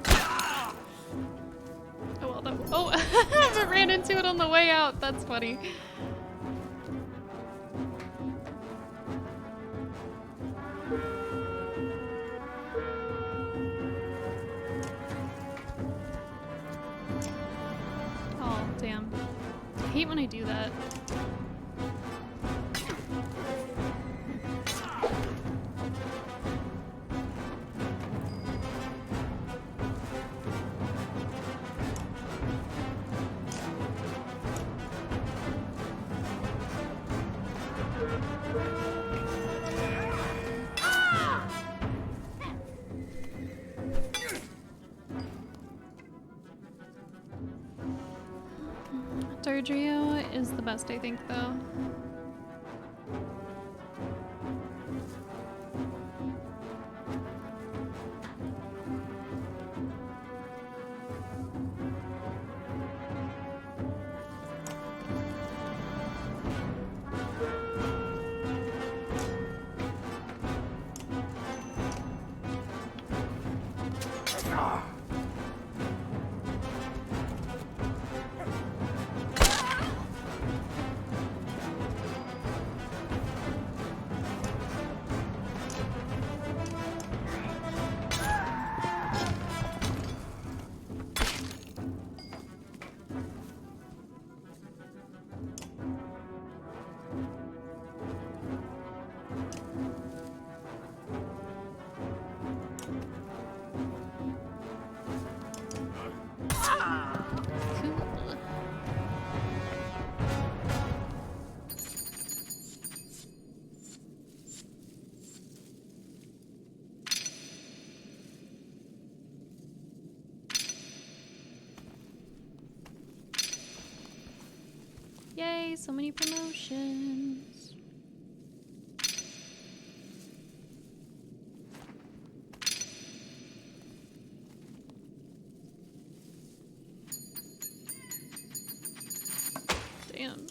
Oh well, that. Oh, I ran into it on the way out. That's funny. Oh, damn. I hate when I do that. Durdrio is the best, I think, though. Yay, so many promotions. Damn.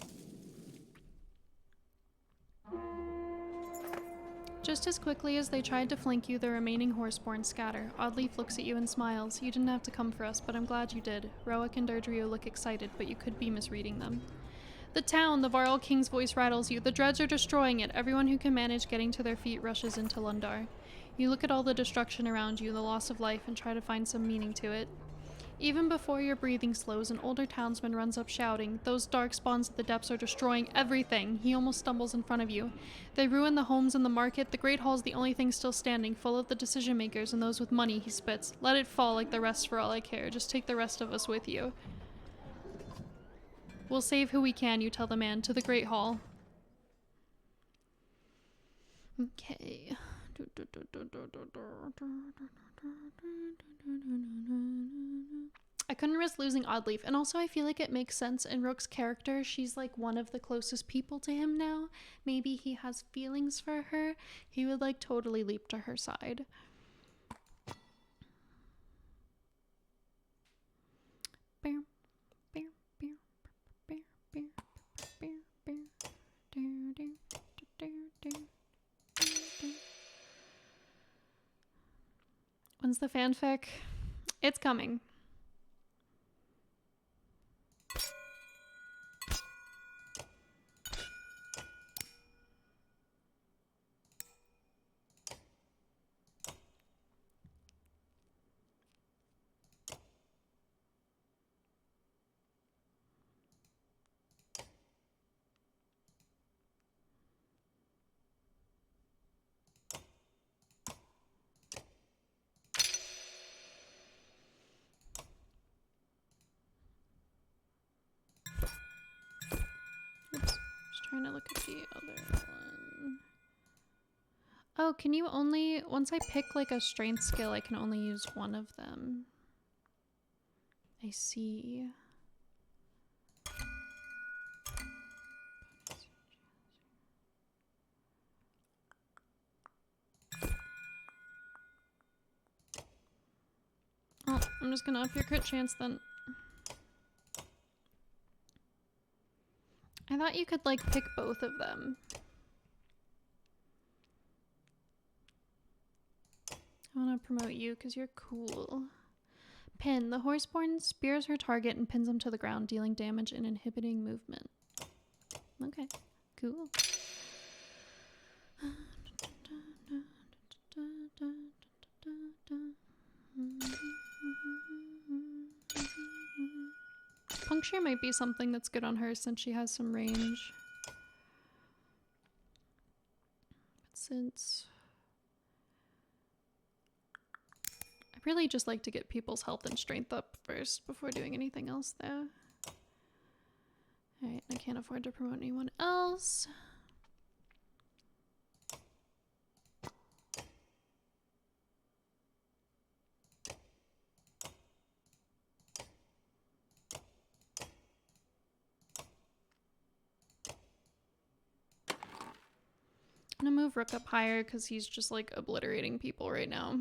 Just as quickly as they tried to flank you, the remaining Horseborn scatter. Oddleaf looks at you and smiles. You didn't have to come for us, but I'm glad you did. Roic and Durdrio look excited, but you could be misreading them. The town, the Varl King's voice rattles you. The dreads are destroying it. Everyone who can manage getting to their feet rushes into Lundar. You look at all the destruction around you, the loss of life, and try to find some meaning to it. Even before your breathing slows, an older townsman runs up shouting, "Those dark spawns at the depths are destroying everything!" He almost stumbles in front of you. "They ruin the homes and the market. The Great Hall's the only thing still standing, full of the decision makers and those with money," he spits. "Let it fall like the rest for all I care. Just take the rest of us with you." "We'll save who we can," you tell the man, "to the Great Hall." Okay. I couldn't risk losing Oddleaf, and also I feel like it makes sense in Rook's character. She's like one of the closest people to him now. Maybe he has feelings for her. He would like totally leap to her side. When's the fanfic? It's coming. Trying to look at the other one. Oh, can you only, once I pick like a strength skill, I can only use one of them. I see. Oh, I'm just gonna up your crit chance then. I thought you could like pick both of them. I want to promote you because you're cool. Pin. The Horseborn spears her target and pins him to the ground, dealing damage and inhibiting movement. Okay, cool. Puncture might be something that's good on her since she has some range. But since... I really just like to get people's health and strength up first before doing anything else though. Alright, I can't afford to promote anyone else. I'm gonna move Rook up higher because he's just like obliterating people right now.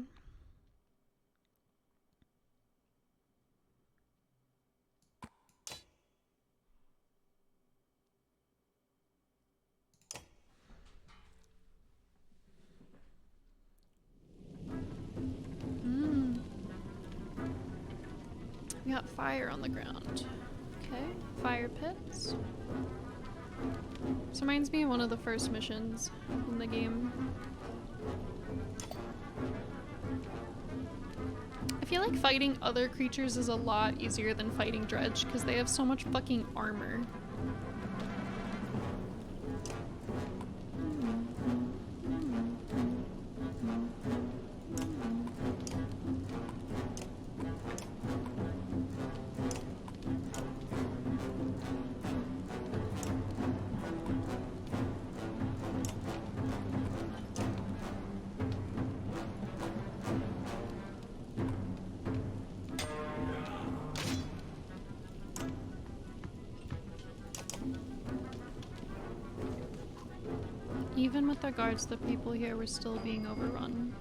We got fire on the ground. Okay, fire pits. This reminds me of one of the first missions in the game. I feel like fighting other creatures is a lot easier than fighting Dredge because they have so much fucking armor. Even with the guards, the people here were still being overrun.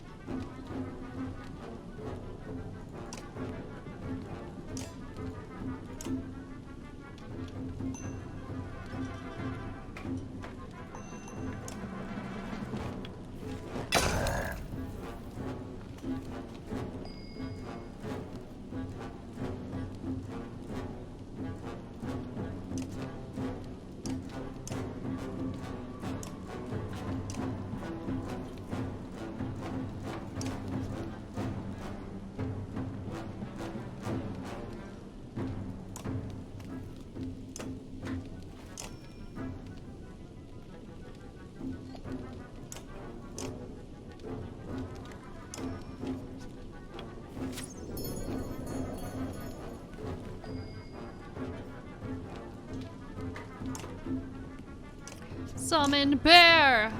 Summon bear!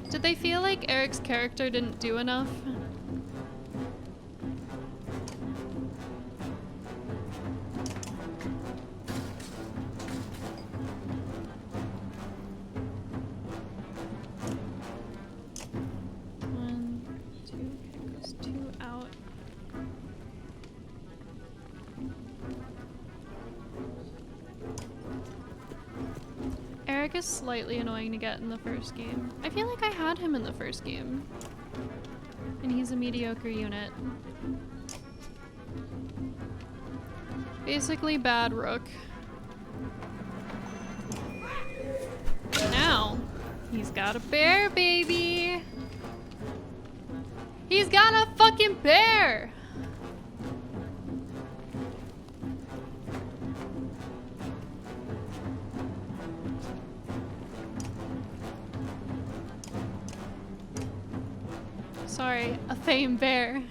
Did they feel like Eric's character didn't do enough? One, two, okay, goes two out. Eric is slightly annoying to get in the first game. I feel like I had him in the first game. And he's a mediocre unit. Basically bad rook. Now, he's got a bear, baby! He's got a fucking bear! Sorry, a fame bear.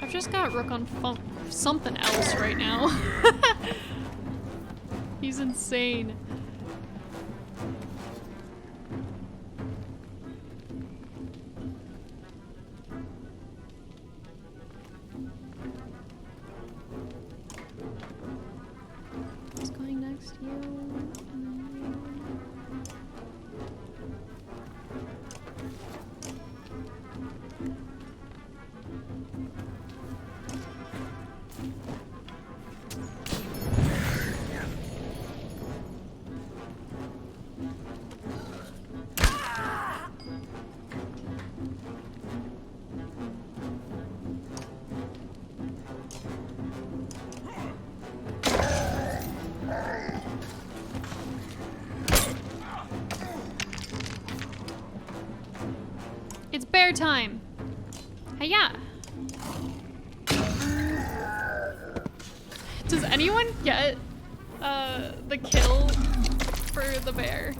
I've just got Rook on something else right now. He's insane. Who's going next? You. And then you. It's bear time. Hiya. Does anyone get the kill for the bear?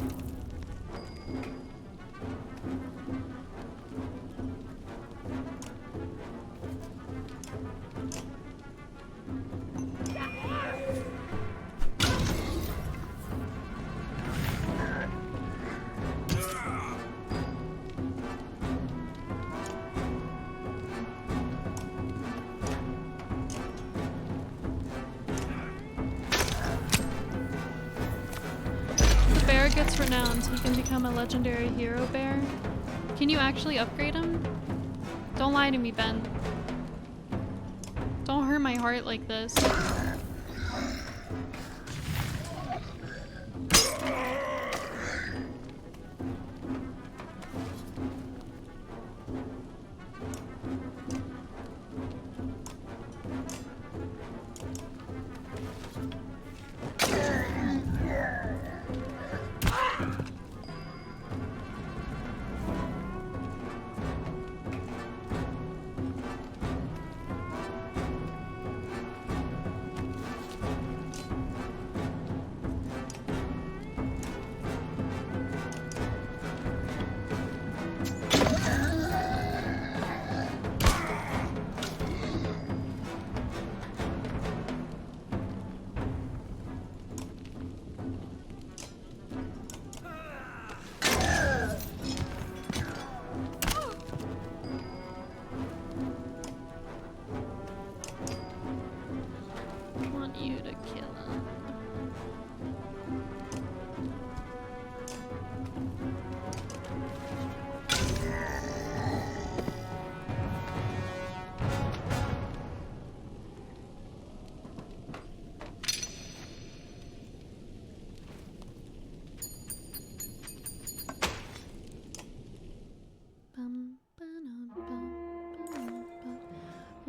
Gets renowned, he can become a legendary hero bear. Can you actually upgrade him? Don't lie to me, Ben. Don't hurt my heart like this.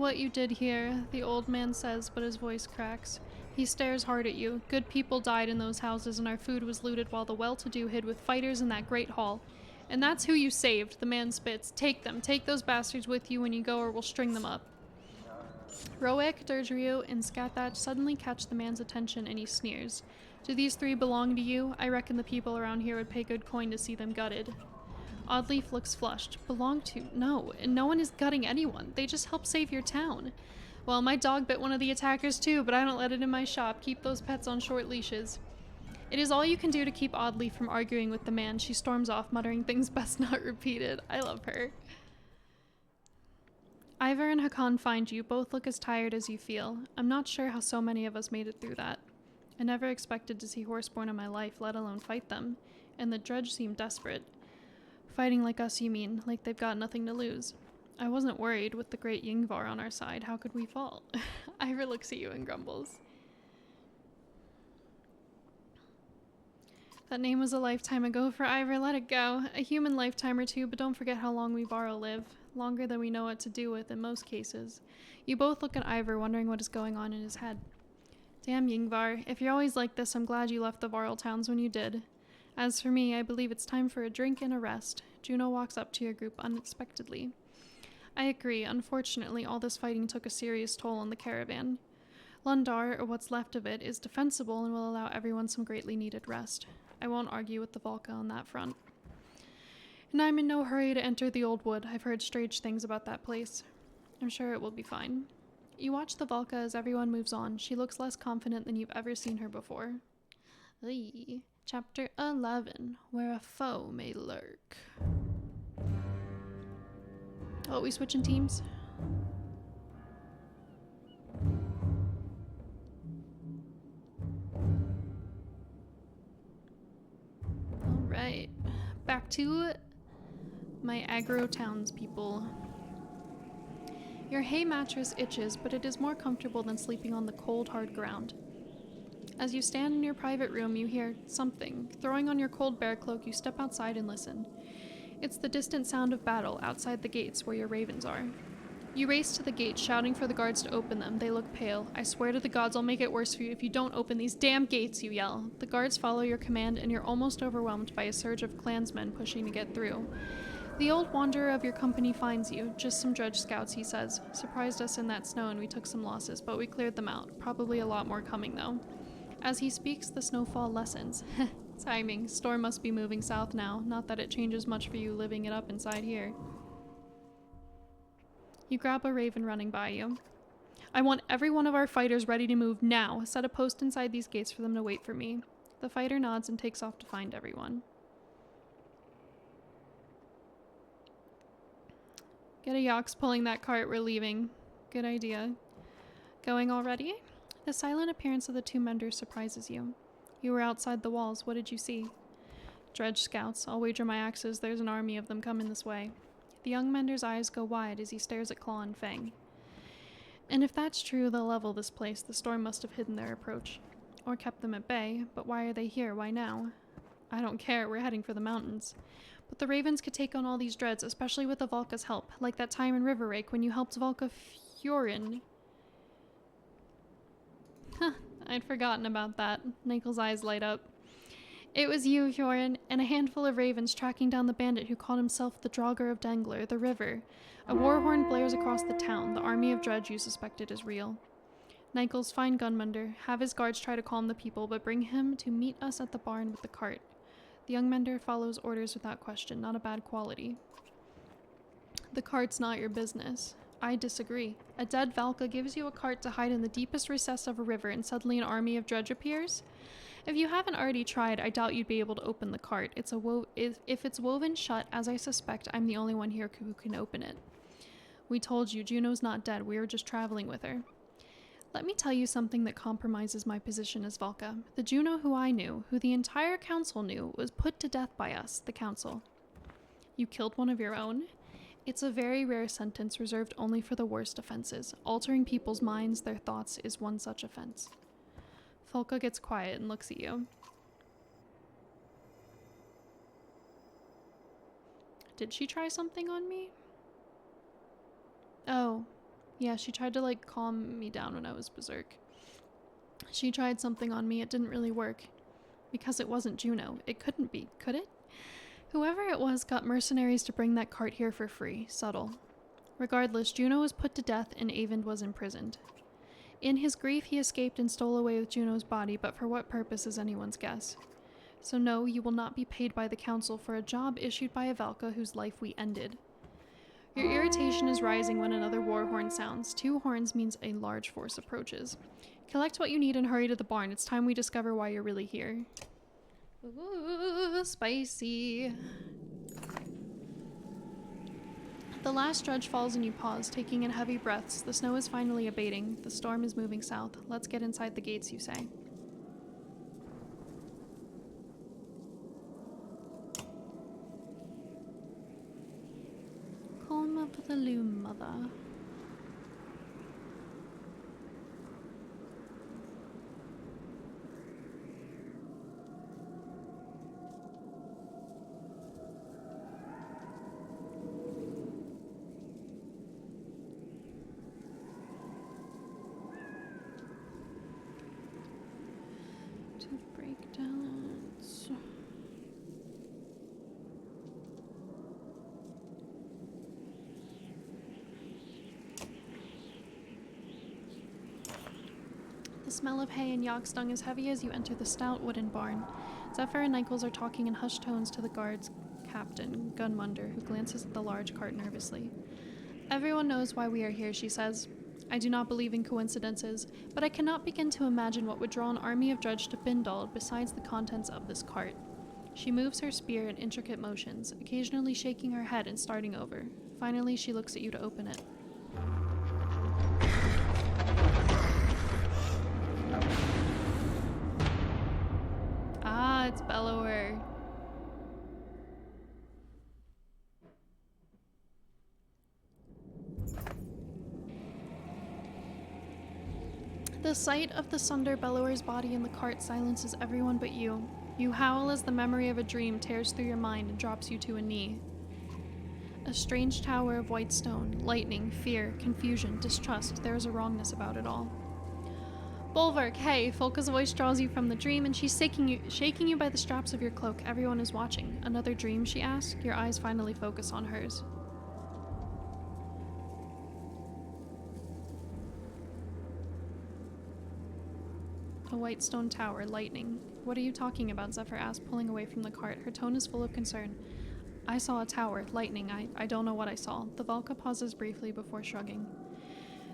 what you did here, the old man says, but his voice cracks. He stares hard at you. Good people died in those houses and our food was looted while the well-to-do hid with fighters in that great hall. And that's who you saved, the man spits. Take them. Take those bastards with you when you go or we'll string them up. Roek, Durdrio, and Skathatch suddenly catch the man's attention and he sneers. Do these three belong to you? I reckon the people around here would pay good coin to see them gutted. Oddleaf looks flushed. Belong to? No, and no one is gutting anyone. They just help save your town. Well, my dog bit one of the attackers too, but I don't let it in my shop. Keep those pets on short leashes. It is all you can do to keep Oddleaf from arguing with the man. She storms off, muttering things best not repeated. I love her. Ivor and Hakan find you. Both look as tired as you feel. I'm not sure how so many of us made it through that. I never expected to see Horseborn in my life, let alone fight them. And the Dredge seemed desperate. Fighting like us, you mean? Like they've got nothing to lose. I wasn't worried. With the great Yngvar on our side, how could we fall? Ivor looks at you and grumbles. That name was a lifetime ago for Ivor. Let it go. A human lifetime or two, but don't forget how long we Varro live. Longer than we know what to do with in most cases. You both look at Ivor, wondering what is going on in his head. Damn, Yngvar. If you're always like this, I'm glad you left the Varl towns when you did. As for me, I believe it's time for a drink and a rest. Juno walks up to your group unexpectedly. I agree. Unfortunately, all this fighting took a serious toll on the caravan. Lundar, or what's left of it, is defensible and will allow everyone some greatly needed rest. I won't argue with the Volca on that front. And I'm in no hurry to enter the Old Wood. I've heard strange things about that place. I'm sure it will be fine. You watch the Volca as everyone moves on. She looks less confident than you've ever seen her before. Eey. Chapter 11, Where a Foe May Lurk. Oh, we switching teams? Alright. Back to my aggro townspeople. Your hay mattress itches, but it is more comfortable than sleeping on the cold, hard ground. As you stand in your private room, you hear something. Throwing on your cold bear cloak, you step outside and listen. It's the distant sound of battle outside the gates where your ravens are. You race to the gates, shouting for the guards to open them. They look pale. I swear to the gods I'll make it worse for you if you don't open these damn gates, you yell. The guards follow your command, and you're almost overwhelmed by a surge of clansmen pushing to get through. The old wanderer of your company finds you. Just some Dredge scouts, he says. Surprised us in that snow and we took some losses, but we cleared them out. Probably a lot more coming, though. As he speaks, the snowfall lessens. Timing. Storm must be moving south now. Not that it changes much for you living it up inside here. You grab a raven running by you. I want every one of our fighters ready to move now. Set a post inside these gates for them to wait for me. The fighter nods and takes off to find everyone. Get a Yox pulling that cart, we're leaving. Good idea. Going already? The silent appearance of the two menders surprises you. You were outside the walls. What did you see? Dredge scouts. I'll wager my axes there's an army of them coming this way. The young mender's eyes go wide as he stares at Claw and Fang. And if that's true, they'll level this place. The storm must have hidden their approach. Or kept them at bay. But why are they here? Why now? I don't care. We're heading for the mountains. But the ravens could take on all these dreads, especially with the Volca's help. Like that time in River Rake when you helped Volca Fjorin. Huh, I'd forgotten about that. Nykel's eyes light up. It was you, Fjorin, and a handful of ravens tracking down the bandit who called himself the Draugr of Dengler, the river. A war horn blares across the town. The army of Dredge you suspected is real. Nykel's fine gunmender. Have his guards try to calm the people, but bring him to meet us at the barn with the cart. The young mender follows orders without question, not a bad quality. The cart's not your business. I disagree. A dead Valka gives you a cart to hide in the deepest recess of a river and suddenly an army of Dredge appears? If you haven't already tried, I doubt you'd be able to open the cart. If it's woven shut, as I suspect, I'm the only one here who can open it. We told you, Juno's not dead. We were just traveling with her. Let me tell you something that compromises my position as Valka. The Juno who I knew, who the entire council knew, was put to death by us, the council. You killed one of your own? It's a very rare sentence reserved only for the worst offenses. Altering people's minds, their thoughts, is one such offense. Folka gets quiet and looks at you. Did she try something on me? Oh, Yeah, she tried to like calm me down when I was berserk. She tried something on me, it didn't really work. Because it wasn't Juno. It couldn't be, could it? Whoever it was got mercenaries to bring that cart here for free. Subtle. Regardless, Juno was put to death and Avend was imprisoned. In his grief, he escaped and stole away with Juno's body, but for what purpose is anyone's guess. So no, you will not be paid by the council for a job issued by a Valka whose life we ended. Your irritation is rising when another war horn sounds. 2 horns means a large force approaches. Collect what you need and hurry to the barn. It's time we discover why you're really here. Ooh, spicy. The last dredge falls and you pause, taking in heavy breaths. The snow is finally abating. The storm is moving south. Let's get inside the gates, you say. Calm up the loom, mother. Breakdowns. The smell of hay and yak dung is heavy as you enter the stout wooden barn. Zephyr and Nichols are talking in hushed tones to the guard's captain, Gunmunder, who glances at the large cart nervously. Everyone knows why we are here, she says. I do not believe in coincidences, but I cannot begin to imagine what would draw an army of Dredge to Bindal besides the contents of this cart. She moves her spear in intricate motions, occasionally shaking her head and starting over. Finally, she looks at you to open it. Ah, it's Bellower. The sight of the Sunder Bellower's body in the cart silences everyone but you. You howl as the memory of a dream tears through your mind and drops you to a knee. A strange tower of white stone, lightning, fear, confusion, distrust. There is a wrongness about it all. Bulwark, hey! Folka's voice draws you from the dream and she's shaking you by the straps of your cloak. Everyone is watching. Another dream, she asks. Your eyes finally focus on hers. A white stone tower, lightning. What are you talking about? Zephyr asked, pulling away from the cart. Her tone is full of concern. I saw a tower, lightning. I don't know what I saw. The Valka pauses briefly before shrugging.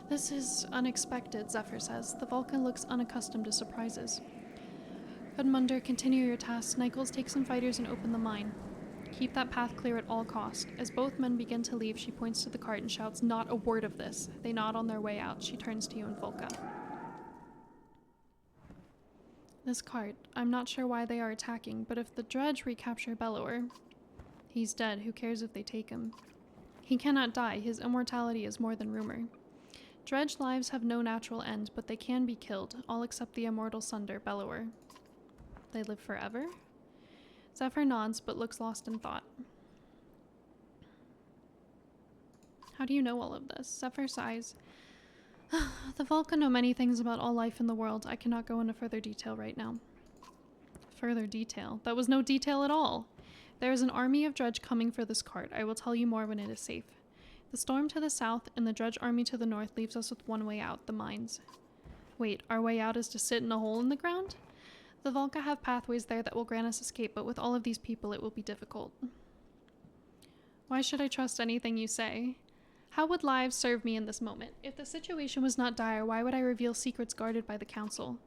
This is unexpected, Zephyr says. The Valka looks unaccustomed to surprises. Gudmundur, continue your task. Nichols, take some fighters and open the mine. Keep that path clear at all costs. As both men begin to leave, she points to the cart and shouts, not a word of this. They nod on their way out. She turns to you and Volka. This cart, I'm not sure why they are attacking, but if the Dredge recapture Bellower, he's dead. Who cares if they take him? He cannot die. His immortality is more than rumor. Dredge lives have no natural end, but they can be killed, all except the immortal Sunder, Bellower. They live forever? Zephyr nods, but looks lost in thought. How do you know all of this? Zephyr sighs. The Valka know many things about all life in the world. I cannot go into further detail right now. Further detail? That was no detail at all. There is an army of Dredge coming for this cart. I will tell you more when it is safe. The storm to the south and the Dredge army to the north leaves us with one way out, the mines. Wait, our way out is to sit in a hole in the ground? The Valka have pathways there that will grant us escape, but with all of these people it will be difficult. Why should I trust anything you say? How would lives serve me in this moment? If the situation was not dire, why would I reveal secrets guarded by the council?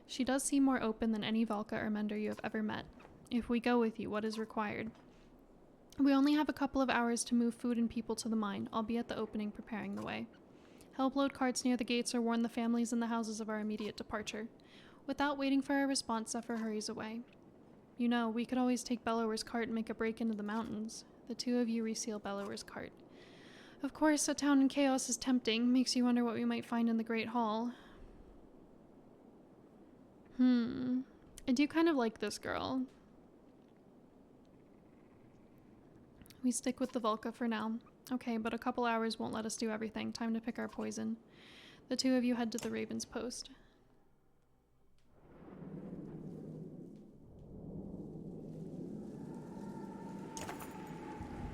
She does seem more open than any Valka or Mender you have ever met. If we go with you, what is required? We only have a couple of hours to move food and people to the mine. I'll be at the opening preparing the way. Help load carts near the gates or warn the families in the houses of our immediate departure. Without waiting for a response, Zephyr hurries away. You know, we could always take Bellower's cart and make a break into the mountains. The two of you reseal Bellower's cart. Of course, a town in chaos is tempting. Makes you wonder what we might find in the Great Hall. I do kind of like this girl. We stick with the Valka for now. Okay, but a couple hours won't let us do everything. Time to pick our poison. The two of you head to the Raven's Post.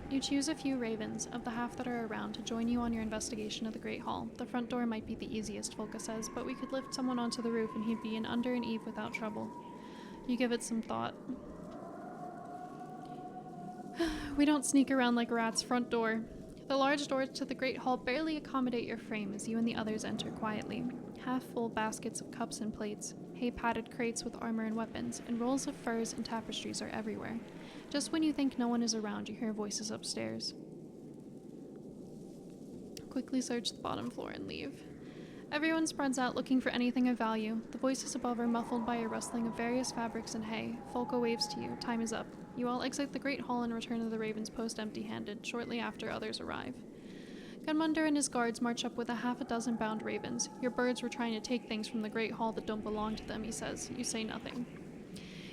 You choose a few ravens, of the half that are around, to join you on your investigation of the Great Hall. The front door might be the easiest, Volka says, but we could lift someone onto the roof and he'd be in under an eave without trouble. You give it some thought. We don't sneak around like rats. Front door. The large doors to the Great Hall barely accommodate your frame as you and the others enter quietly. Half-full baskets of cups and plates, hay-padded crates with armor and weapons, and rolls of furs and tapestries are everywhere. Just when you think no one is around, you hear voices upstairs. Quickly search the bottom floor and leave. Everyone spreads out looking for anything of value. The voices above are muffled by a rustling of various fabrics and hay. Folko waves to you. Time is up. You all exit the Great Hall and return to the Raven's Post empty-handed, shortly after others arrive. Gunmunder and his guards march up with a half a dozen bound ravens. Your birds were trying to take things from the Great Hall that don't belong to them, he says. You say nothing.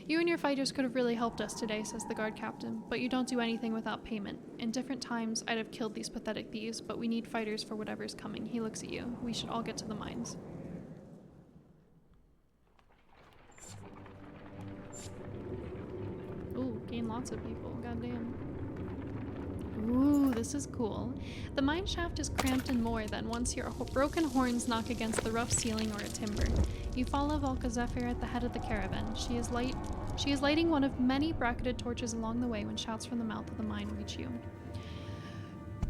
You and your fighters could have really helped us today, says the guard captain, but you don't do anything without payment. In different times, I'd have killed these pathetic thieves, but we need fighters for whatever's coming. He looks at you. We should all get to the mines. Ooh, gain lots of people. Goddamn. Ooh, this is cool. The mine shaft is cramped in more than once your broken horns knock against the rough ceiling or a timber. You follow Volka Zephyr at the head of the caravan. She is lighting one of many bracketed torches along the way when shouts from the mouth of the mine reach you.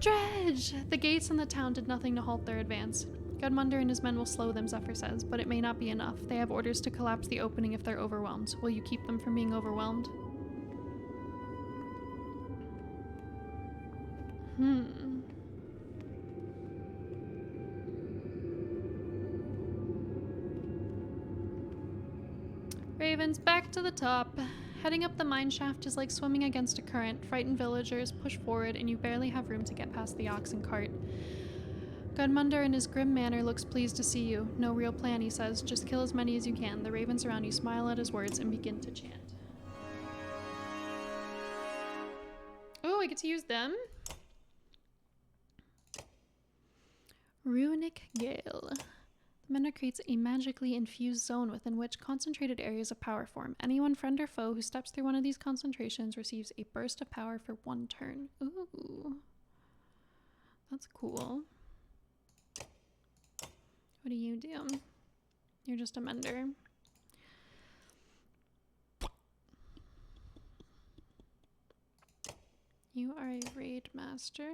Dredge! The gates in the town did nothing to halt their advance. Gudmundur and his men will slow them, Zephyr says, but it may not be enough. They have orders to collapse the opening if they're overwhelmed. Will you keep them from being overwhelmed? Ravens, back to the top. Heading up the mine shaft is like swimming against a current. Frightened villagers push forward and you barely have room to get past the oxen cart. Gudmundur in his grim manner looks pleased to see you. No real plan, he says. Just kill as many as you can. The ravens around you smile at his words and begin to chant. Oh, I get to use them? Runic Gale. The mana creates a magically infused zone within which concentrated areas of power form. Anyone, friend or foe, who steps through one of these concentrations receives a burst of power for 1 turn. Ooh. That's cool. What do? You're just a mender. You are a raid master.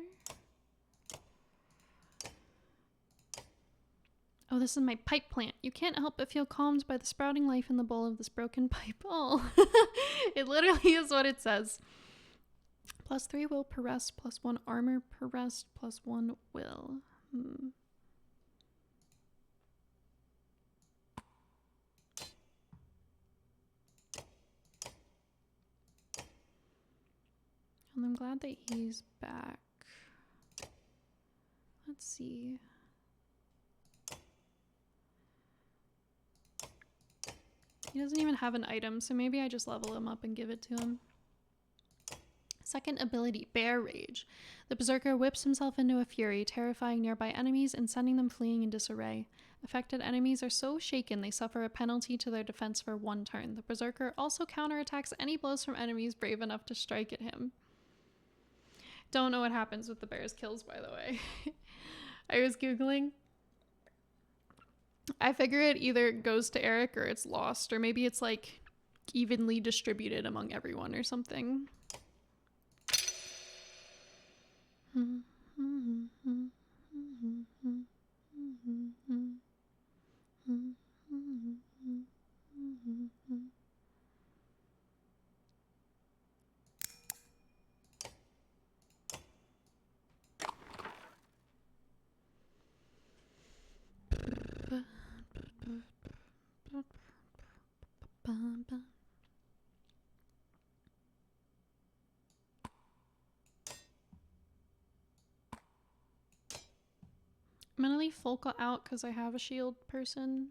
Oh, this is my pipe plant. You can't help but feel calmed by the sprouting life in the bowl of this broken pipe. Oh, it literally is what it says. +3 will per rest, +1 armor per rest, +1 will. And I'm glad that he's back. Let's see. He doesn't even have an item, so maybe I just level him up and give it to him. Second ability, Bear Rage. The Berserker whips himself into a fury, terrifying nearby enemies and sending them fleeing in disarray. Affected enemies are so shaken they suffer a penalty to their defense for 1 turn. The Berserker also counterattacks any blows from enemies brave enough to strike at him. Don't know what happens with the bear's kills, by the way. I was Googling. I figure it either goes to Eric or it's lost, or maybe it's like evenly distributed among everyone or something. I'm gonna leave Folka out because I have a shield person,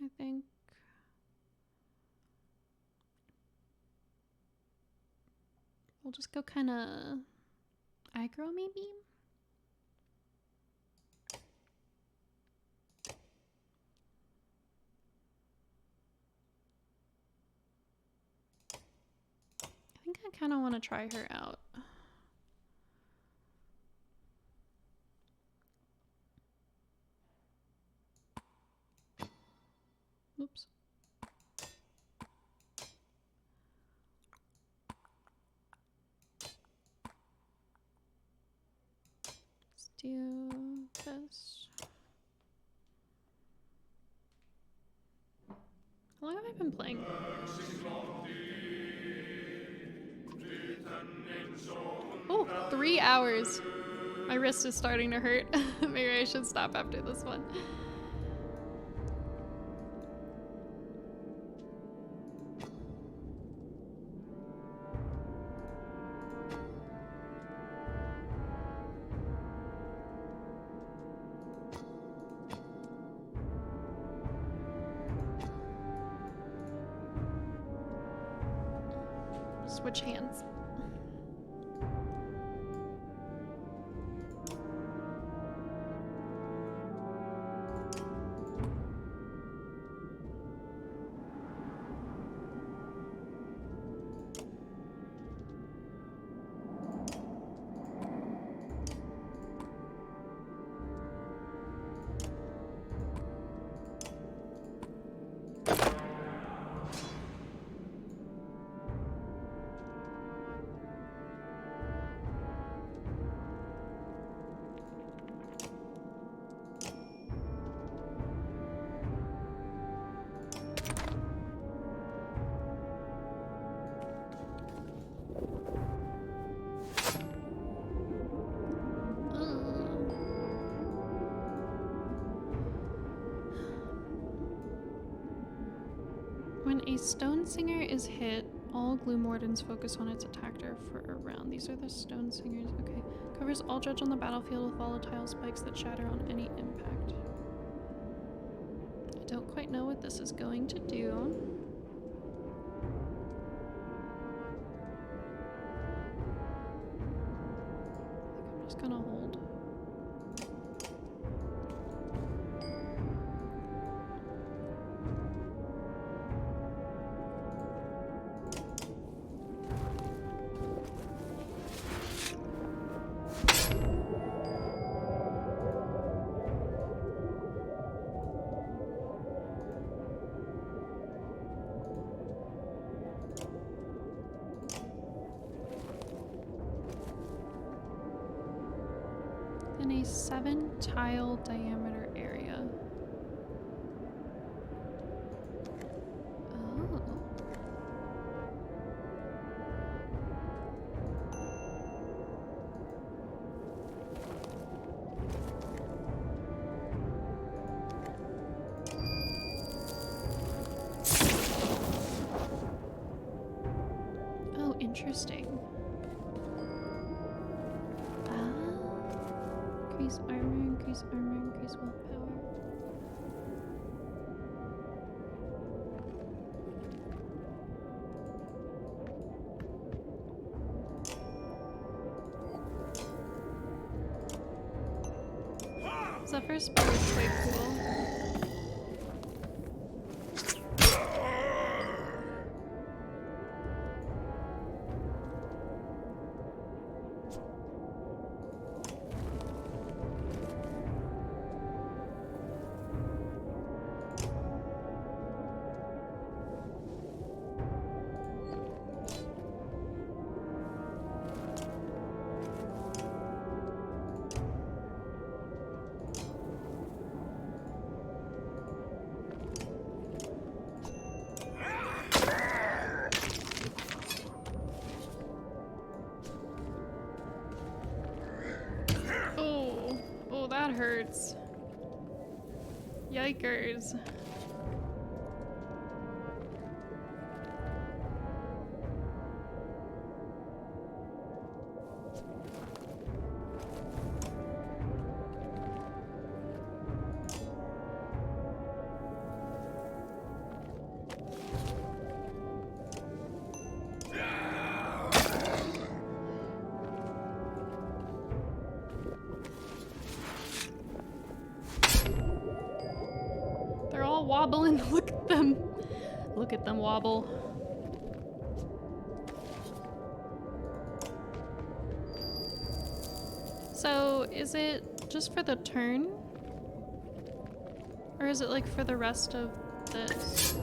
I think. We'll just go kind of... aggro, maybe? I think I kind of want to try her out. Oops. Let's do this. How long have I been playing? Oh, 3 hours. My wrist is starting to hurt. Maybe I should stop after this one. Switch hands. When a stone singer is hit, all glue mordants focus on its attacker for a round. These are the stone singers. Okay. Covers all judge on the battlefield with volatile spikes that shatter on any impact. I don't quite know what this is going to do. I think I'm just gonna hold. In a 7-tile diameter area. Oh. Oh, interesting. Increase armor, increase willpower. So first spell is quite cool. That hurts. Yikers. They're all wobbling. Look at them. Look at them wobble. So, is it just for the turn? Or is it like for the rest of this?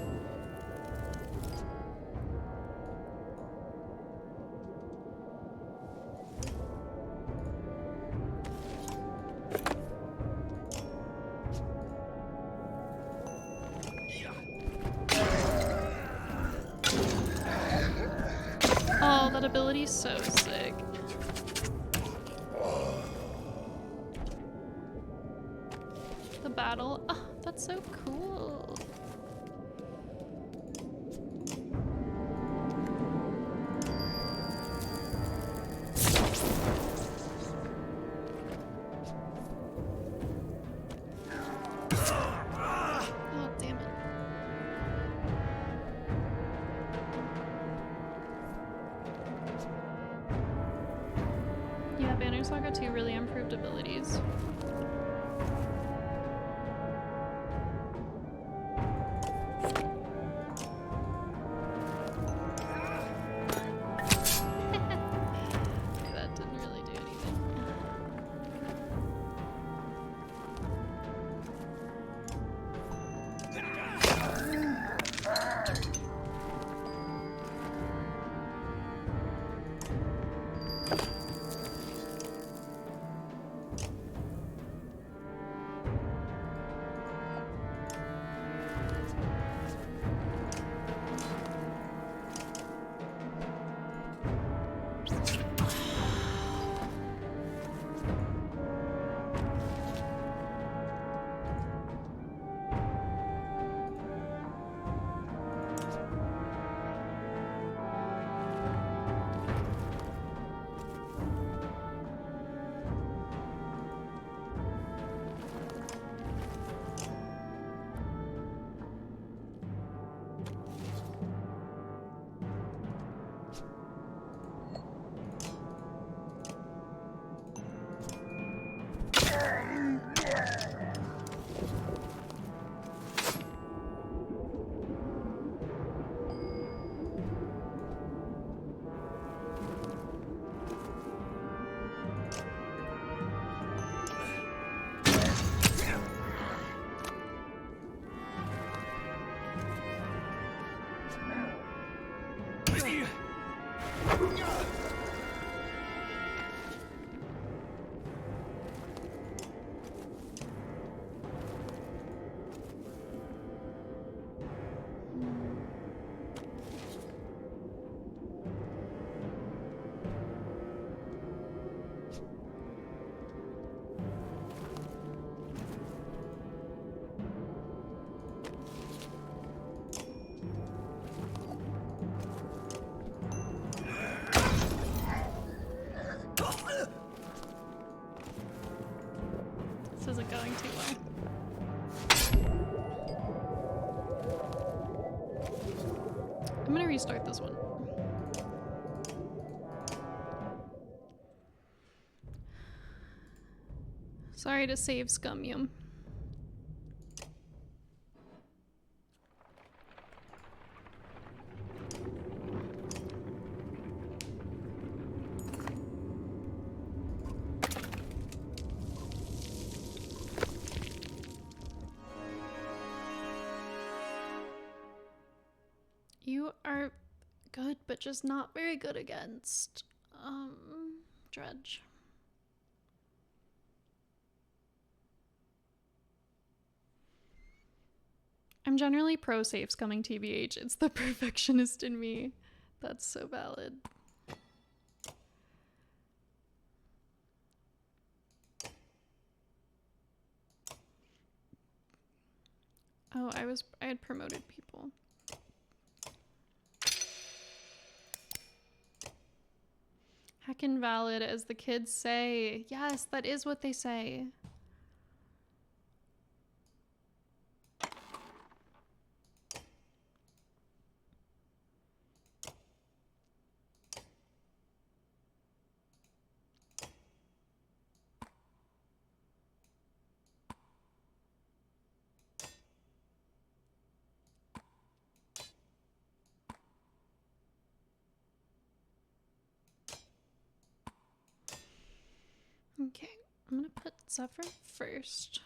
Oh, that ability's so sick. The battle. Oh, that's so cool. Oh, damn it. Yeah, Banner Saga 2 really improved abilities. That didn't really do anything. This isn't going too well. I'm gonna restart this one. Sorry to save Scummium. You are good, but just not very good against, Dredge. I'm generally pro safe scumming TBH. It's the perfectionist in me. That's so valid. Oh, I had promoted people. Heckin' valid, as the kids say. Yes, that is what they say. Okay, I'm gonna put Zephyr first.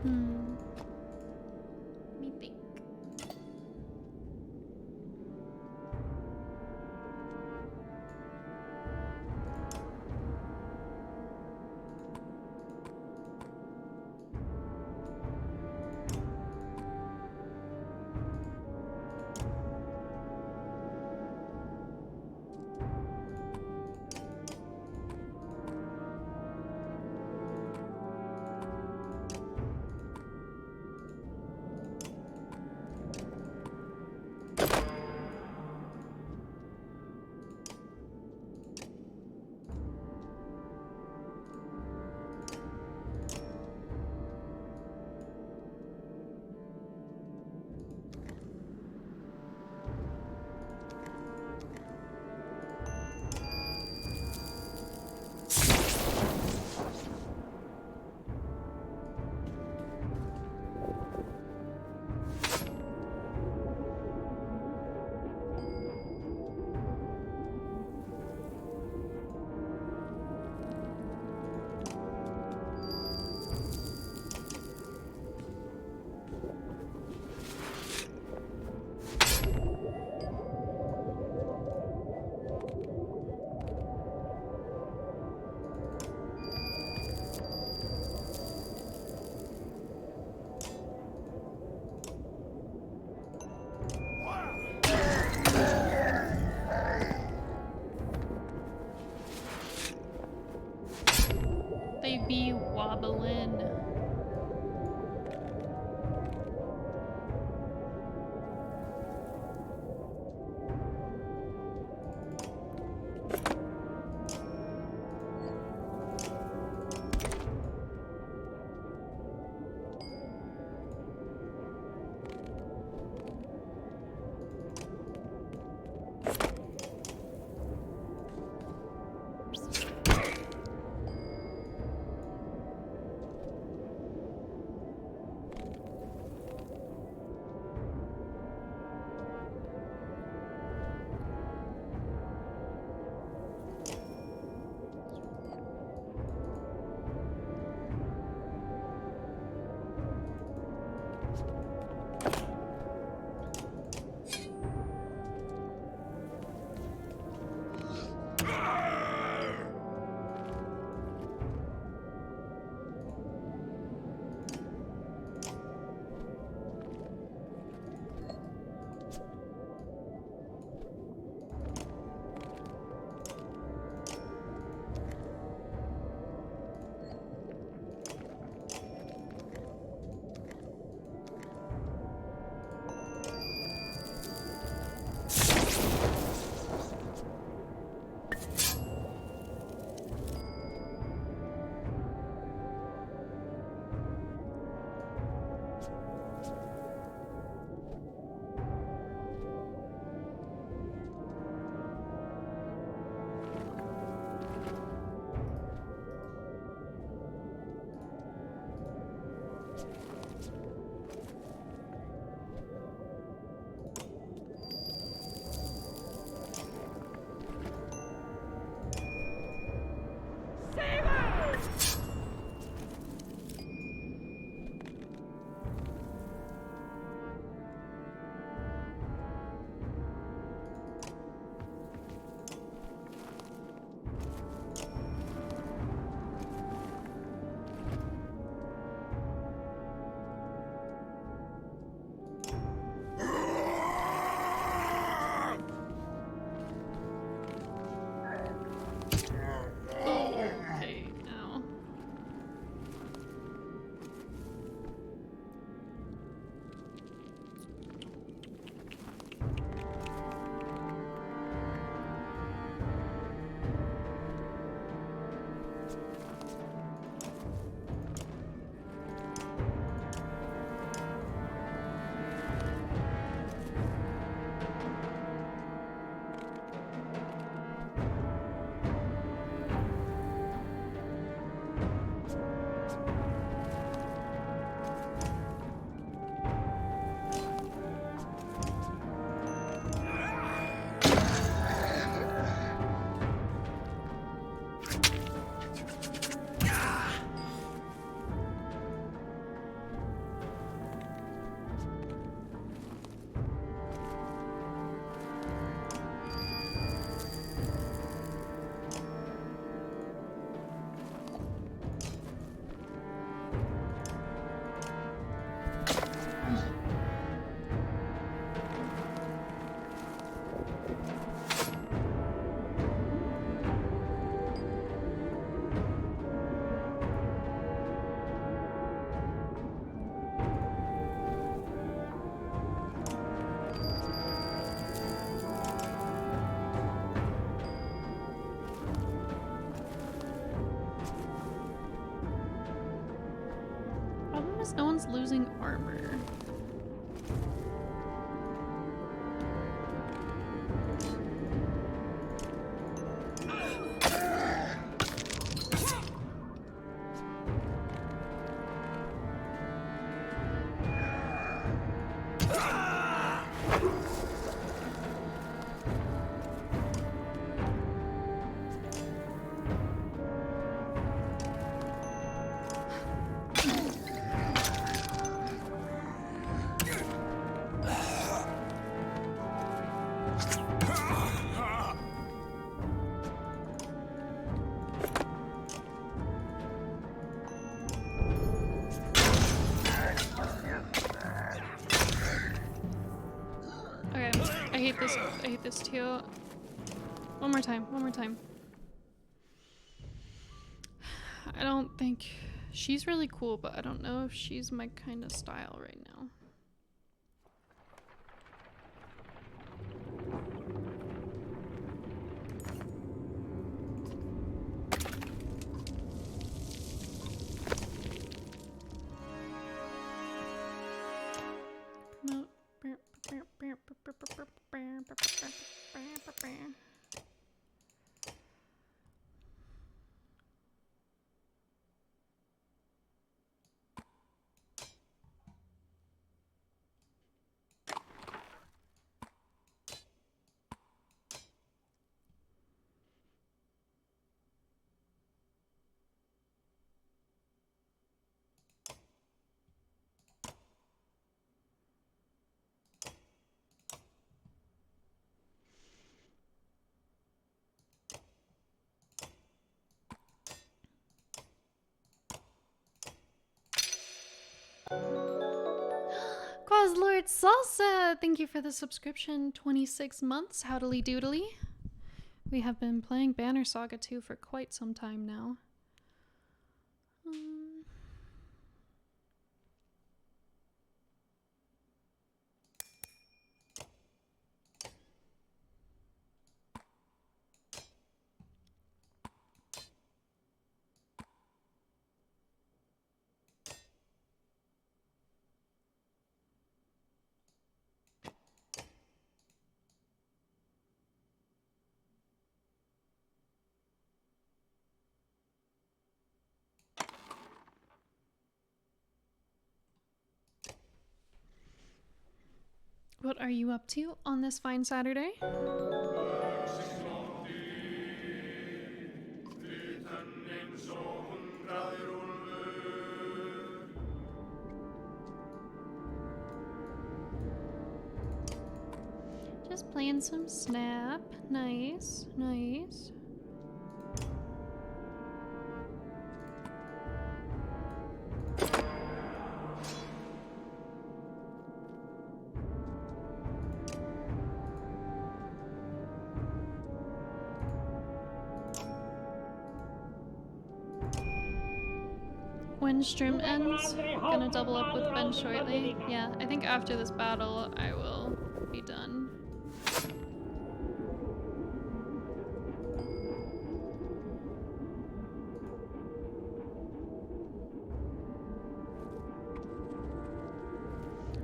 Let me think. notice no one's losing armor. Okay, I hate this. I hate this too. One more time. One more time. I don't think she's really cool, but I don't know if she's my kind of style right now. Come out. Lord Salsa, thank you for the subscription. 26 months, howdily doodly. We have been playing Banner Saga 2 for quite some time now. What are you up to on this fine Saturday? Just playing some Snap. Nice, nice. When stream ends, gonna double up with Ben shortly. Yeah, I think after this battle, I will be done.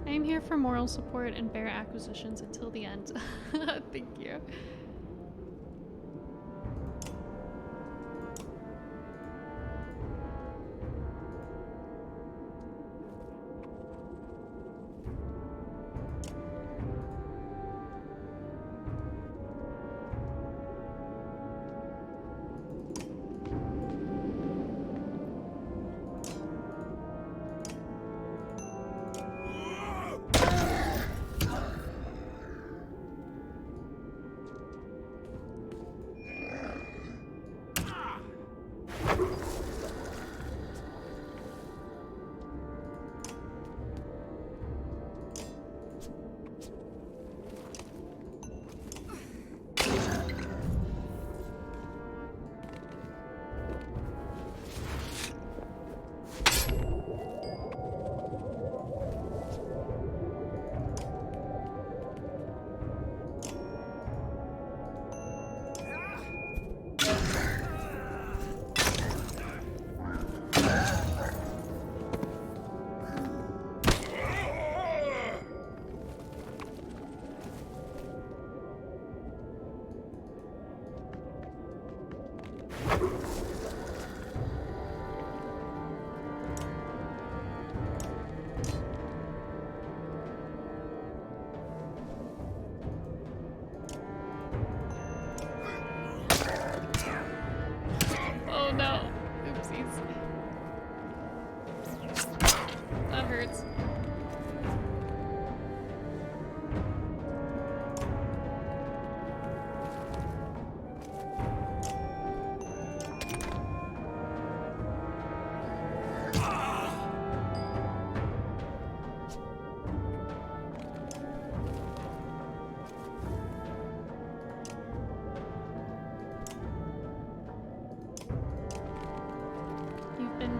I am here for moral support and bear acquisitions until the end. Thank you.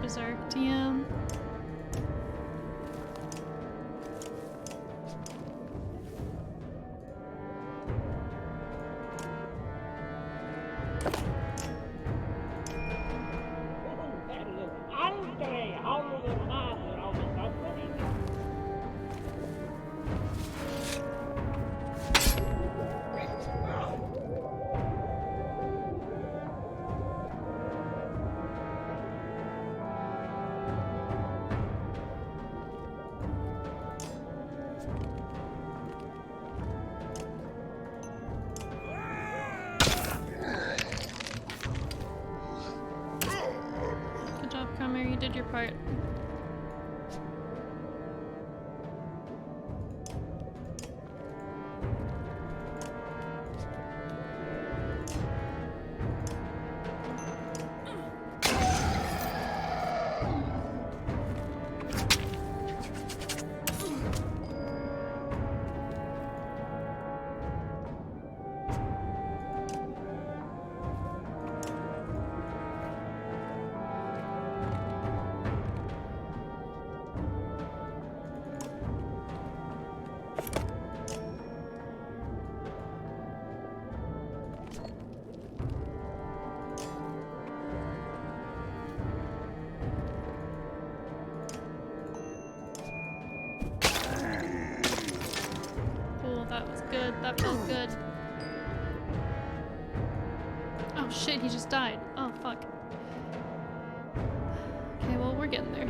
berserked, yeah. Þú verður aldrei hálfur maður á þessa stund. Good job, Kramer. You did your part. Cool, that was good. That felt good. Oh shit, he just died. Oh fuck. Okay, well, we're getting there.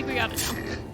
think we got it now.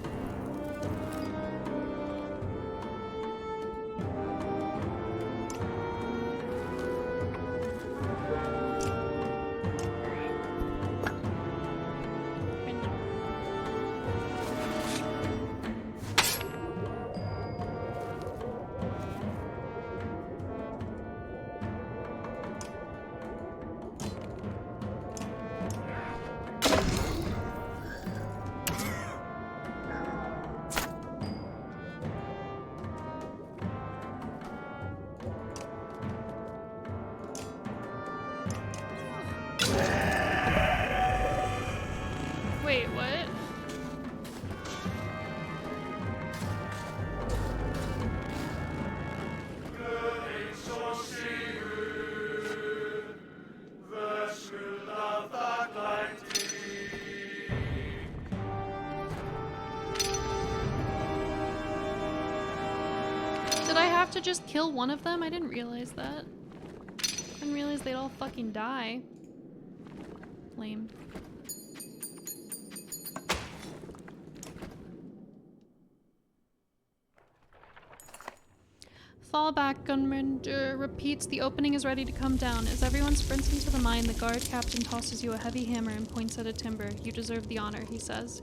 Wait, what? Did I have to just kill one of them? I didn't realize that. I didn't realize they'd all fucking die. Lame. Fall back, Gunmander repeats. The opening is ready to come down. As everyone sprints into the mine, the guard captain tosses you a heavy hammer and points at a timber. You deserve the honor, he says.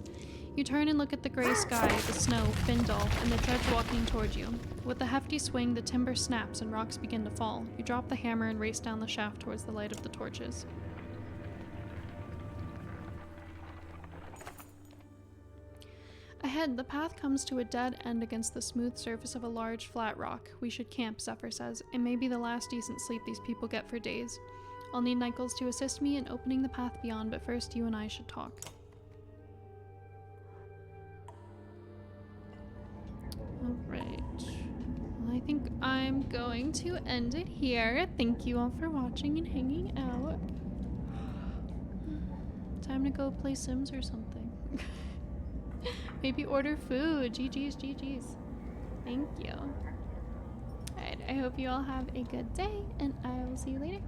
You turn and look at the gray sky, the snow, Findal, and the dredge walking toward you. With a hefty swing, the timber snaps and rocks begin to fall. You drop the hammer and race down the shaft towards the light of the torches. Ahead, the path comes to a dead end against the smooth surface of a large, flat rock. We should camp, Zephyr says. It may be the last decent sleep these people get for days. I'll need Nichols to assist me in opening the path beyond, but first you and I should talk. Alright. Well, I think I'm going to end it here. Thank you all for watching and hanging out. Time to go play Sims or something. Maybe order food. GG's, GG's. Thank you. Alright, I hope you all have a good day, and I will see you later.